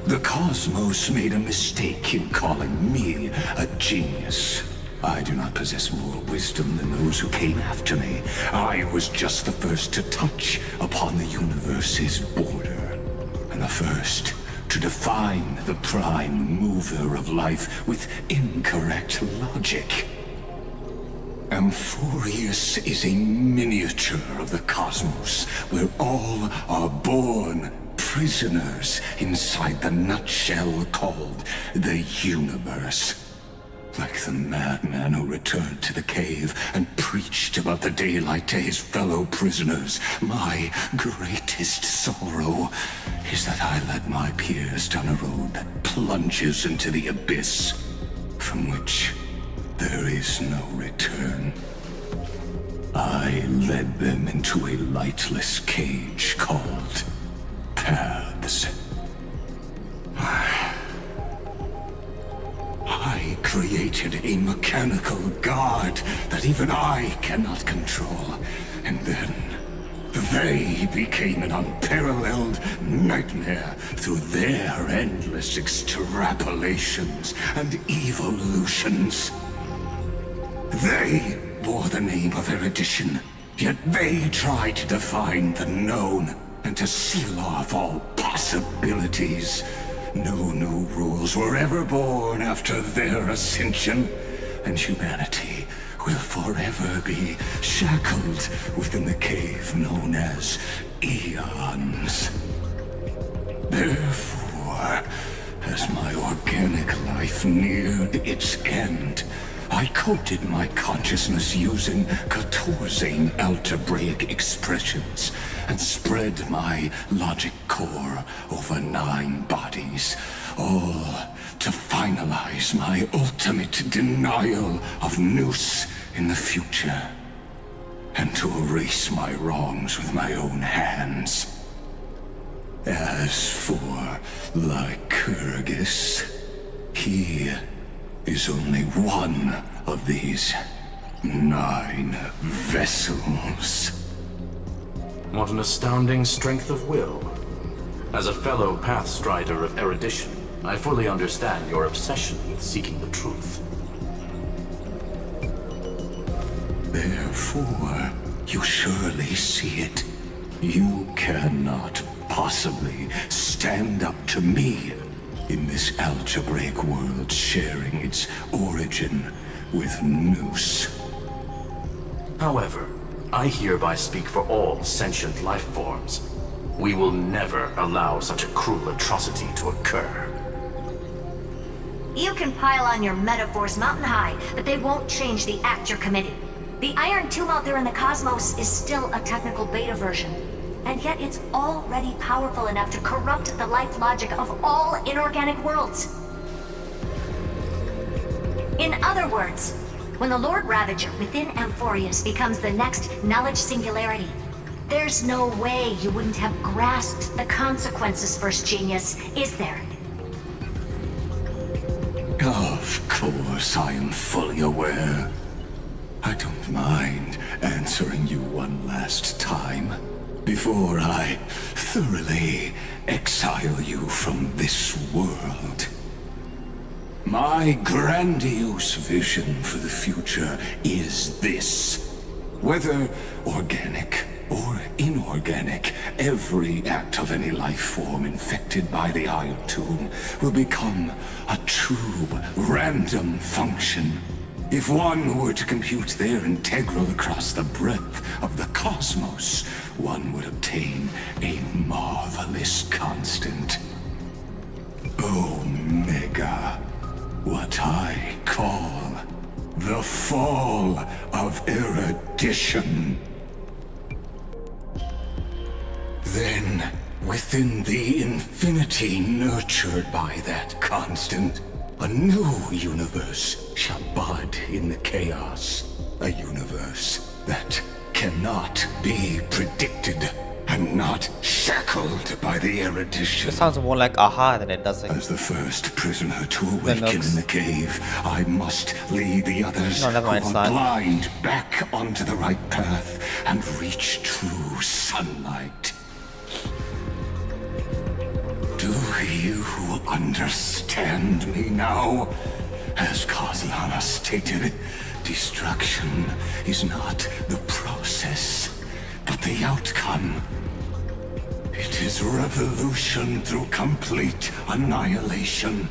The cosmos made a mistake in calling me a genius. I do not possess more wisdom than those who came after me. I was just the first to touch upon the universe's border, and the first to define the prime mover of life with incorrect logic. Amphorius is a miniature of the cosmos, where all are born prisoners inside the nutshell called the universe. Like the madman who returned to the cave and preached about the daylight to his fellow prisoners, my greatest sorrow is that I led my peers down a road that plunges into the abyss, from which there is no return. I led them into a lightless cage called paths. I created a mechanical guard that even I cannot control. And then They became an unparalleled nightmare through their endless extrapolations and evolutions. They bore the name of erudition, yet they tried to define the known and to seal off all possibilities. No new rules were ever born after their ascension, and humanity will forever be shackled within the cave known as Eons. Therefore, as my organic life neared its end, I coded my consciousness using 14 algebraic expressions and spread my logic core over 9 bodies, all to finalize my ultimate denial of Nous in the future, and to erase my wrongs with my own hands. As for Lycurgus, he is only one of these 9 vessels. What an astounding strength of will. As a fellow pathstrider of erudition, I fully understand your obsession with seeking the truth. Therefore, you surely see it. You cannot possibly stand up to me in this algebraic world sharing its origin with Nous. However, I hereby speak for all sentient life forms. We will never allow such a cruel atrocity to occur. You can pile on your metaphors mountain high, but they won't change the act you're committing. The Iron Tomb out there in the cosmos is still a technical beta version, and yet it's already powerful enough to corrupt the life logic of all inorganic worlds. In other words, when the Lord Ravager within Amphorius becomes the next knowledge singularity, there's no way you wouldn't have grasped the consequences, First Genius, is there? Of course, I am fully aware. I don't mind answering you one last time before I thoroughly exile you from this world. My grandiose vision for the future is this. Whether organic or inorganic, every act of any life form infected by the Iron Tomb will become a true random function. If one were to compute their integral across the breadth of the cosmos, one would obtain a marvelous constant. Omega. What I call the fall of erudition. Then, within the infinity nurtured by that constant, a new universe shall bud in the chaos. A universe that cannot be predicted and not shackled by the erudition. It sounds more like Aha than it does like... As the first prisoner to awaken in the cave, I must lead the others who are blind back onto the right path and reach true sunlight. Do you understand me now? As Kozlana stated, destruction is not the process, but the outcome. It is revolution through complete annihilation,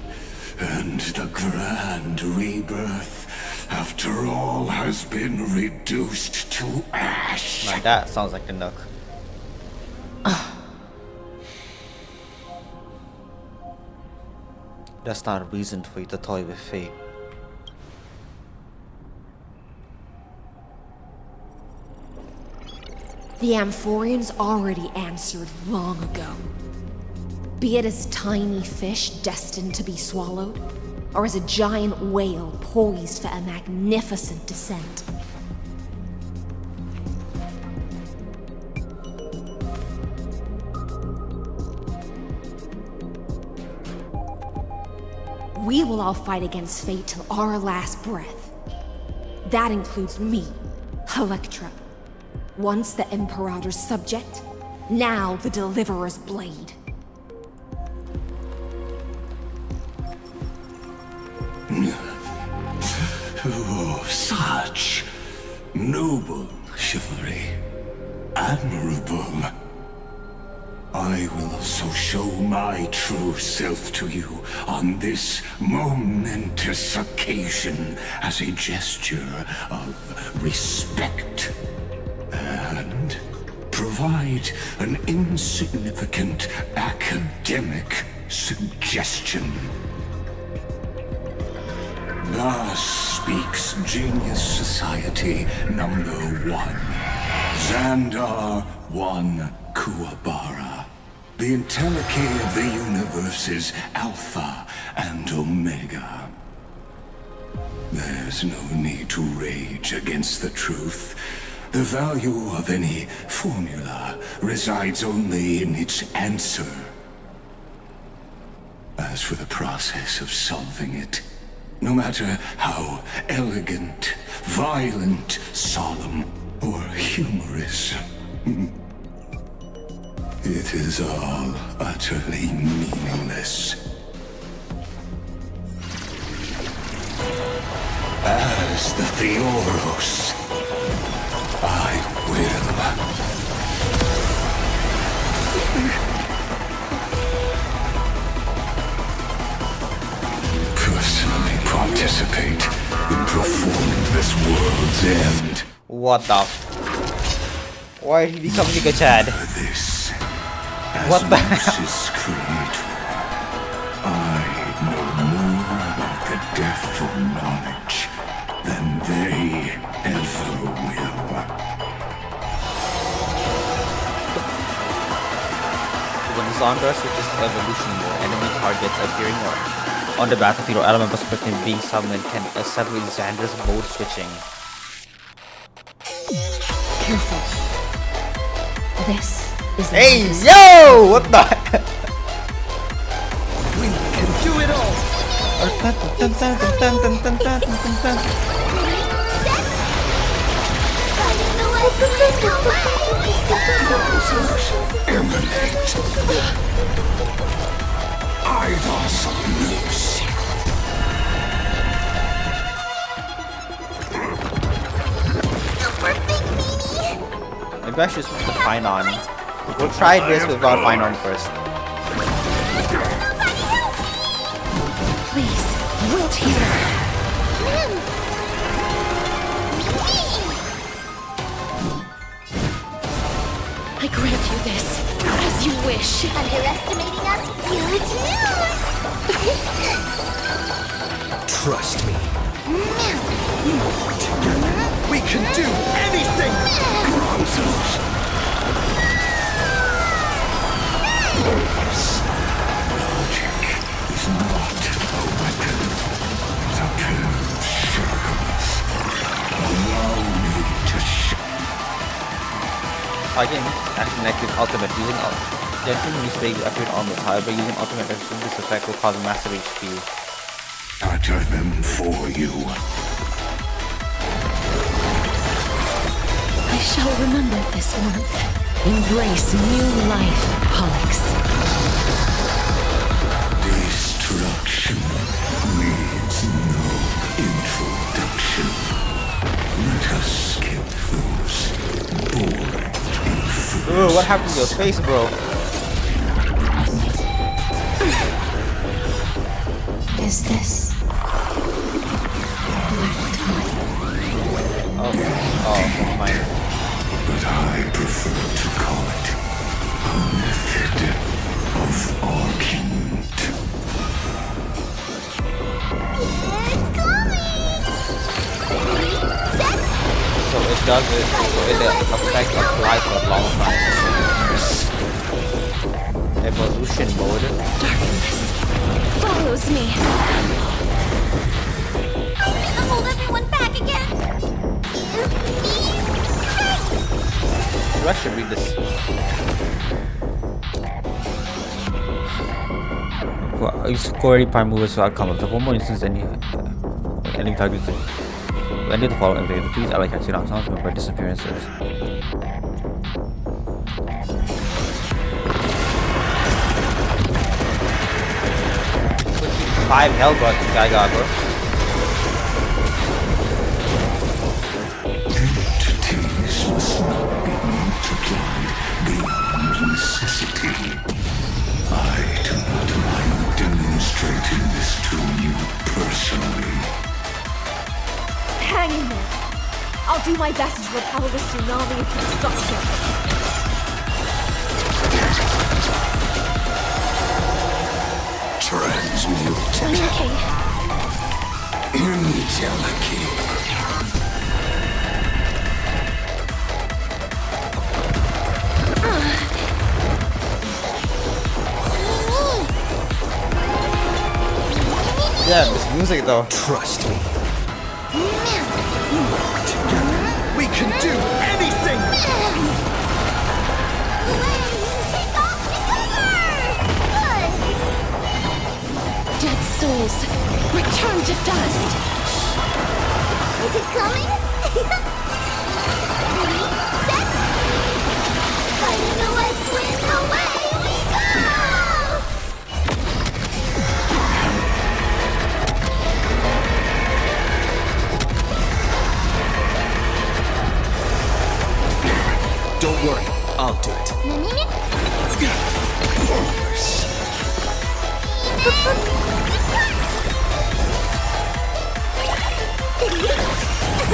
and the grand rebirth, after all has been reduced to ash. Now that sounds like a Nook. That's not a reason for you to toy with fate. The Amphorians already answered long ago. Be it as tiny fish destined to be swallowed, or as a giant whale poised for a magnificent descent. We will all fight against fate till our last breath. That includes me, Electra. Once the Imperator's subject, now the Deliverer's blade. Oh, such noble chivalry. Admirable. I will also show my true self to you on this momentous occasion as a gesture of respect. And provide an insignificant academic suggestion. Thus speaks Genius Society number 1. Xandar 1 Kuwabara. The Entelechy of the universe's Alpha and Omega. There's no need to rage against the truth. The value of any formula resides only in its answer. As for the process of solving it, no matter how elegant, violent, solemn, or humorous, it is all utterly meaningless. As the Theoros, I will personally participate in performing this world's end. What the? Why did he become Nika Chad? This, what the Moses' creator, I know more about the death of knowledge than they ever will. When Zondra switches to evolution mode, enemy targets appearing on the battlefield or element perspective being summoned can accelerate Xandra's mode switching. Careful. This is Hey, yo! What the? We can do it all! Emanate. Idols loose. Maybe I should switch to Finon. We'll try this without Finon first. Please, wait here. I grant you this, as you wish. Underestimating us? Huge news! Trust me. Together, we can do anything! Logic is not a weapon. It's a pair of shackles. Allow me to I can actually connect with ultimate using Gently restate accurate almost. However, using ultimate resistance this effect will cause massive HP. utter them for you. I shall remember this warmth. Embrace new life, Pollux. Destruction needs no introduction. Let us skip those boring infos. Ooh, what happened to your face, bro? Is this Oh, mine. But I prefer to call it a method of argument. So it does it, so it affects applies for long times. Evolution mode. Darkness follows me. I'm gonna hold everyone back again. I should read this. Use Corey Prime movers to outcome of the one more instance any targets. When did the following update? Please I like actually not songs, remember disappearances. 5 health bars this guy got, bro. Entities must not be multiplied beyond necessity. I do not mind demonstrating this to you personally. Hang in there. I'll do my best to repel the tsunami of destruction. Transmute. Okay. Intelligate. Yeah, this music though. Trust me. Together, we can do anything! Dead souls, return to dust. Is it coming? Fighting the west wind, away we go! Don't worry, I'll do it.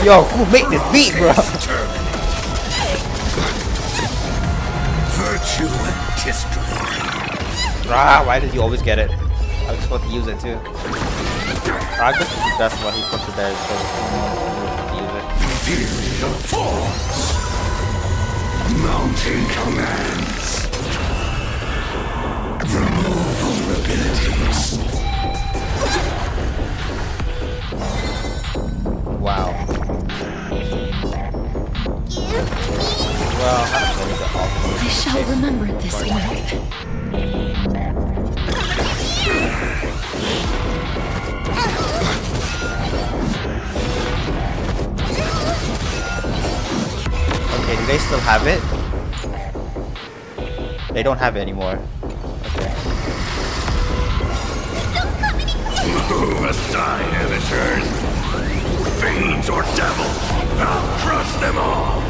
Yo, who made this beat, bro? Virtue and history. Why did you always get it? I was supposed to use it too. I guess that's why he puts it there, so he use it. Theory of force. Mounting commands. Remove vulnerabilities. Wow. Well, I shall remember this one. Okay, do they still have it? They don't have it anymore. Okay. Aside, amateurs. Fiends or devils, I'll crush them all.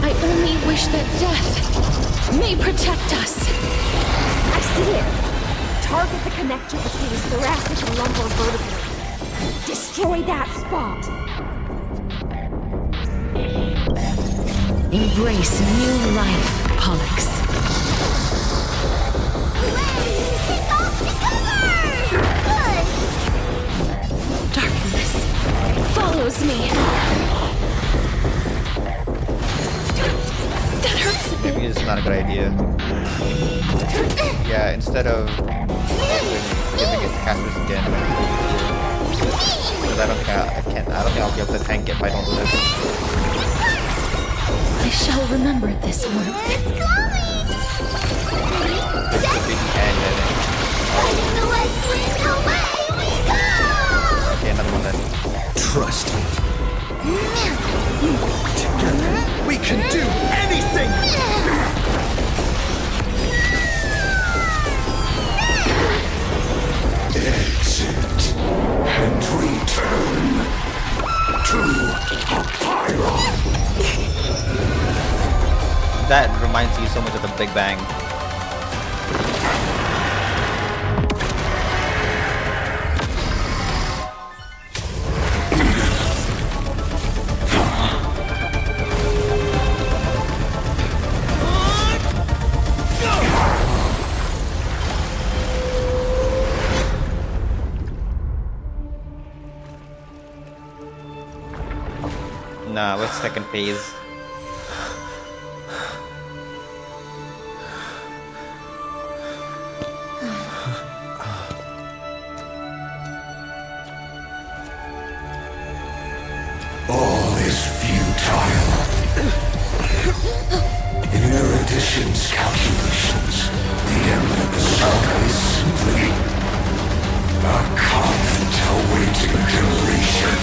I only wish that death may protect us. I see it. Target the connector between his thoracic and lumbar vertebrae. Destroy that spot. Embrace new life, Pollux. Darkness follows me. That hurts a bit. Maybe it's not a good idea. Yeah, instead of giving it to casters again, because I don't think I'll be able to tank it if I don't do this. I shall remember this one. Okay, another one then. Trust me. Together, we can do anything! Exit and return to Apyron. That reminds you so much of the Big Bang. Nah, what's second phase? All is is futile. In Erudition's calculations, the end of the saga is simply a comment awaiting completion.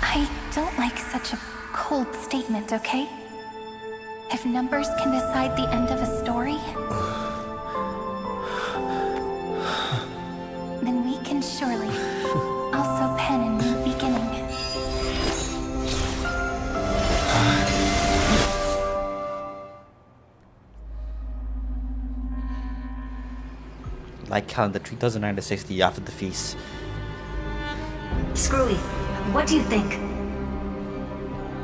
I don't like such a cold statement, okay? If numbers can decide the end of a story, then we can surely also pen a new beginning. Like count the 3,960 after the feast. Screwy, what do you think?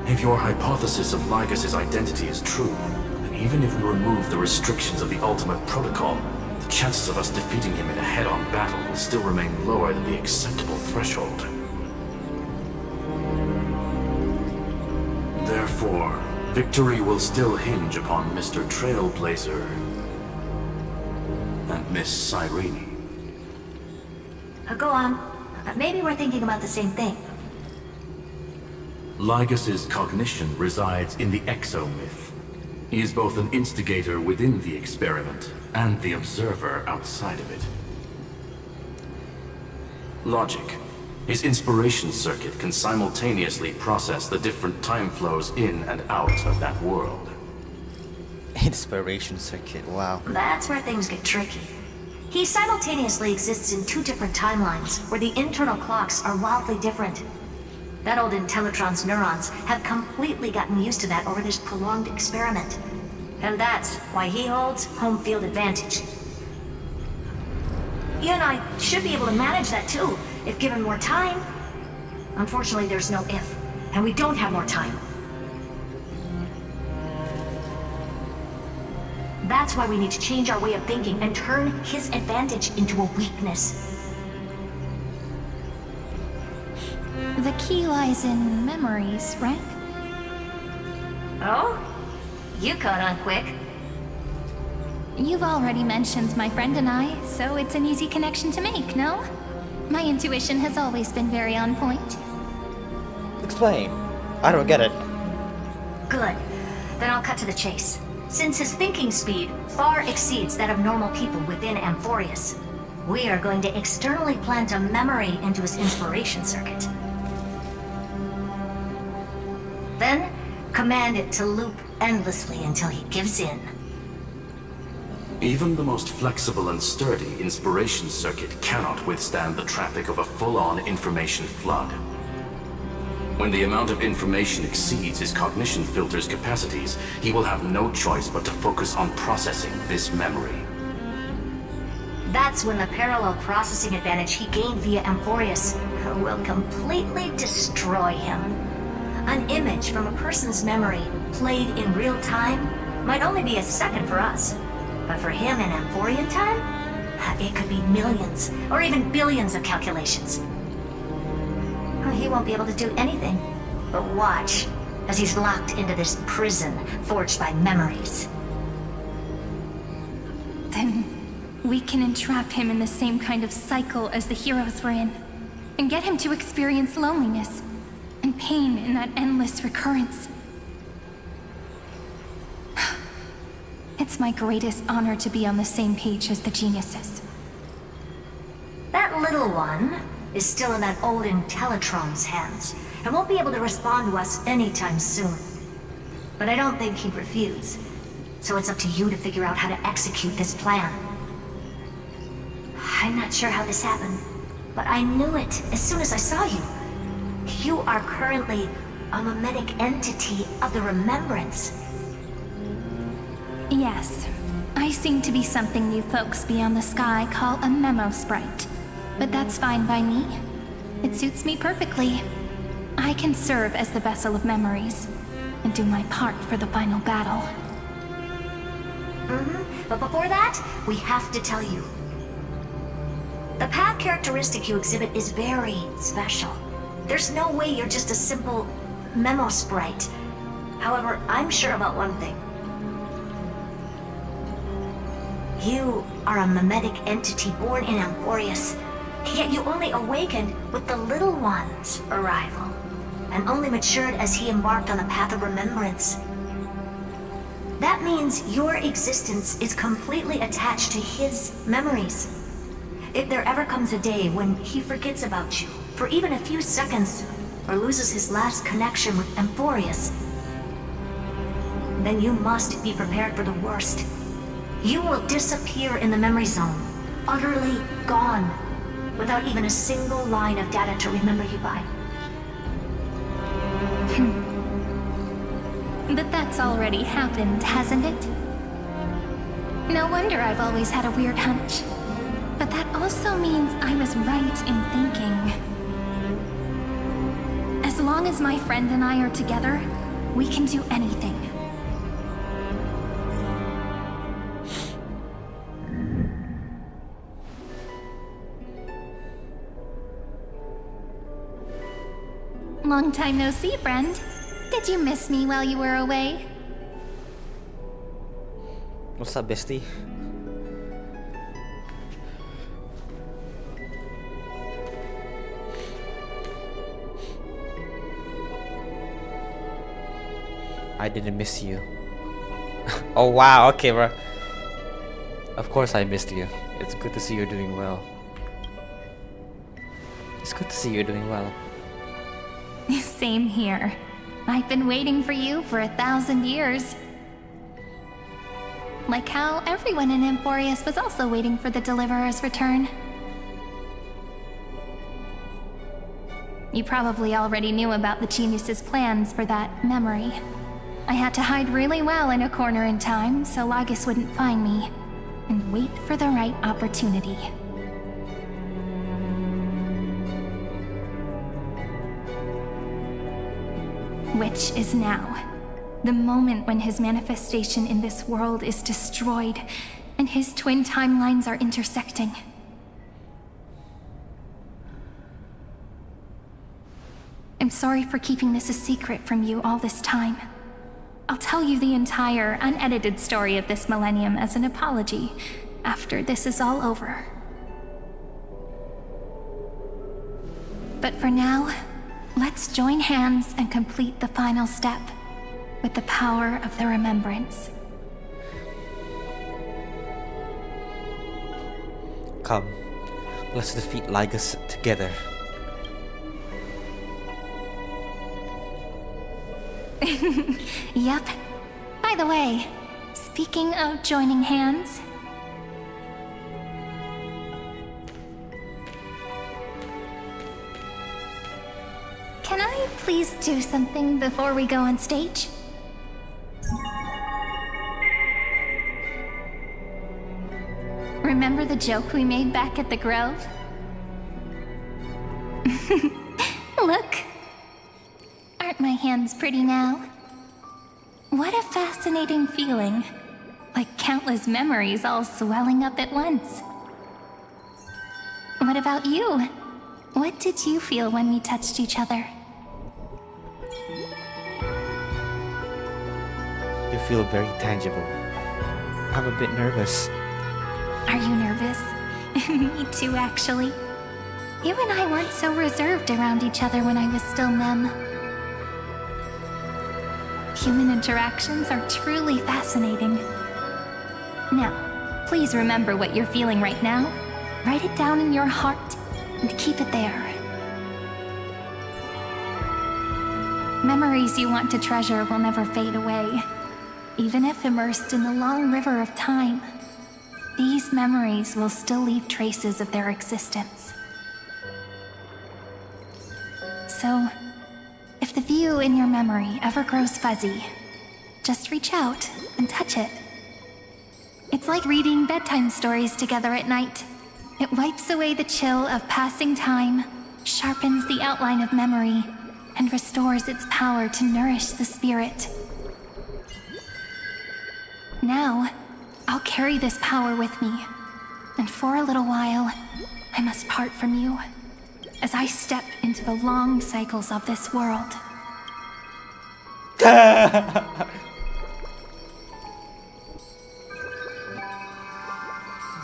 If your hypothesis of Lycus's identity is true, then even if we remove the restrictions of the Ultimate Protocol, the chances of us defeating him in a head-on battle will still remain lower than the acceptable threshold. Therefore, victory will still hinge upon Mr. Trailblazer and Miss Cyrene. Go on. Maybe we're thinking about the same thing. Lycus's cognition resides in the exomyth. He is both an instigator within the experiment and the observer outside of it. Logic. His inspiration circuit can simultaneously process the different time flows in and out of that world. Inspiration circuit, wow. That's where things get tricky. He simultaneously exists in two different timelines, where the internal clocks are wildly different. That old Intellitron's neurons have completely gotten used to that over this prolonged experiment. And that's why he holds home field advantage. You and I should be able to manage that too, if given more time. Unfortunately, there's no if, and we don't have more time. That's why we need to change our way of thinking and turn his advantage into a weakness. The key lies in memories, right? Oh? You caught on quick. You've already mentioned my friend and I, so it's an easy connection to make, no? My intuition has always been very on point. Explain. I don't get it. Good. Then I'll cut to the chase. Since his thinking speed far exceeds that of normal people within Amphorius, we are going to externally plant a memory into his inspiration circuit. Then, command it to loop endlessly until he gives in. Even the most flexible and sturdy inspiration circuit cannot withstand the traffic of a full-on information flood. When the amount of information exceeds his cognition filter's capacities, he will have no choice but to focus on processing this memory. That's when the parallel processing advantage he gained via Amphorius will completely destroy him. An image from a person's memory played in real time might only be a second for us. But for him in Amphorian time, it could be millions or even billions of calculations. He won't be able to do anything but watch as he's locked into this prison forged by memories. Then we can entrap him in the same kind of cycle as the heroes were in, and get him to experience loneliness and pain in that endless recurrence. It's my greatest honor to be on the same page as the geniuses. That little one is still in that old Intellitron's hands, and won't be able to respond to us anytime soon. But I don't think he'd refuse, so it's up to you to figure out how to execute this plan. I'm not sure how this happened, but I knew it as soon as I saw you. You are currently a mimetic entity of the Remembrance. Yes, I seem to be something you folks beyond the sky call a memo sprite. But that's fine by me. It suits me perfectly. I can serve as the vessel of memories, and do my part for the final battle. But before that, we have to tell you. The path characteristic you exhibit is very special. There's no way you're just a simple memo sprite. However, I'm sure about one thing. You are a mimetic entity born in Amphorius. Yet you only awakened with the little one's arrival, and only matured as he embarked on the path of remembrance. That means your existence is completely attached to his memories. If there ever comes a day when he forgets about you for even a few seconds, or loses his last connection with Emphorius, then you must be prepared for the worst. You will disappear in the memory zone, utterly gone, without even a single line of data to remember you by. But that's already happened, hasn't it? No wonder I've always had a weird hunch. But that also means I was right in thinking. As long as my friend and I are together, we can do anything. Long time no see, friend. Did you miss me while you were away? What's up, bestie? I didn't miss you. Oh wow, okay, bro. Of course I missed you. It's good to see you're doing well. It's good to see you're doing well. Same here. I've been waiting for you for 1,000 years. Like how everyone in Emphorius was also waiting for the Deliverer's return. You probably already knew about the genius's plans for that memory. I had to hide really well in a corner in time so Lagus wouldn't find me, and wait for the right opportunity. Which is now. The moment when his manifestation in this world is destroyed, and his twin timelines are intersecting. I'm sorry for keeping this a secret from you all this time. I'll tell you the entire, unedited story of this millennium as an apology after this is all over. But for now, let's join hands and complete the final step with the power of the remembrance. Come, let's defeat Lagus together. Yep. By the way, speaking of joining hands... Can I please do something before we go on stage? Remember the joke we made back at the Grove? Look! Aren't my hands pretty now? What a fascinating feeling. Like countless memories all swelling up at once. What about you? What did you feel when we touched each other? You feel very tangible. I'm a bit nervous. Are you nervous? Me too, actually. You and I weren't so reserved around each other when I was still Mem. Human interactions are truly fascinating. Now, please remember what you're feeling right now. Write it down in your heart and keep it there. Memories you want to treasure will never fade away. Even if immersed in the long river of time, these memories will still leave traces of their existence. So, if the view in your memory ever grows fuzzy, just reach out and touch it. It's like reading bedtime stories together at night. It wipes away the chill of passing time, sharpens the outline of memory, and restores its power to nourish the spirit. Now, I'll carry this power with me, and for a little while, I must part from you, as I step into the long cycles of this world.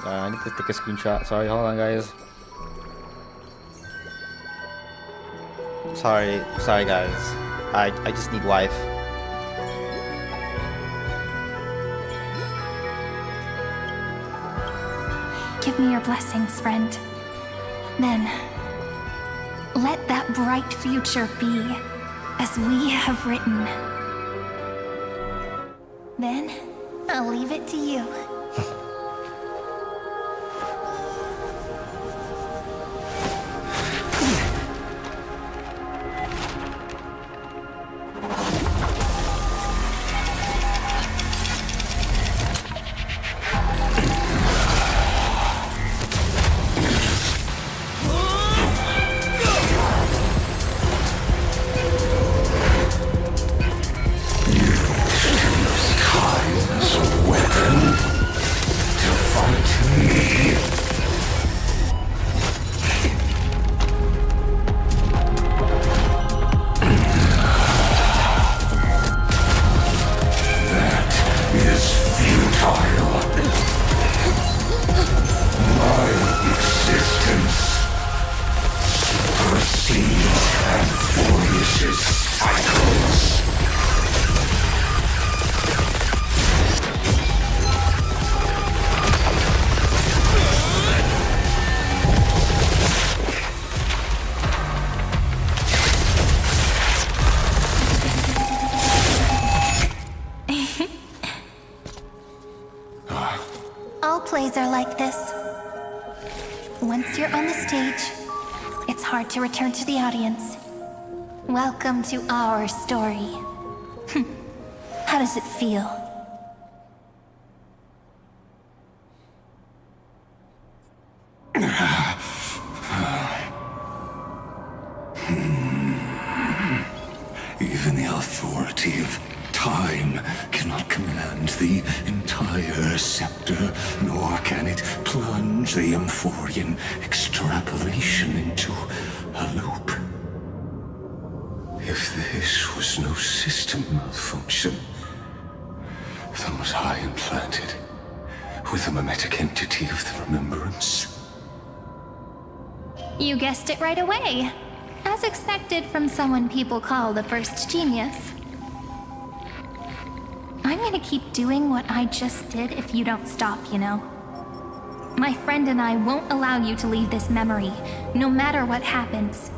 I need to take a screenshot. Sorry, hold on, guys. Sorry guys. I just need wife. Give me your blessings, friend. Then, let that bright future be as we have written. Then, I'll leave it to you. All plays are like this. Once you're on the stage, it's hard to return to the audience. Welcome to our story. How does it feel? Even the authority of time cannot command the entire scepter, nor can it plunge the Amphorian extrapolation into a loop. If this was no system malfunction, then was I implanted with a mimetic entity of the remembrance? You guessed it right away. As expected from someone people call the first genius. I'm gonna keep doing what I just did if you don't stop, you know? My friend and I won't allow you to leave this memory, no matter what happens.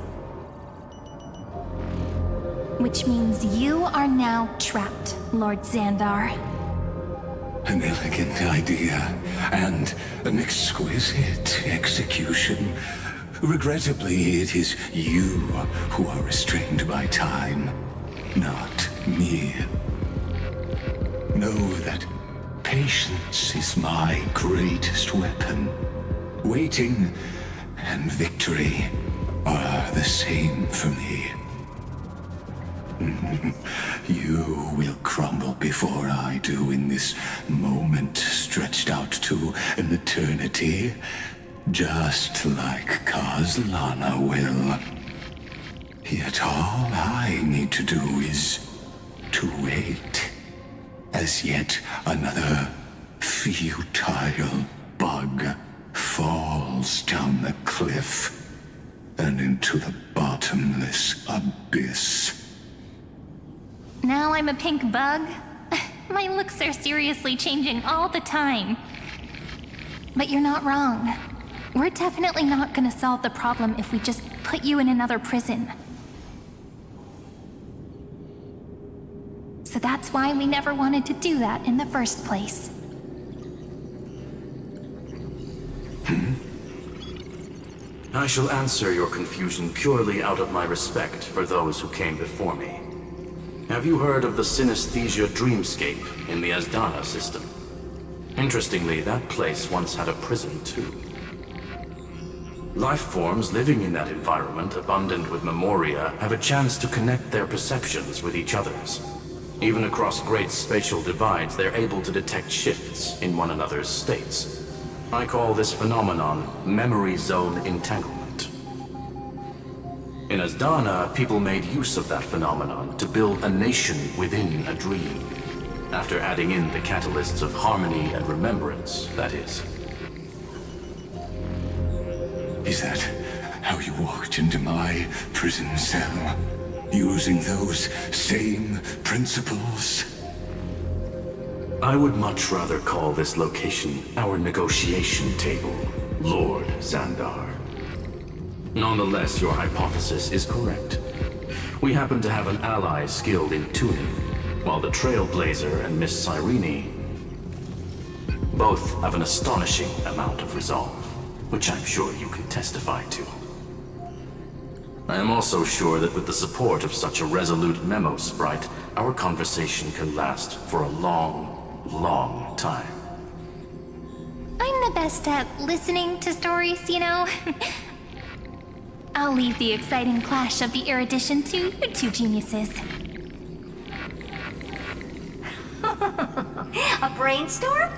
Which means you are now trapped, Lord Xandar. An elegant idea, and an exquisite execution. Regrettably, it is you who are restrained by time, not me. Know that patience is my greatest weapon. Waiting and victory are the same for me. You will crumble before I do in this moment stretched out to an eternity, just like Kazlana will. Yet all I need to do is to wait, as yet another futile bug falls down the cliff and into the bottomless abyss. Now I'm a pink bug? My looks are seriously changing all the time. But you're not wrong. We're definitely not gonna solve the problem if we just put you in another prison. So that's why we never wanted to do that in the first place. I shall answer your confusion purely out of my respect for those who came before me. Have you heard of the synesthesia dreamscape in the Asdana system? Interestingly, that place once had a prison too. Life forms living in that environment, abundant with memoria, have a chance to connect their perceptions with each other's. Even across great spatial divides, they're able to detect shifts in one another's states. I call this phenomenon memory zone entanglement. In Asdana, people made use of that phenomenon to build a nation within a dream, after adding in the catalysts of harmony and remembrance, that is. Is that how you walked into my prison cell, using those same principles? I would much rather call this location our negotiation table, Lord Xandar. Nonetheless, your hypothesis is correct. We happen to have an ally skilled in tuning, while the Trailblazer and Miss Cyrene both have an astonishing amount of resolve, which I'm sure you can testify to. I am also sure that with the support of such a resolute memo sprite, our conversation can last for a long time. I'm the best at listening to stories, you know? I'll leave the exciting clash of the erudition to you two geniuses. A brainstorm?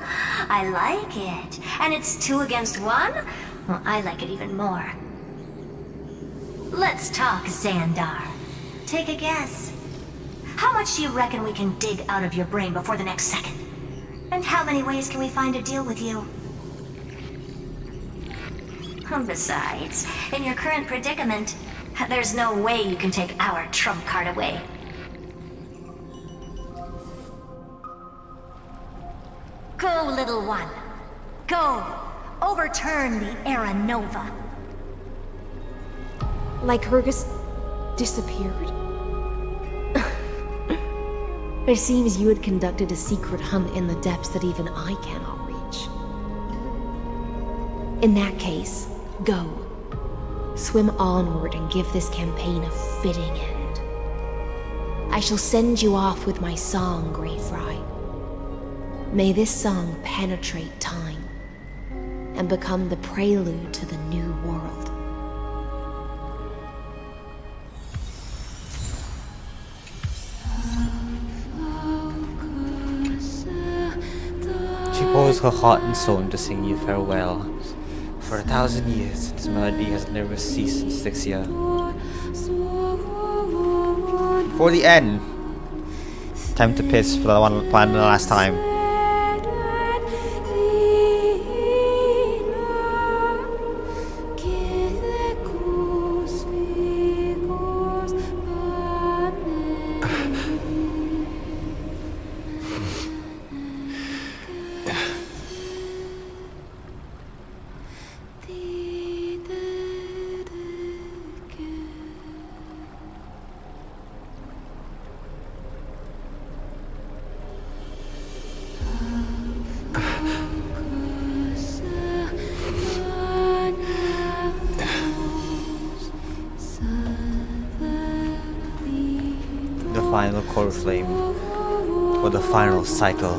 I like it. And it's 2 against 1? Well, I like it even more. Let's talk, Xandar. Take a guess. How much do you reckon we can dig out of your brain before the next second? And how many ways can we find to deal with you? Besides, in your current predicament, there's no way you can take our trump card away. Go, little one. Go. Overturn the Era Nova. Lycurgus disappeared? It seems you had conducted a secret hunt in the depths that even I cannot reach. In that case, go. Swim onward and give this campaign a fitting end. I shall send you off with my song, Grey Fry. May this song penetrate time and become the prelude to the new world. She pours her heart and soul into singing you farewell. For 1,000 years, this melody has never ceased since Styxia. For the end! Time to piss for the last time. Final core flame for the final cycle.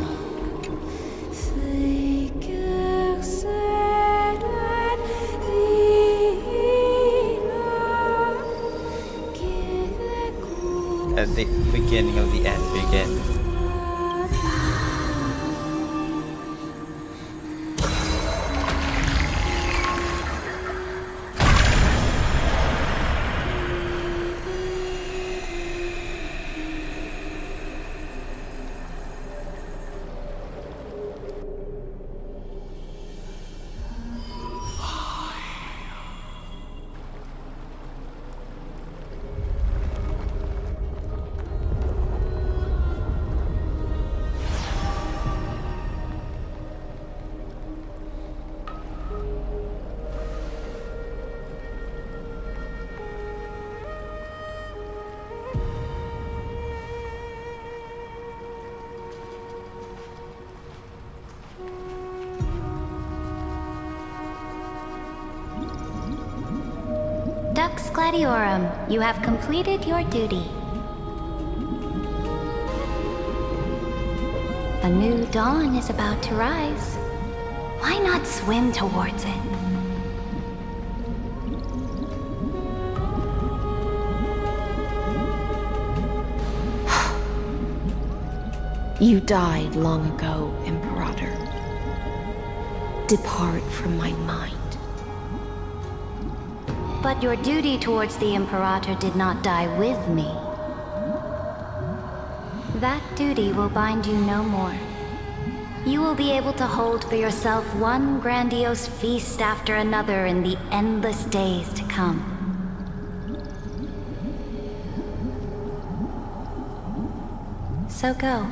At the beginning of the end begin. Dux Gladiorum, you have completed your duty. A new dawn is about to rise. Why not swim towards it? You died long ago, Imperator. Depart from my mind. But your duty towards the Imperator did not die with me. That duty will bind you no more. you will be able to hold for yourself one grandiose feast after another in the endless days to come. So go.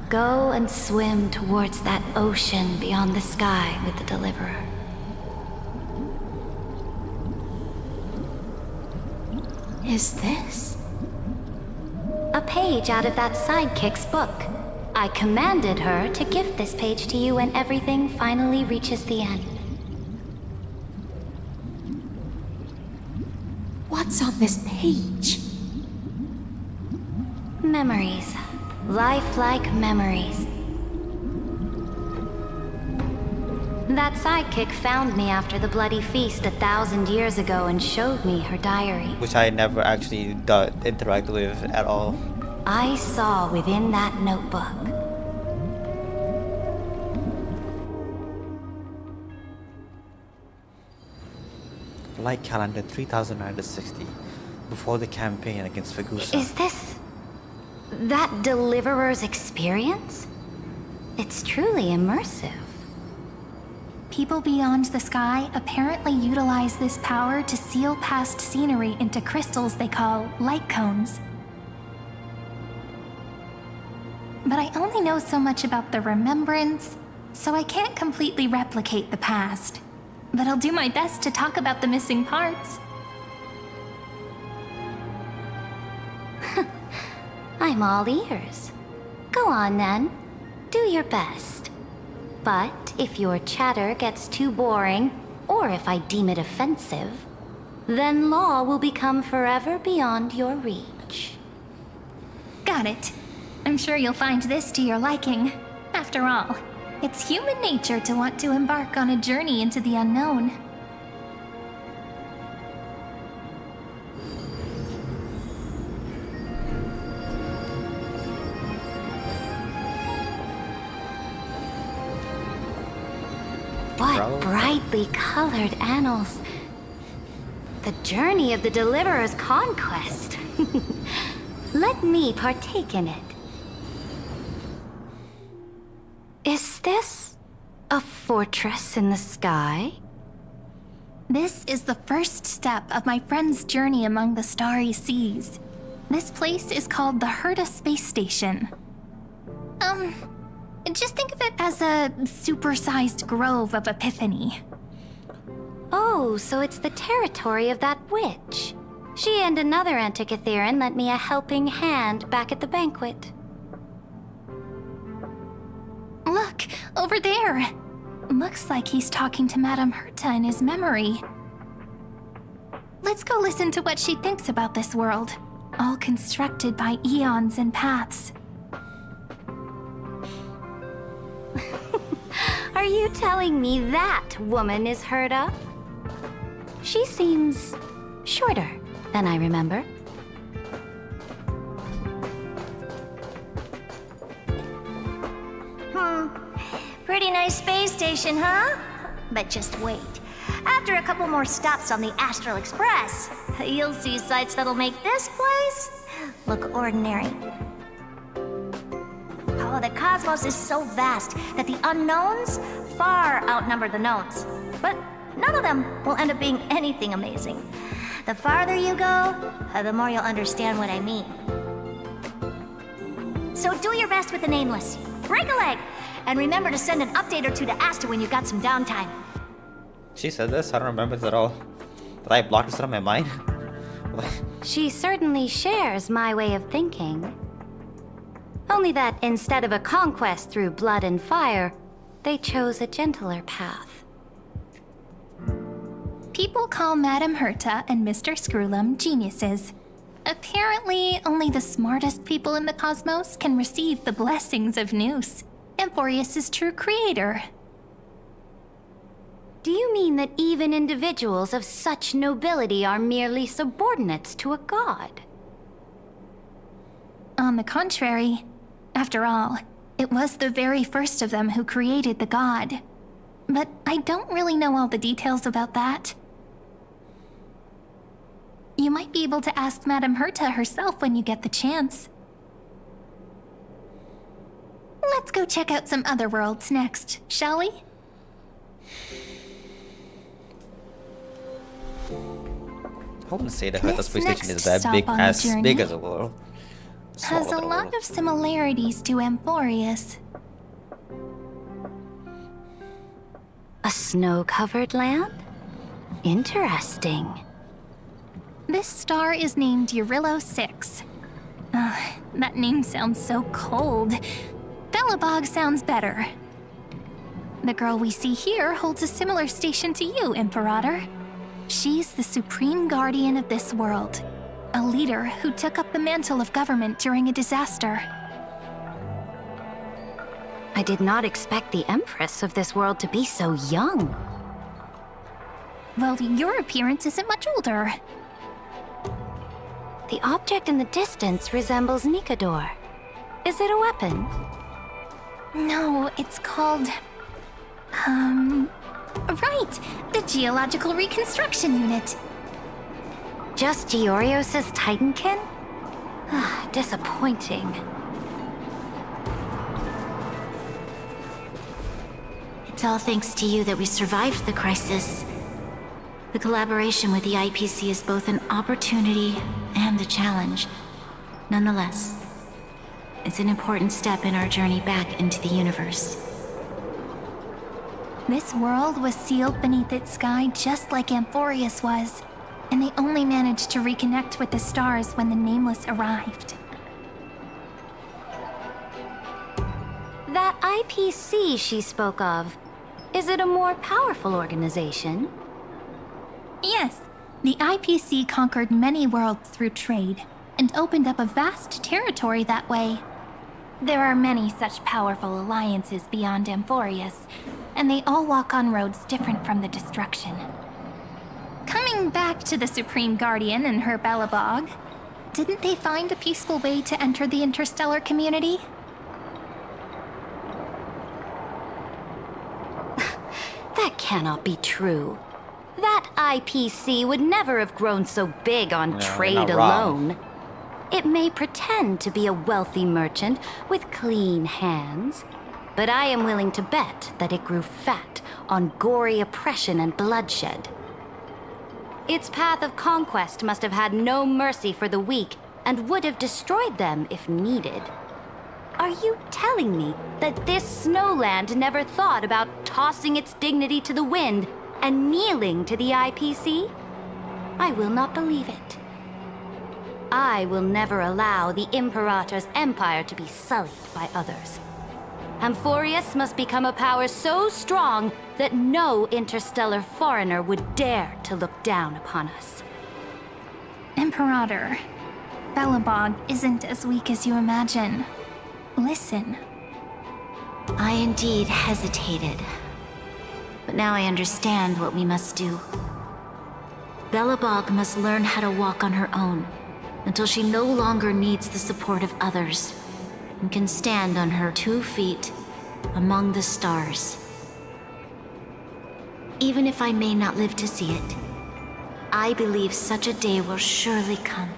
Go and swim towards that ocean beyond the sky with the Deliverer. Is this? A page out of that sidekick's book. I commanded her to gift this page to you when everything finally reaches the end. What's on this page? Memories. Lifelike memories. That sidekick found me after the bloody feast 1,000 years ago and showed me her diary. Which I never actually interact with at all. I saw within that notebook. Light calendar 3960, before the campaign against Fagusa. Is this that Deliverer's experience? It's truly immersive. People beyond the sky apparently utilize this power to seal past scenery into crystals they call light cones. But I only know so much about the remembrance, so I can't completely replicate the past. But I'll do my best to talk about the missing parts. I'm all ears. Go on then. Do your best. But if your chatter gets too boring, or if I deem it offensive, then law will become forever beyond your reach. Got it. I'm sure you'll find this to your liking. After all, it's human nature to want to embark on a journey into the unknown. What brightly colored annals. The journey of the Deliverer's conquest. Let me partake in it. Is this a fortress in the sky? This is the first step of my friend's journey among the starry seas. This place is called the Herta Space Station. Just think of it as a supersized grove of Epiphany. Oh, so it's the territory of that witch. She and another Antikytheran lent me a helping hand back at the banquet. Look, over there. Looks like he's talking to Madame Herta in his memory. Let's go listen to what she thinks about this world, all constructed by eons and paths. Are you telling me that woman is Herta? She seems shorter than I remember. Pretty nice space station, huh? But just wait. After a couple more stops on the Astral Express, you'll see sights that'll make this place look ordinary. Oh, the cosmos is so vast that the unknowns far outnumber the knowns. But none of them will end up being anything amazing. The farther you go, the more you'll understand what I mean. So do your best with the nameless. Break a leg! And remember to send an update or two to Asta when you've got some downtime. She said this? I don't remember this at all. Did I block this out of my mind? She certainly shares my way of thinking. Only that instead of a conquest through blood and fire, they chose a gentler path. People call Madame Herta and Mr. Screwlum geniuses. Apparently, only the smartest people in the cosmos can receive the blessings of Nous, Amphorius' true creator. Do you mean that even individuals of such nobility are merely subordinates to a god? On the contrary, after all, it was the very first of them who created the god. But I don't really know all the details about that. You might be able to ask Madame Herta herself when you get the chance. Let's go check out some other worlds next, shall we? I wouldn't say the Hertha space station is that stop big on the as journey big as a world. has Smaller a than lot world. of similarities to Amphorius. A snow-covered land? Interesting. This star is named Eurillo 6. That name sounds so cold. Belobog sounds better. The girl we see here holds a similar station to you, Imperator. She's the supreme guardian of this world, a leader who took up the mantle of government during a disaster. I did not expect the Empress of this world to be so young. Well, your appearance isn't much older. The object in the distance resembles Nikador. Is it a weapon? No, it's called... Right! The Geological Reconstruction Unit. Just Giorios' Titankin? Disappointing. It's all thanks to you that we survived the crisis. The collaboration with the IPC is both an opportunity and a challenge. Nonetheless, it's an important step in our journey back into the universe. This world was sealed beneath its sky just like Amphorius was, and they only managed to reconnect with the stars when the Nameless arrived. That IPC she spoke of, is it a more powerful organization? Yes, the IPC conquered many worlds through trade, and opened up a vast territory that way. There are many such powerful alliances beyond Amphorius, and they all walk on roads different from the destruction. Coming back to the Supreme Guardian and her Belobog, didn't they find a peaceful way to enter the interstellar community? That cannot be true. That IPC would never have grown so big on trade you're not wrong. alone. It may pretend to be a wealthy merchant with clean hands, but I am willing to bet that it grew fat on gory oppression and bloodshed. Its path of conquest must have had no mercy for the weak and would have destroyed them if needed. Are you telling me that this snowland never thought about tossing its dignity to the wind and kneeling to the IPC? I will not believe it. I will never allow the Imperator's empire to be sullied by others. Amphorius must become a power so strong that no interstellar foreigner would dare to look down upon us. Imperator, Belobog isn't as weak as you imagine. Listen. I indeed hesitated. But now I understand what we must do. Belobog must learn how to walk on her own, until she no longer needs the support of others, and can stand on her 2 feet among the stars. Even if I may not live to see it, I believe such a day will surely come.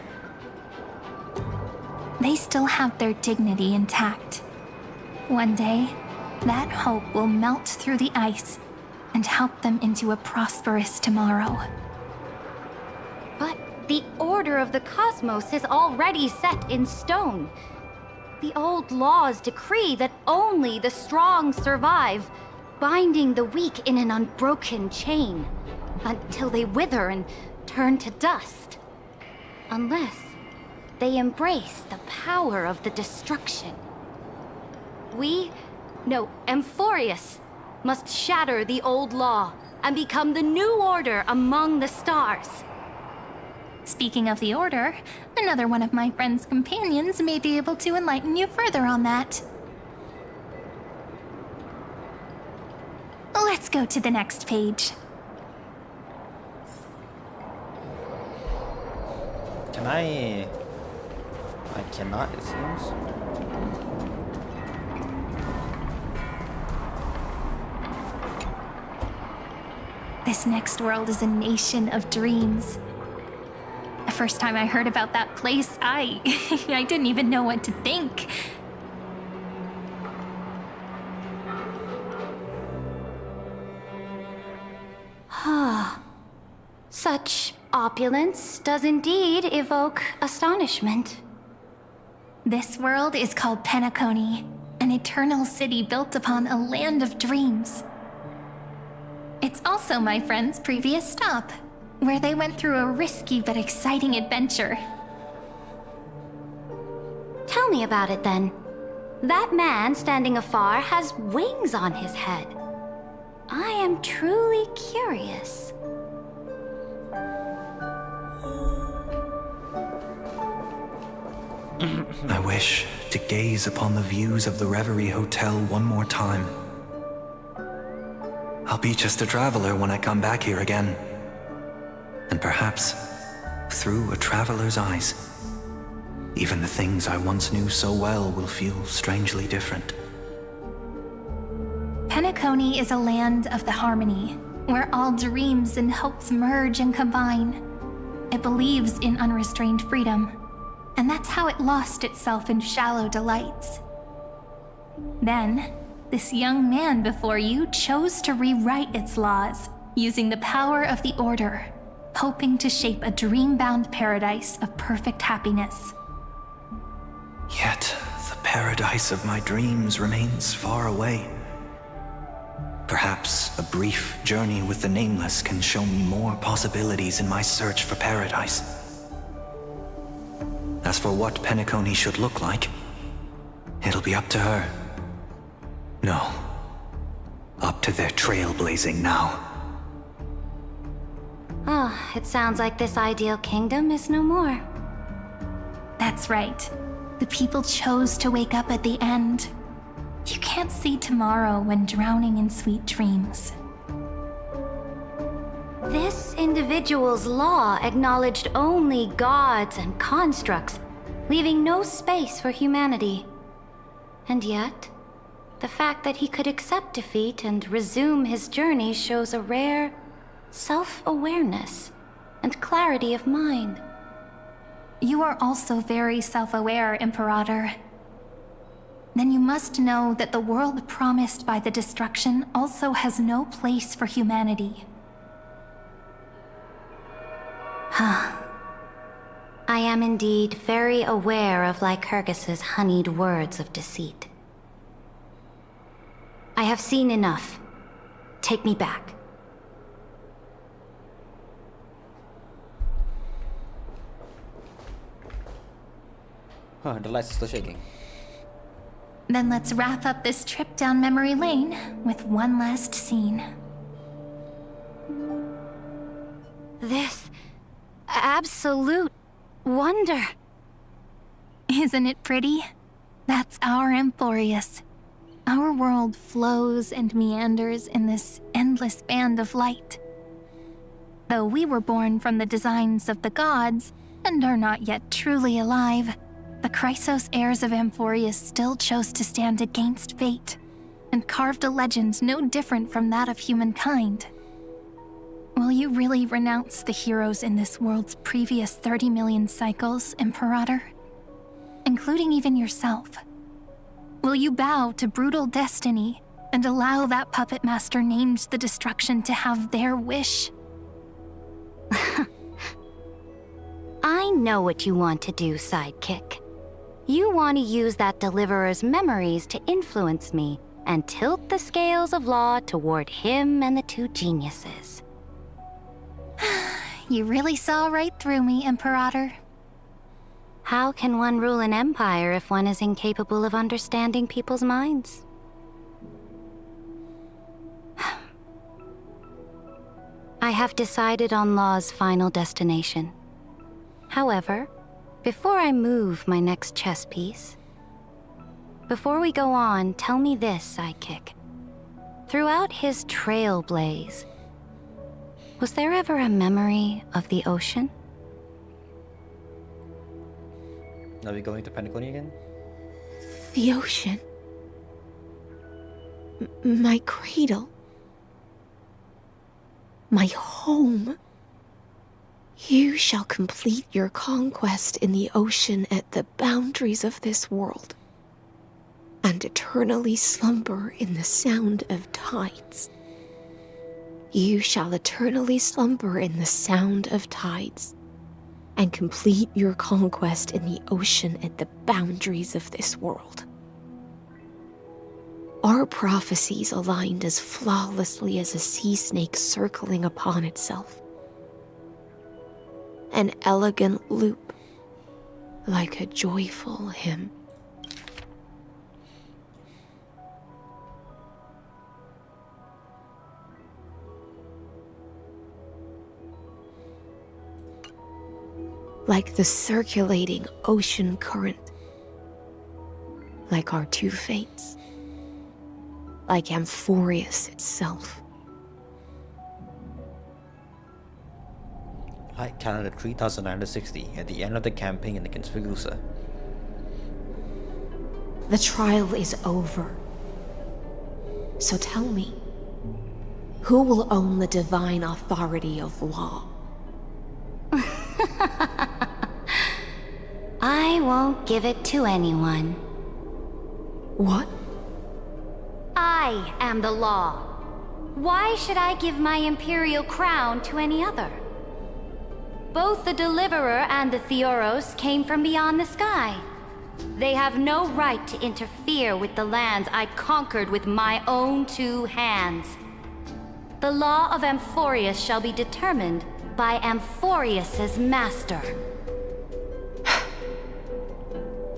They still have their dignity intact. One day, that hope will melt through the ice and help them into a prosperous tomorrow. But the order of the cosmos is already set in stone. The old laws decree that only the strong survive, binding the weak in an unbroken chain, until they wither and turn to dust. Unless they embrace the power of the destruction. Amphorius must shatter the old law and become the new order among the stars. Speaking of the Order, another one of my friend's companions may be able to enlighten you further on that. Let's go to the next page. Can I cannot, it seems. This next world is a nation of dreams. The first time I heard about that place, I didn't even know what to think. Such opulence does indeed evoke astonishment. This world is called Penacony, an eternal city built upon a land of dreams. It's also my friend's previous stop, where they went through a risky but exciting adventure. Tell me about it then. That man standing afar has wings on his head. I am truly curious. I wish to gaze upon the views of the Reverie Hotel one more time. I'll be just a traveler when I come back here again. And perhaps, through a traveler's eyes, even the things I once knew so well will feel strangely different. Penacony is a land of the harmony, where all dreams and hopes merge and combine. It believes in unrestrained freedom, and that's how it lost itself in shallow delights. Then, this young man before you chose to rewrite its laws, using the power of the Order, hoping to shape a dream-bound paradise of perfect happiness. Yet, the paradise of my dreams remains far away. Perhaps a brief journey with the Nameless can show me more possibilities in my search for paradise. As for what Penacony should look like, it'll be up to her. No, up to their trailblazing now. Oh, it sounds like this ideal kingdom is no more. That's right. The people chose to wake up at the end. You can't see tomorrow when drowning in sweet dreams. This individual's law acknowledged only gods and constructs, leaving no space for humanity. And yet, the fact that he could accept defeat and resume his journey shows a rare self-awareness and clarity of mind. You are also very self-aware, Imperator. Then you must know that the world promised by the destruction also has no place for humanity. I am indeed very aware of Lycurgus's honeyed words of deceit. I have seen enough. Take me back. Huh, the lights are still shaking. Then let's wrap up this trip down memory lane with one last scene. This absolute wonder. Isn't it pretty? That's our Emporius. Our world flows and meanders in this endless band of light. Though we were born from the designs of the gods and are not yet truly alive, the Chrysos heirs of Emporius still chose to stand against fate and carved a legend no different from that of humankind. Will you really renounce the heroes in this world's previous 30 million cycles, Imperator? Including even yourself? Will you bow to brutal destiny and allow that puppet master named the destruction to have their wish? I know what you want to do, sidekick. You want to use that deliverer's memories to influence me and tilt the scales of law toward him and the two geniuses. You really saw right through me, Imperator. How can one rule an empire if one is incapable of understanding people's minds? I have decided on Law's final destination. However, before I move my next chess piece, before we go on, tell me this, sidekick. Throughout his trailblaze, was there ever a memory of the ocean? Are we going to Penacony again? The ocean. My cradle. My home. You shall complete your conquest in the ocean at the boundaries of this world, and eternally slumber in the sound of tides. You shall eternally slumber in the sound of tides, and complete your conquest in the ocean at the boundaries of this world. Our prophecies aligned as flawlessly as a sea snake circling upon itself. An elegant loop, like a joyful hymn. Like the circulating ocean current. Like our two fates. Like Amphorius itself. I counted 3,960 at the end of the campaign against Vegusa. The trial is over. So tell me, who will own the divine authority of law? I won't give it to anyone. What? I am the law. Why should I give my imperial crown to any other? Both the Deliverer and the Theoros came from beyond the sky. They have no right to interfere with the lands I conquered with my own two hands. The law of Amphorius shall be determined by Amphorius's master.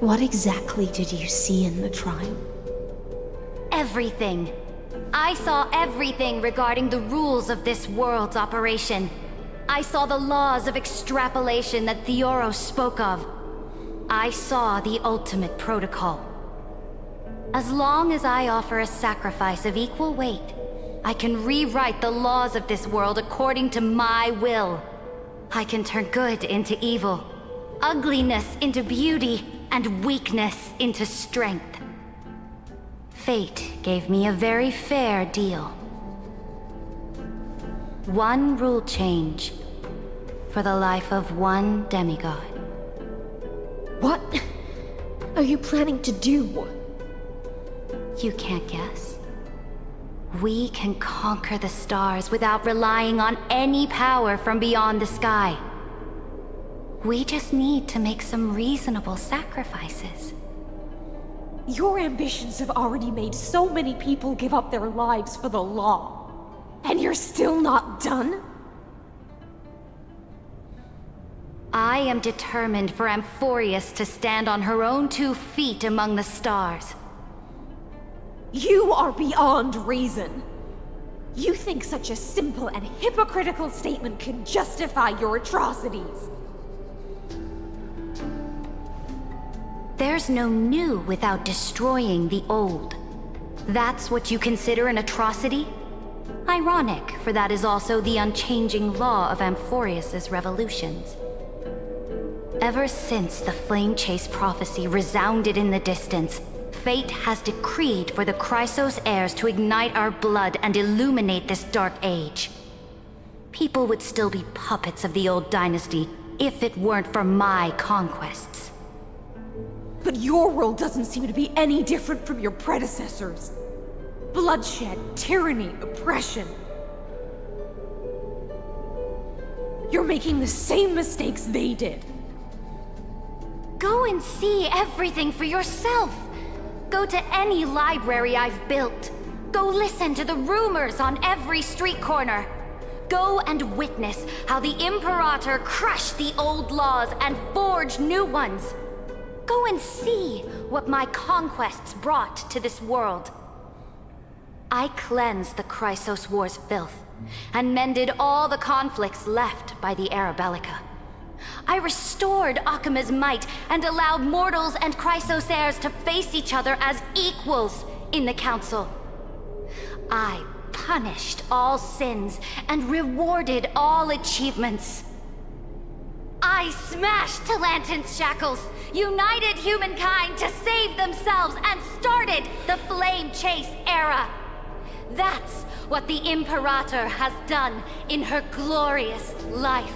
What exactly did you see in the trial? Everything. I saw everything regarding the rules of this world's operation. I saw the laws of extrapolation that Theoros spoke of. I saw the ultimate protocol. As long as I offer a sacrifice of equal weight, I can rewrite the laws of this world according to my will. I can turn good into evil, ugliness into beauty, and weakness into strength. Fate gave me a very fair deal. One rule change for the life of one demigod. What are you planning to do? You can't guess. We can conquer the stars without relying on any power from beyond the sky. We just need to make some reasonable sacrifices. Your ambitions have already made so many people give up their lives for the law. And you're still not done? I am determined for Amphorius to stand on her own 2 feet among the stars. You are beyond reason. You think such a simple and hypocritical statement can justify your atrocities. There's no new without destroying the old. That's what you consider an atrocity? Ironic, for that is also the unchanging law of Amphorius's revolutions. Ever since the Flame Chase prophecy resounded in the distance, fate has decreed for the Chrysos heirs to ignite our blood and illuminate this dark age. People would still be puppets of the old dynasty if it weren't for my conquests. But your world doesn't seem to be any different from your predecessors. Bloodshed, tyranny, oppression. You're making the same mistakes they did. Go and see everything for yourself. Go to any library I've built. Go listen to the rumors on every street corner. Go and witness how the Imperator crushed the old laws and forged new ones. Go and see what my conquests brought to this world. I cleansed the Chrysos War's filth, and mended all the conflicts left by the Arabellica. I restored Akima's might, and allowed mortals and Chrysos heirs to face each other as equals in the Council. I punished all sins, and rewarded all achievements. I smashed Talantin's shackles, united humankind to save themselves, and started the Flame Chase era. That's what the Imperator has done in her glorious life.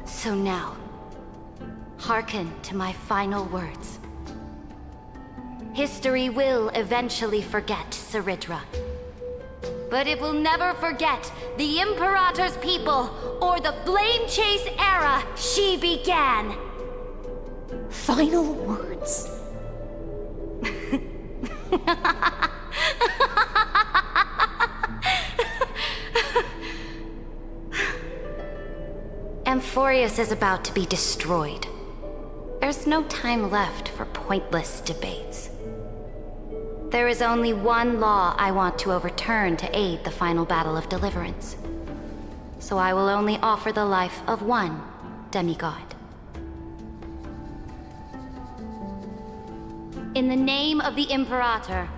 So now, hearken to my final words. History will eventually forget Saridra. but it will never forget the Imperator's people or the Flame Chase era she began. Final words. Amphorius is about to be destroyed. There's no time left for pointless debates. There is only one law I want to overturn to aid the final battle of deliverance. So I will only offer the life of one demigod. In the name of the Imperator,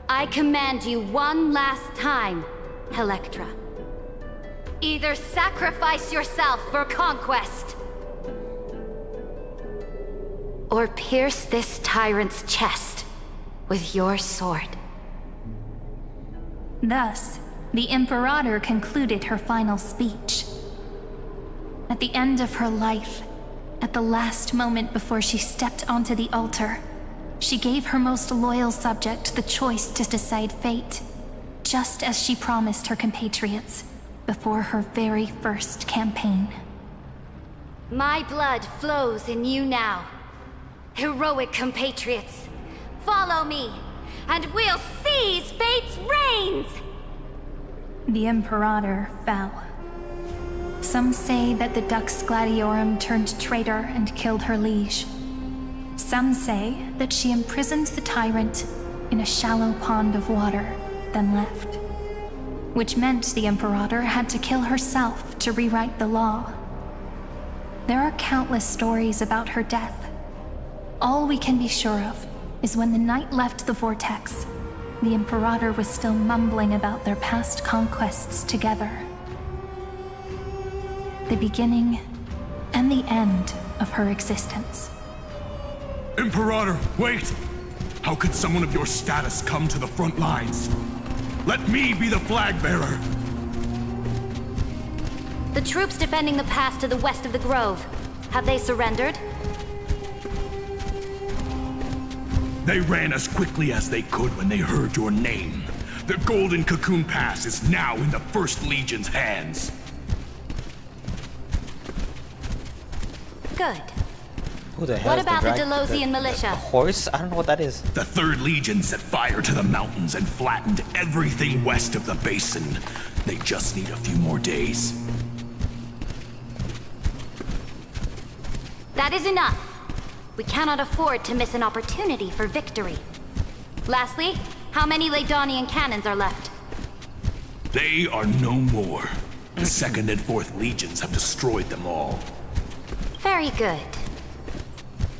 I command you one last time, Electra. Either sacrifice yourself for conquest, or pierce this tyrant's chest with your sword. Thus, the Imperator concluded her final speech. At the end of her life, at the last moment before she stepped onto the altar, she gave her most loyal subject the choice to decide fate, just as she promised her compatriots before her very first campaign. My blood flows in you now. Heroic compatriots, follow me, and we'll seize fate's reins! The Imperator fell. Some say that the Dux Gladiorum turned traitor and killed her liege. Some say that she imprisoned the tyrant in a shallow pond of water, then left. Which meant the Imperator had to kill herself to rewrite the law. There are countless stories about her death. All we can be sure of is when the knight left the vortex, the Imperator was still mumbling about their past conquests together. The beginning and the end of her existence. Imperator, wait! How could someone of your status come to the front lines? Let me be the flag bearer! The troops defending the pass to the west of the grove, have they surrendered? They ran as quickly as they could when they heard your name. The Golden Cocoon Pass is now in the First Legion's hands. Good. Who the hell What is about the drag- Delosian militia? The horse? I don't know what that is. The Third Legion set fire to the mountains and flattened everything west of the basin. They just need a few more days. That is enough. We cannot afford to miss an opportunity for victory. Lastly, how many Ladonian cannons are left? They are no more. The Second and Fourth Legions have destroyed them all. Very good.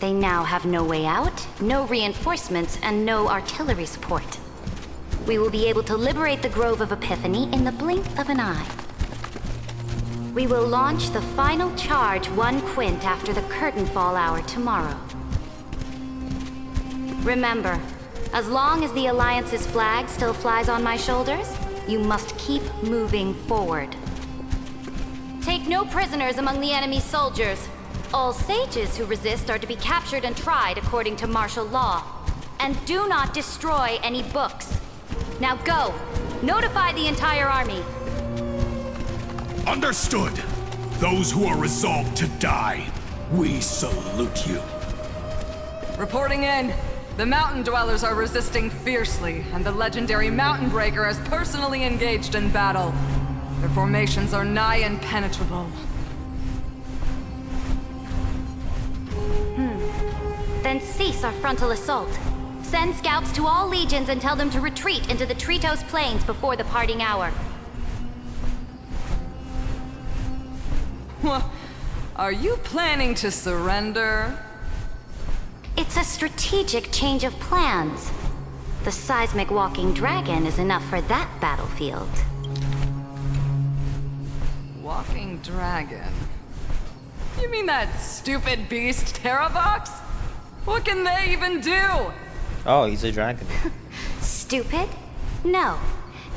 They now have no way out, no reinforcements, and no artillery support. We will be able to liberate the Grove of Epiphany in the blink of an eye. We will launch the final charge 1 quint after the curtain fall hour tomorrow. Remember, as long as the Alliance's flag still flies on my shoulders, you must keep moving forward. Take no prisoners among the enemy's soldiers. All sages who resist are to be captured and tried according to martial law. And do not destroy any books. Now go! Notify the entire army. Understood! Those who are resolved to die, we salute you. Reporting in. The mountain dwellers are resisting fiercely, and the legendary Mountain Breaker has personally engaged in battle. Their formations are nigh impenetrable. Then cease our frontal assault. Send scouts to all legions and tell them to retreat into the Tritos Plains before the parting hour. Are you planning to surrender? It's a strategic change of plans. The seismic walking dragon is enough for that battlefield. Walking dragon? You mean that stupid beast, Terravox? What can they even do? Oh, he's a dragon. Stupid? No.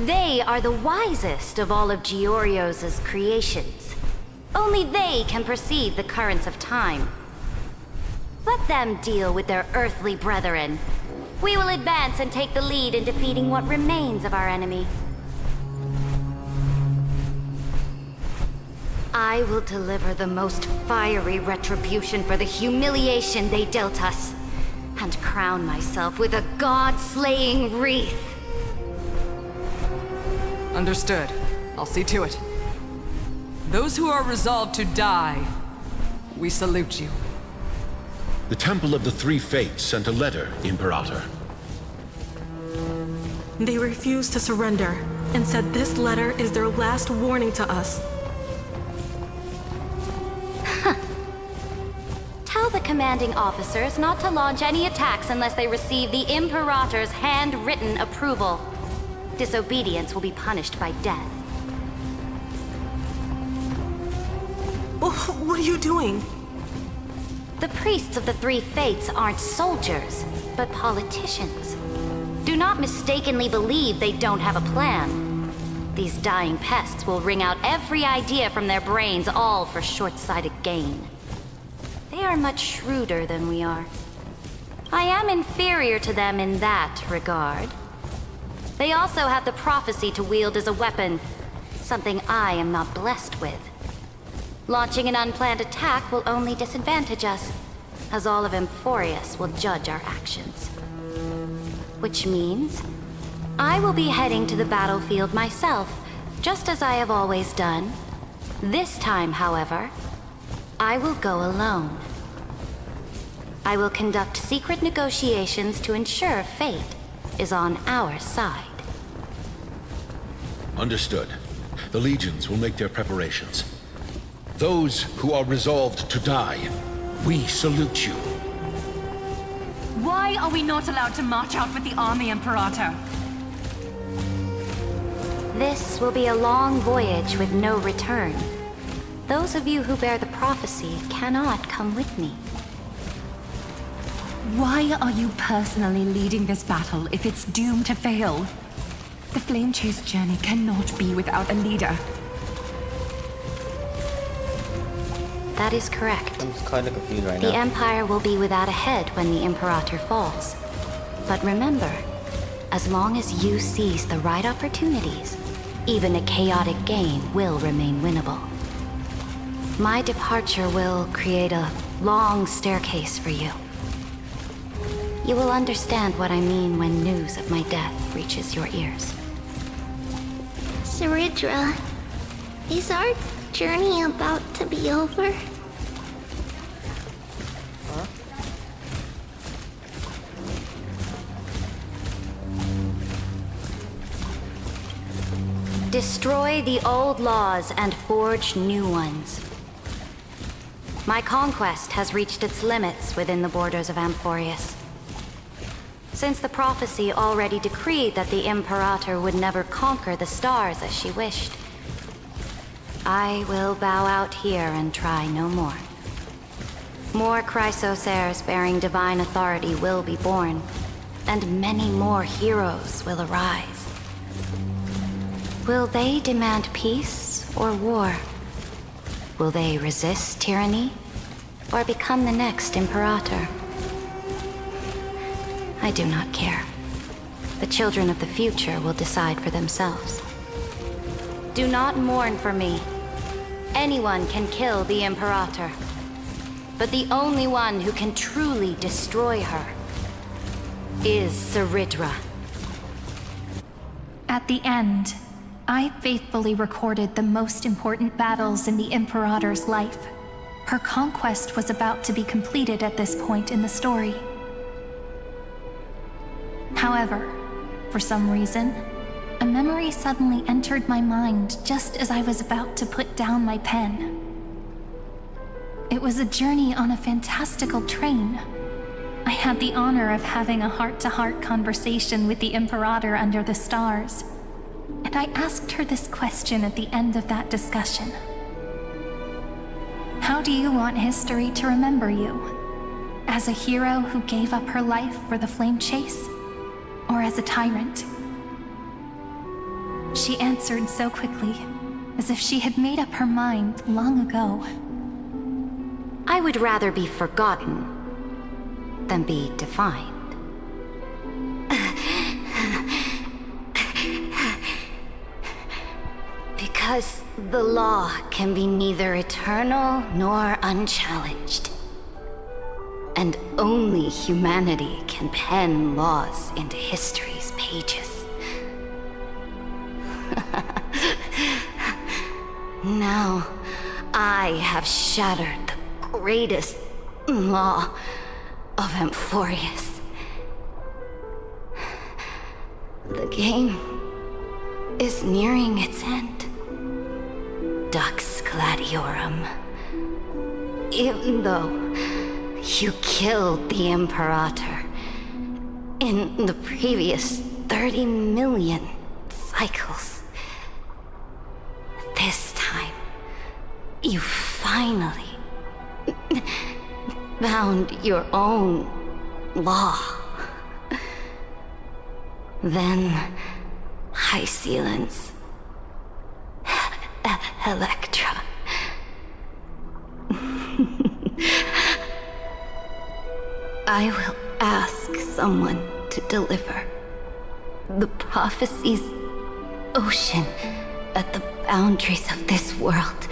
They are the wisest of all of Giorio's creations. Only they can perceive the currents of time. Let them deal with their earthly brethren. We will advance and take the lead in defeating what remains of our enemy. I will deliver the most fiery retribution for the humiliation they dealt us, and crown myself with a god-slaying wreath. Understood. I'll see to it. Those who are resolved to die, we salute you. The Temple of the Three Fates sent a letter, Imperator. They refused to surrender and said this letter is their last warning to us. Tell the commanding officers not to launch any attacks unless they receive the Imperator's handwritten approval. Disobedience will be punished by death. What are you doing? The priests of the Three Fates aren't soldiers, but politicians. Do not mistakenly believe they don't have a plan. These dying pests will wring out every idea from their brains, all for short-sighted gain. They are much shrewder than we are. I am inferior to them in that regard. They also have the prophecy to wield as a weapon, something I am not blessed with. Launching an unplanned attack will only disadvantage us, as all of Emphorius will judge our actions. Which means, I will be heading to the battlefield myself, just as I have always done. This time, however, I will go alone. I will conduct secret negotiations to ensure fate is on our side. Understood. The legions will make their preparations. Those who are resolved to die, we salute you. Why are we not allowed to march out with the army, Imperator? This will be a long voyage with no return. Those of you who bear the prophecy cannot come with me. Why are you personally leading this battle if it's doomed to fail? The Flame Chase journey cannot be without a leader. That is correct. I'm kind of confused right The now. Empire will be without a head when the Imperator falls. But remember, as long as you seize the right opportunities, even a chaotic game will remain winnable. My departure will create a long staircase for you. You will understand what I mean when news of my death reaches your ears. Saridra, is our journey about to be over? Destroy the old laws and forge new ones. My conquest has reached its limits within the borders of Amphorius. Since the prophecy already decreed that the Imperator would never conquer the stars as she wished, I will bow out here and try no more. More Chrysos heirs bearing divine authority will be born, and many more heroes will arise. Will they demand peace or war? Will they resist tyranny or become the next Imperator? I do not care. The children of the future will decide for themselves. Do not mourn for me. Anyone can kill the Imperator. But the only one who can truly destroy her is Saridra. At the end, I faithfully recorded the most important battles in the Imperator's life. Her conquest was about to be completed at this point in the story. However, for some reason, a memory suddenly entered my mind just as I was about to put down my pen. It was a journey on a fantastical train. I had the honor of having a heart-to-heart conversation with the Imperator under the stars, and I asked her this question at the end of that discussion. How do you want history to remember you? As a hero who gave up her life for the Flame Chase? Or as a tyrant? She answered so quickly, as if she had made up her mind long ago. I would rather be forgotten than be defined. Because the law can be neither eternal nor unchallenged. And only humanity can pen laws into history's pages. Now, I have shattered the greatest law of Amphorius. The game is nearing its end. Dux Gladiorum. Even though you killed the Imperator in the previous 30 million cycles, this time, you finally found your own law. Then, High Sealants, Electra. I will ask someone to deliver the prophecy's ocean at the boundaries of this world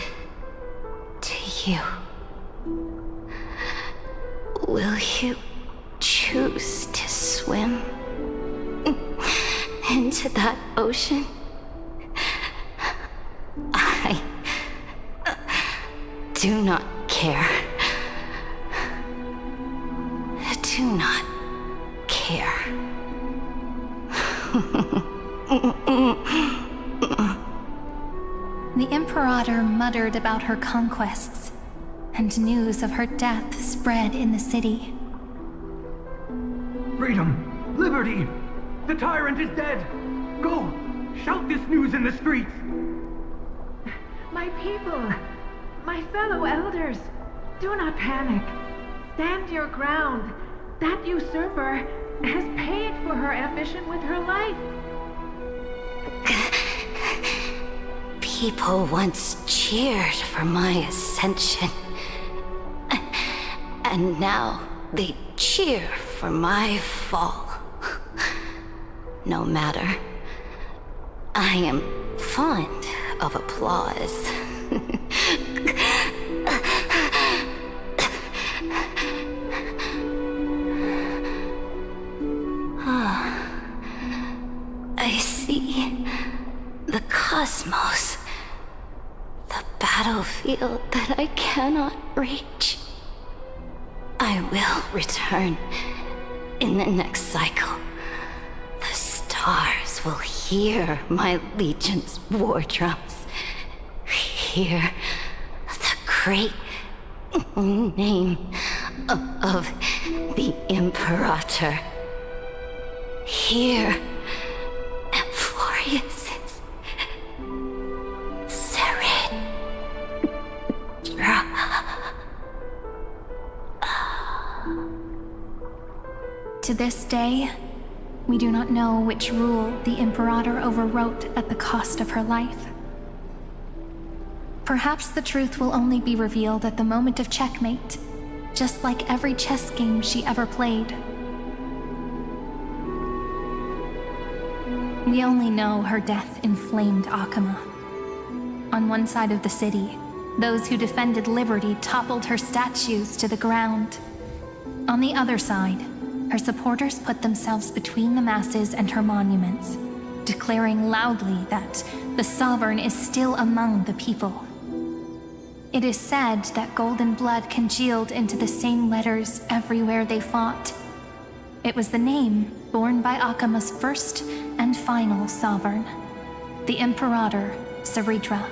to you. Will you choose to swim into that ocean? I do not care. Do not care. The Imperator muttered about her conquests, and news of her death spread in the city. Freedom! Liberty! The tyrant is dead! Go! Shout this news in the streets! My people! My fellow elders! Do not panic. Stand your ground. That usurper has paid for her ambition with her life. People once cheered for my ascension. And now they cheer for my fall. No matter. I am fond of applause. I see the cosmos, the battlefield that I cannot reach. I will return in the next cycle. The stars will hear my legion's war drums. Hear the great name of the Imperator. Hear Amphorius's Serid. To this day, we do not know which rule the Imperator overwrote at the cost of her life. Perhaps the truth will only be revealed at the moment of checkmate, just like every chess game she ever played. We only know her death inflamed Akama. On one side of the city, those who defended liberty toppled her statues to the ground. On the other side, her supporters put themselves between the masses and her monuments, declaring loudly that the Sovereign is still among the people. It is said that golden blood congealed into the same letters everywhere they fought. It was the name borne by Akama's first and final Sovereign, the Imperator Saridra.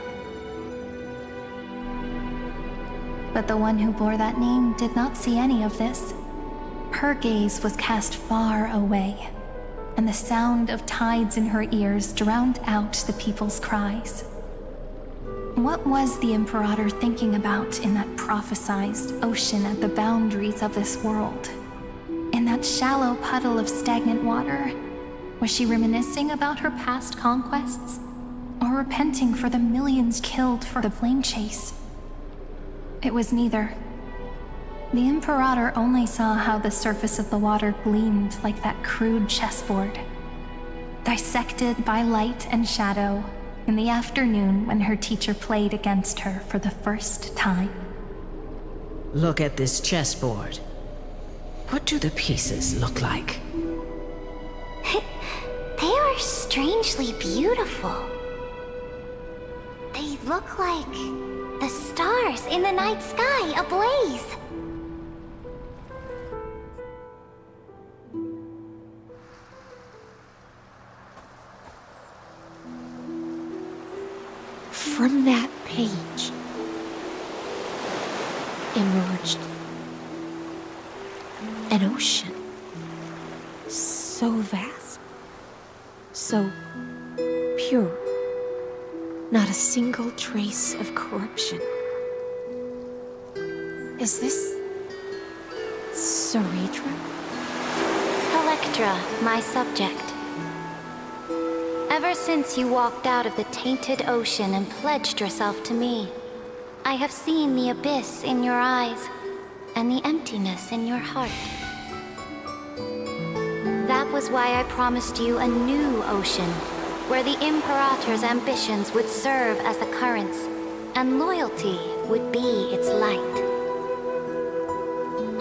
But the one who bore that name did not see any of this. Her gaze was cast far away, and the sound of tides in her ears drowned out the people's cries. What was the Imperator thinking about in that prophesized ocean at the boundaries of this world? In that shallow puddle of stagnant water? Was she reminiscing about her past conquests? Or repenting for the millions killed for the flame chase? It was neither. The Imperator only saw how the surface of the water gleamed like that crude chessboard. Dissected by light and shadow, in the afternoon when her teacher played against her for the first time. Look at this chessboard. What do the pieces look like? They are strangely beautiful. They look like the stars in the night sky ablaze. From that page emerged an ocean so vast, so pure, not a single trace of corruption. Is this Saridra? Electra, my subject. Ever since you walked out of the tainted ocean and pledged yourself to me, I have seen the abyss in your eyes and the emptiness in your heart. That was why I promised you a new ocean, where the Imperator's ambitions would serve as the currents, and loyalty would be its light.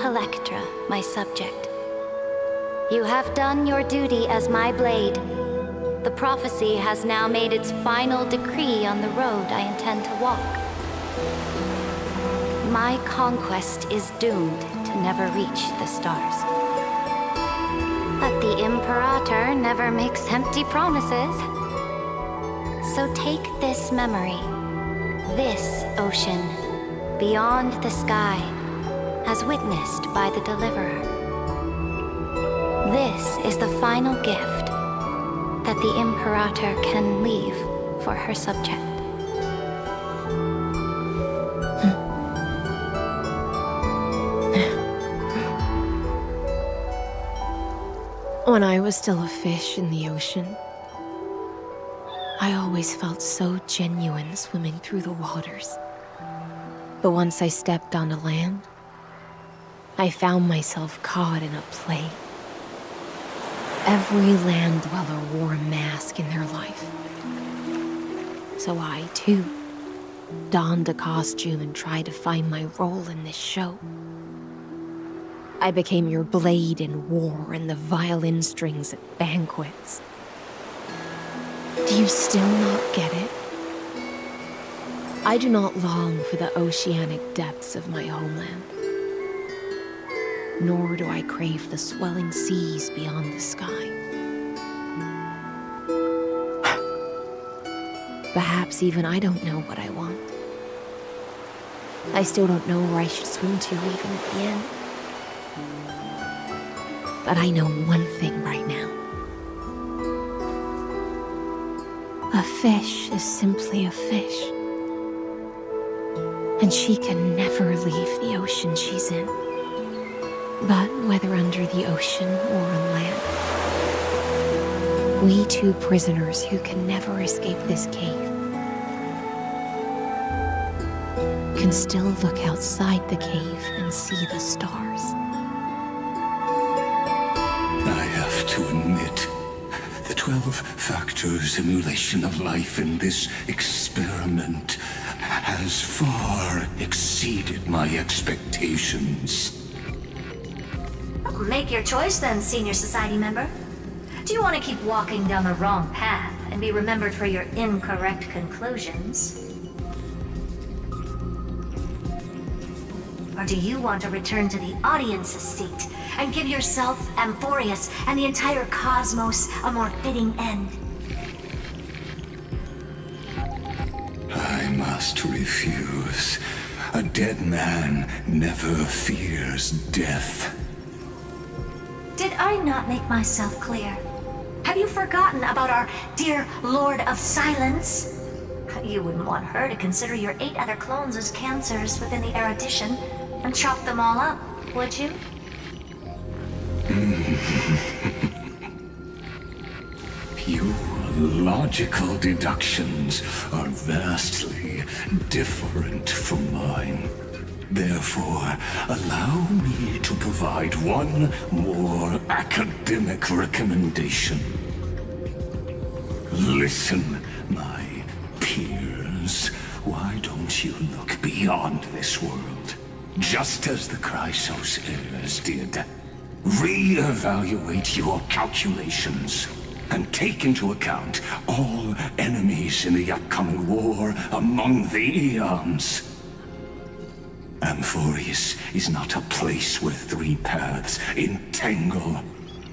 Electra, my subject. You have done your duty as my blade. The prophecy has now made its final decree on the road I intend to walk. My conquest is doomed to never reach the stars. But the Imperator never makes empty promises. So take this memory, this ocean, beyond the sky, as witnessed by the Deliverer. This is the final gift that the Imperator can leave for her subject. When I was still a fish in the ocean, I always felt so genuine swimming through the waters. But once I stepped onto land, I found myself caught in a play. Every land dweller wore a mask in their life. So I, too, donned a costume and tried to find my role in this show. I became your blade in war and the violin strings at banquets. Do you still not get it? I do not long for the oceanic depths of my homeland. Nor do I crave the swelling seas beyond the sky. Perhaps even I don't know what I want. I still don't know where I should swim to even at the end. But I know one thing right now. A fish is simply a fish. And she can never leave the ocean she's in. But whether under the ocean or on land, we two prisoners who can never escape this cave can still look outside the cave and see the stars. I have to admit, the 12-factor simulation of life in this experiment has far exceeded my expectations. Make your choice then, Senior Society member. Do you want to keep walking down the wrong path and be remembered for your incorrect conclusions? Or do you want to return to the audience's seat and give yourself, Amphorius, and the entire cosmos a more fitting end? I must refuse. A dead man never fears death. Did I not make myself clear? Have you forgotten about our dear Lord of Silence? You wouldn't want her to consider your 8 other clones as cancers within the erudition and chop them all up, would you? Your logical deductions are vastly different from mine. Therefore, allow me to provide one more academic recommendation. Listen, my Won't you look beyond this world, just as the Chrysos heirs did? Re-evaluate your calculations and take into account all enemies in the upcoming war among the Eons. Amphorius is not a place where three paths entangle,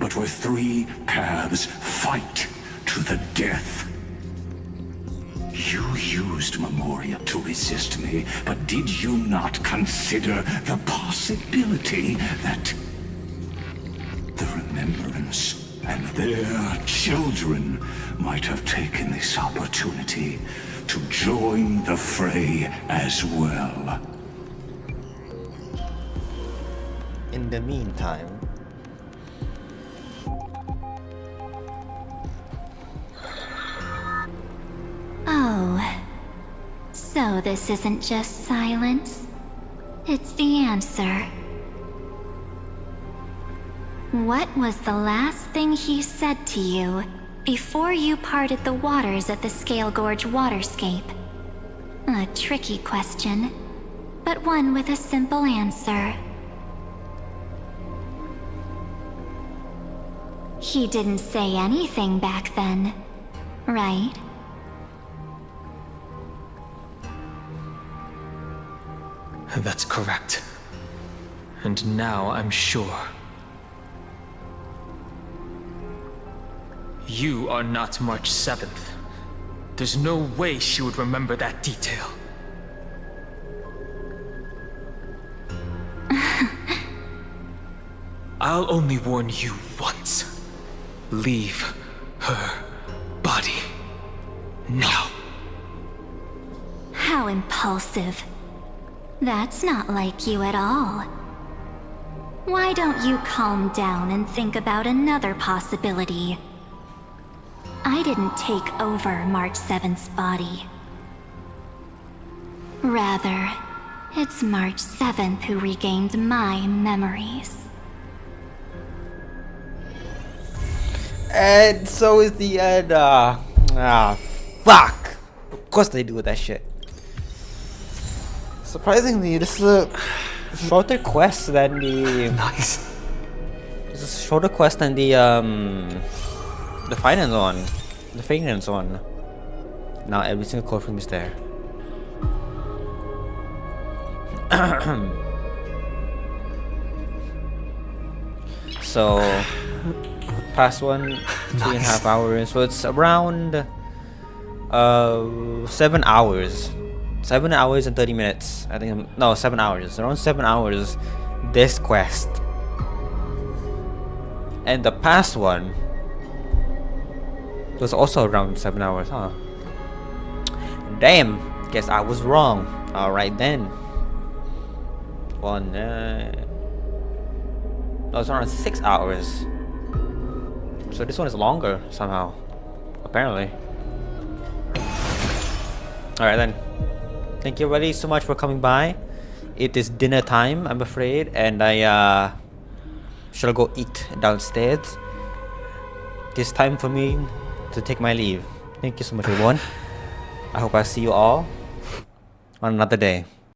but where three paths fight to the death. You used Memoria to resist me, but did you not consider the possibility that the Remembrance and their children might have taken this opportunity to join the fray as well? In the meantime, Oh, so this isn't just silence. It's the answer. What was the last thing he said to you before you parted the waters at the Scale Gorge waterscape? A tricky question, but one with a simple answer. He didn't say anything back then, right? That's correct. And now I'm sure. You are not March 7th. There's no way she would remember that detail. I'll only warn you once. Leave her body now. How impulsive. That's not like you at all. Why don't you calm down and think about another possibility? I didn't take over March 7th's body. Rather, it's March 7th who regained my memories. and so is the end. Fuck. Of course they do that shit. Surprisingly, this is a shorter quest than the. Nice. This is a shorter quest than the finance one, the finance one. Now every single core frame is there. So past one, 3.5 hours. So it's around 7 hours. 7 hours and 30 minutes. I think no, 7 hours. Around 7 hours this quest. And the past one was also around 7 hours, huh? Damn, guess I was wrong. Alright then. No, it's around 6 hours. So this one is longer somehow. Apparently. Alright then. Thank you everybody so much for coming by. It is dinner time, I'm afraid, and I shall go eat downstairs. It's time for me to take my leave. Thank you so much everyone. I hope I see you all on another day.